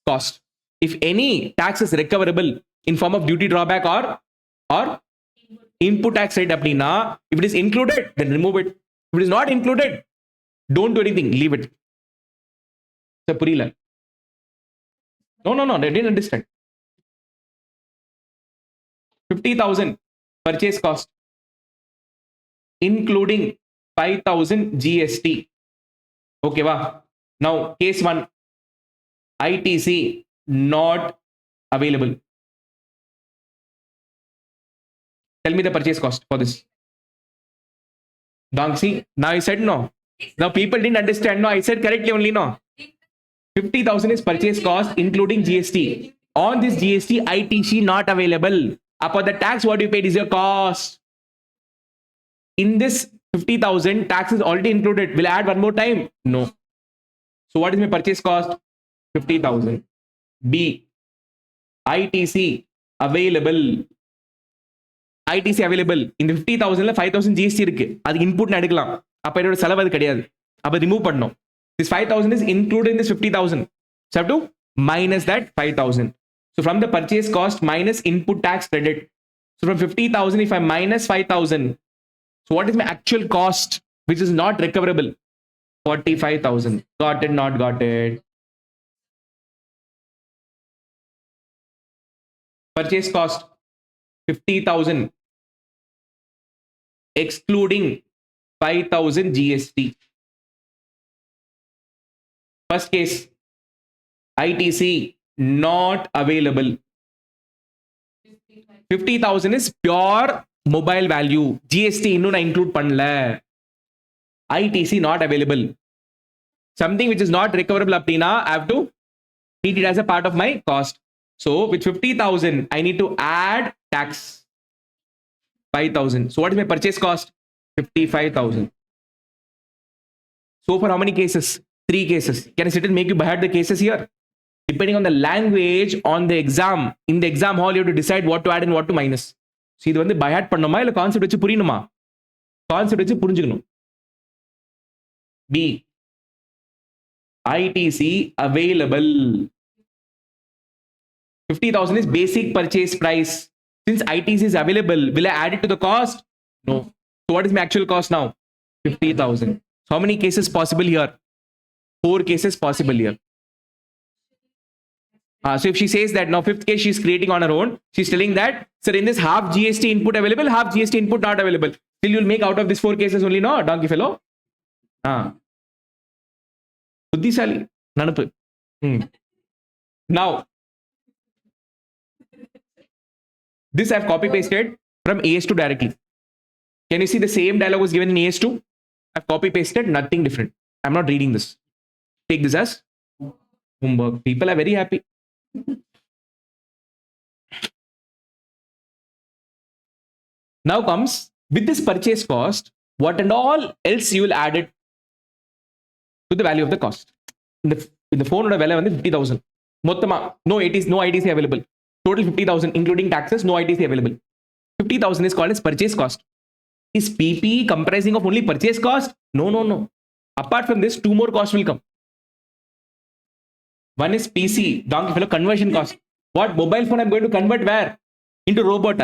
cost. If any tax is recoverable in form of duty drawback or input tax rate apdina, if it is included, then remove it. If it is not included, don't do anything, leave it. So purila. No, I didn't understand. 50,000 purchase cost, including 5,000 GST. Okay, wow. Now, case 1, ITC not available. Tell me the purchase cost for this. Don't see. Now I said no. Now people didn't understand. No, I said correctly only no. 50,000 is purchase cost, including GST. On this GST, ITC not available. Upon the tax, what you paid is your cost. In this 50,000, tax is already included. Will I add one more time? No. So what is my purchase cost? 50,000. B. ITC available. ITC available. In the 50,000, 5,000 GST இருக்கு. அது input எடுக்கலாம். அப்ப இதோட செலவு அது கிடையாது. அப்ப remove பண்ணணும். This 5,000 is included in this 50,000. So I have to minus that 5,000. So from the purchase cost minus input tax credit. So from 50,000, if I minus 5,000, so what is my actual cost, which is not recoverable? 45,000. Got it, not got it. Purchase cost 50,000, excluding 5,000 GST. First case, ITC not available. 50,000 is pure mobile value. GST இன்னும் நான் include பண்ணல. ITC not available. Something which is not recoverable அப்படினா I have to treat it as a part of my cost. So with 50,000, I need to add tax 5,000. So what is my purchase cost? 55,000. So for how many cases? 3 cases. Can I sit and make you by heart the cases here? Depending on the language on the exam, in the exam hall, you have to decide what to add and what to minus. So இது வந்து by heart பண்ணணுமா இல்ல concept வச்சு புரியணுமா? Concept வச்சு புரிஞ்சுக்கணும். B. ITC available. 50,000 is basic purchase price. Since ITC is available, will I add it to the cost? No. So what is my actual cost now? 50,000. So how many cases possible here? 4 cases possible here. So if she says that now 5th case she's creating on her own, she's telling that, sir, in this half GST input available, half GST input not available. Still you'll make out of these 4 cases only, no? Donkey fellow. Buddhisali. Nanapu. Now, this I've copy pasted from AS2 directly. Can you see the same dialogue was given in AS2? I've copy pasted, nothing different. I'm not reading this. Take this as homework. People are very happy. Now comes with this purchase cost, what and all else you will add it to the value of the cost. In the phone value வந்து 50,000. மொத்தமா no ITC available. Total 50,000 including taxes, no ITC available. 50,000 is called as purchase cost. Is PP comprising of only purchase cost? No. Apart from this, 2 more costs will come. One is PC, donkey fellow, conversion cost. What mobile phone I'm going to convert where? Into robot.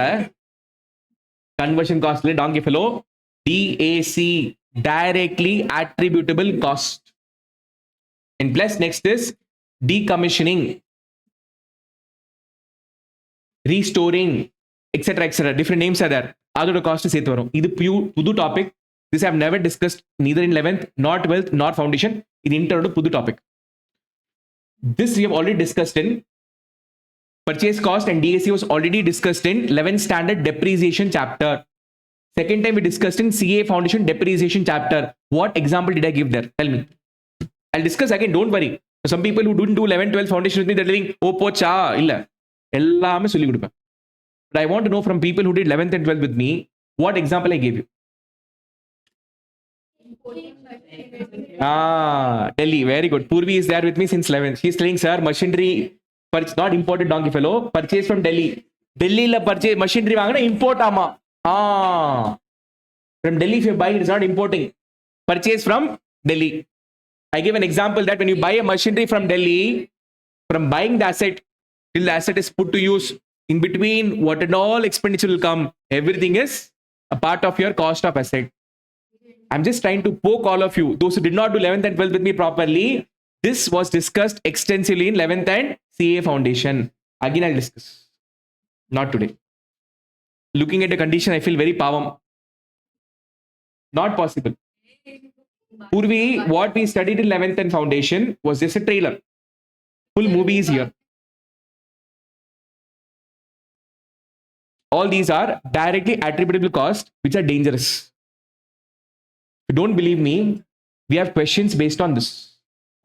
Conversion cost, donkey fellow. DAC, directly attributable cost. And plus next is decommissioning, restoring, etc. Different names are there. Other cost is சேர்த்து வரும். இது புது topic. This I have never discussed neither in 11th, nor 12th, nor foundation. இது intro புது topic. This we have already discussed in purchase cost, and DAC was already discussed in 11th standard depreciation chapter. Second time we discussed in CA foundation depreciation chapter. What example did I give there? Tell me. I'll discuss again, don't worry. Some people who didn't do 11th, 12th foundation with me, they're telling, oh pocha, illa. எல்லாமே சொல்லி கொடுப்பேன். But I want to know from people who did 11th and 12th with me, what example I gave you. Delhi, very good. Purvi is there with me since 11th. She's telling, sir, machinery, not imported, donkey fellow, purchase from Delhi. Delhi la purchase machinery வாங்கினா import ஆமா. From Delhi if you buy, it is not importing. Purchase from Delhi. I give an example that when you buy a machinery from Delhi, from buying the asset till the asset is put to use, in between what and all expenditure will come, everything is a part of your cost of asset. I'm just trying to poke all of you, those who did not do 11th and 12th with me properly. This was discussed extensively in 11th and CA foundation. Again, I'll discuss. Not today. Looking at the condition, I feel very pavam. Not possible. Purvi, what we studied in 11th and foundation was just a trailer. Full movie is here. All these are directly attributable costs, which are dangerous. If you don't believe me, we have questions based on this.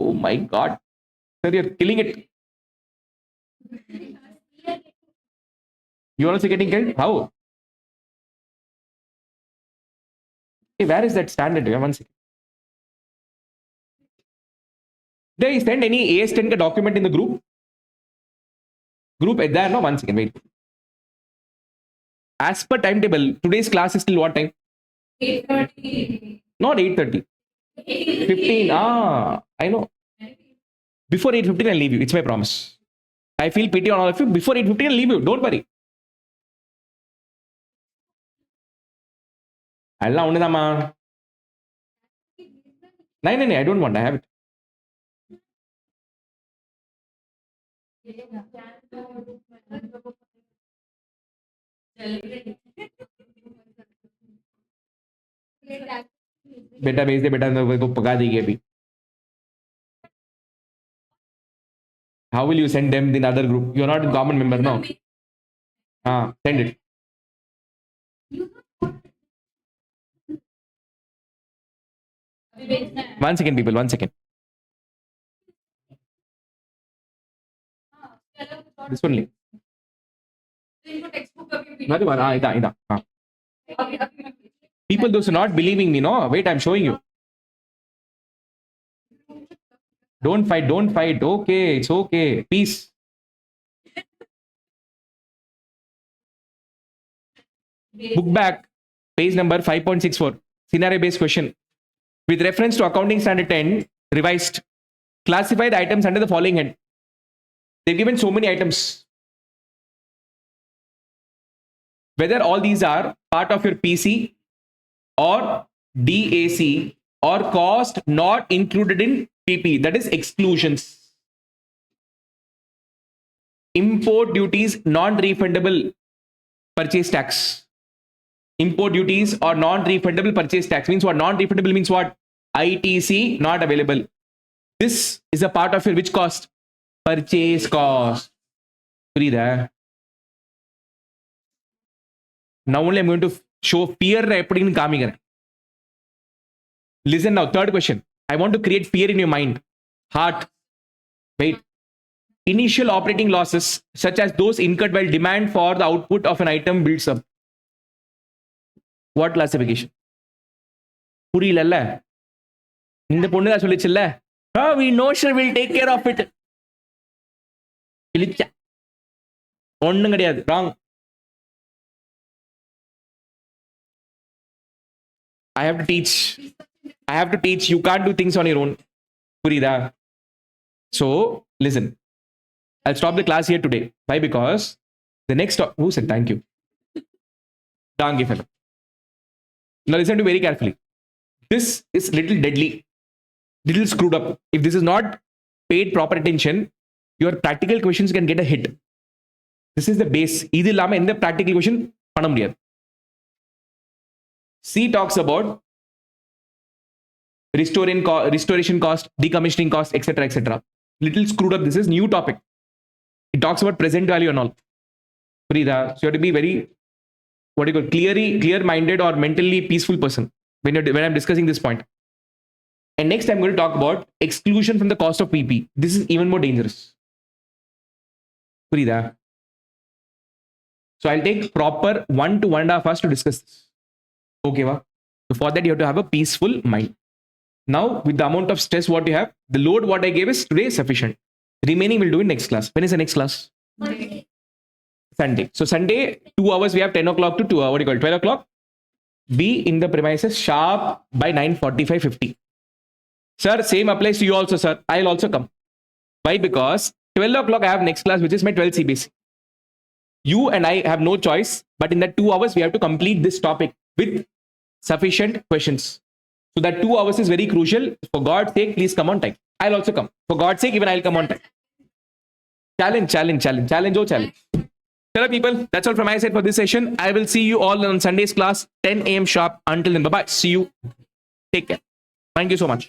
Oh my God. Sir, you're killing it. You're also getting killed? How? Hey, where is that standard? One second. Did I send any AS10 document in the group? Group is there? No, one second, wait. As per timetable, today's class is till what time? 8:30. Not 8:30. 15. I know. Before 8:15, I'll leave you. It's my promise. I feel pity on all of you. Before 8:15, I'll leave you. Don't worry. அதெல்லாம் ஒண்ணுதாம்மா. No, I don't want. I have it. बेटा भेज दे बेटा, मेरे को पका देगी अभी. How will you send them in other group? You're not a common member now. Send it. One second, people. 1 second. This one. इधर. People, those are not believing me, no? Wait, I'm showing you. Don't fight. Okay, it's okay. Peace. Book back, page number 5.64. Scenario-based question. With reference to Accounting Standard 10, revised, classify the items under the following head. They've given so many items. Whether all these are part of your PC or DAC or cost not included in PP, that is exclusions. Import duties, non-refundable purchase tax. Import duties or non-refundable purchase tax means what? Non-refundable means what? ITC not available. This is a part of your which cost? Purchase cost. Now only I'm going to show fear. Listen now, third question. I want to create fear in your mind. Heart. Wait. Initial operating losses such as those incurred while demand for the output of an item builds up. What classification? புரியல. இந்த பொண்ணு தான் சொல்லிச்சுல்ல, we know sure will take care of it. இழிச்ச ஒண்ணும் கிடையாது. Wrong. I have to teach. You can't do things on your own. புரியுதா? So listen, I'll stop the class here today. Why? Because the next who said thank you? Dangi fellow. Now listen to very carefully. This is little deadly, little screwed up. If this is not paid proper attention, your practical questions can get a hit. This is the base. இது இல்லாம எந்த practical question பண்ண முடியாது. C talks about restoration cost, decommissioning cost, etc. Little screwed up. This is new topic. It talks about present value and all. Prida, so you have to be very, what do you call, clear-minded or mentally peaceful person when I'm discussing this point. And next I'm going to talk about exclusion from the cost of PP. This is even more dangerous. Prida. So I'll take proper 1 to 1.5 hours to discuss this. Okay, va? So for that you have to have a peaceful mind. Now with the amount of stress what you have, the load what I gave is today sufficient. Remaining we'll do in next class. When is the next class? Sunday. So Sunday 2 hours we have 10 o'clock to 12 o'clock. Be in the premises sharp by 9:45-50. Sir, same applies to you also, sir. I'll also come. Why? Because 12 o'clock I have next class, which is my 12 CBC. You and I have no choice, but in that 2 hours we have to complete this topic with sufficient questions. So that 2 hours is very crucial. For God's sake, please come on time. I'll also come. For God's sake, even I'll come on time. Challenge. Oh, challenge. Hello, people. That's all from my side for this session. I will see you all on Sunday's class, 10 a.m. sharp. Until then, bye-bye. See you. Take care. Thank you so much.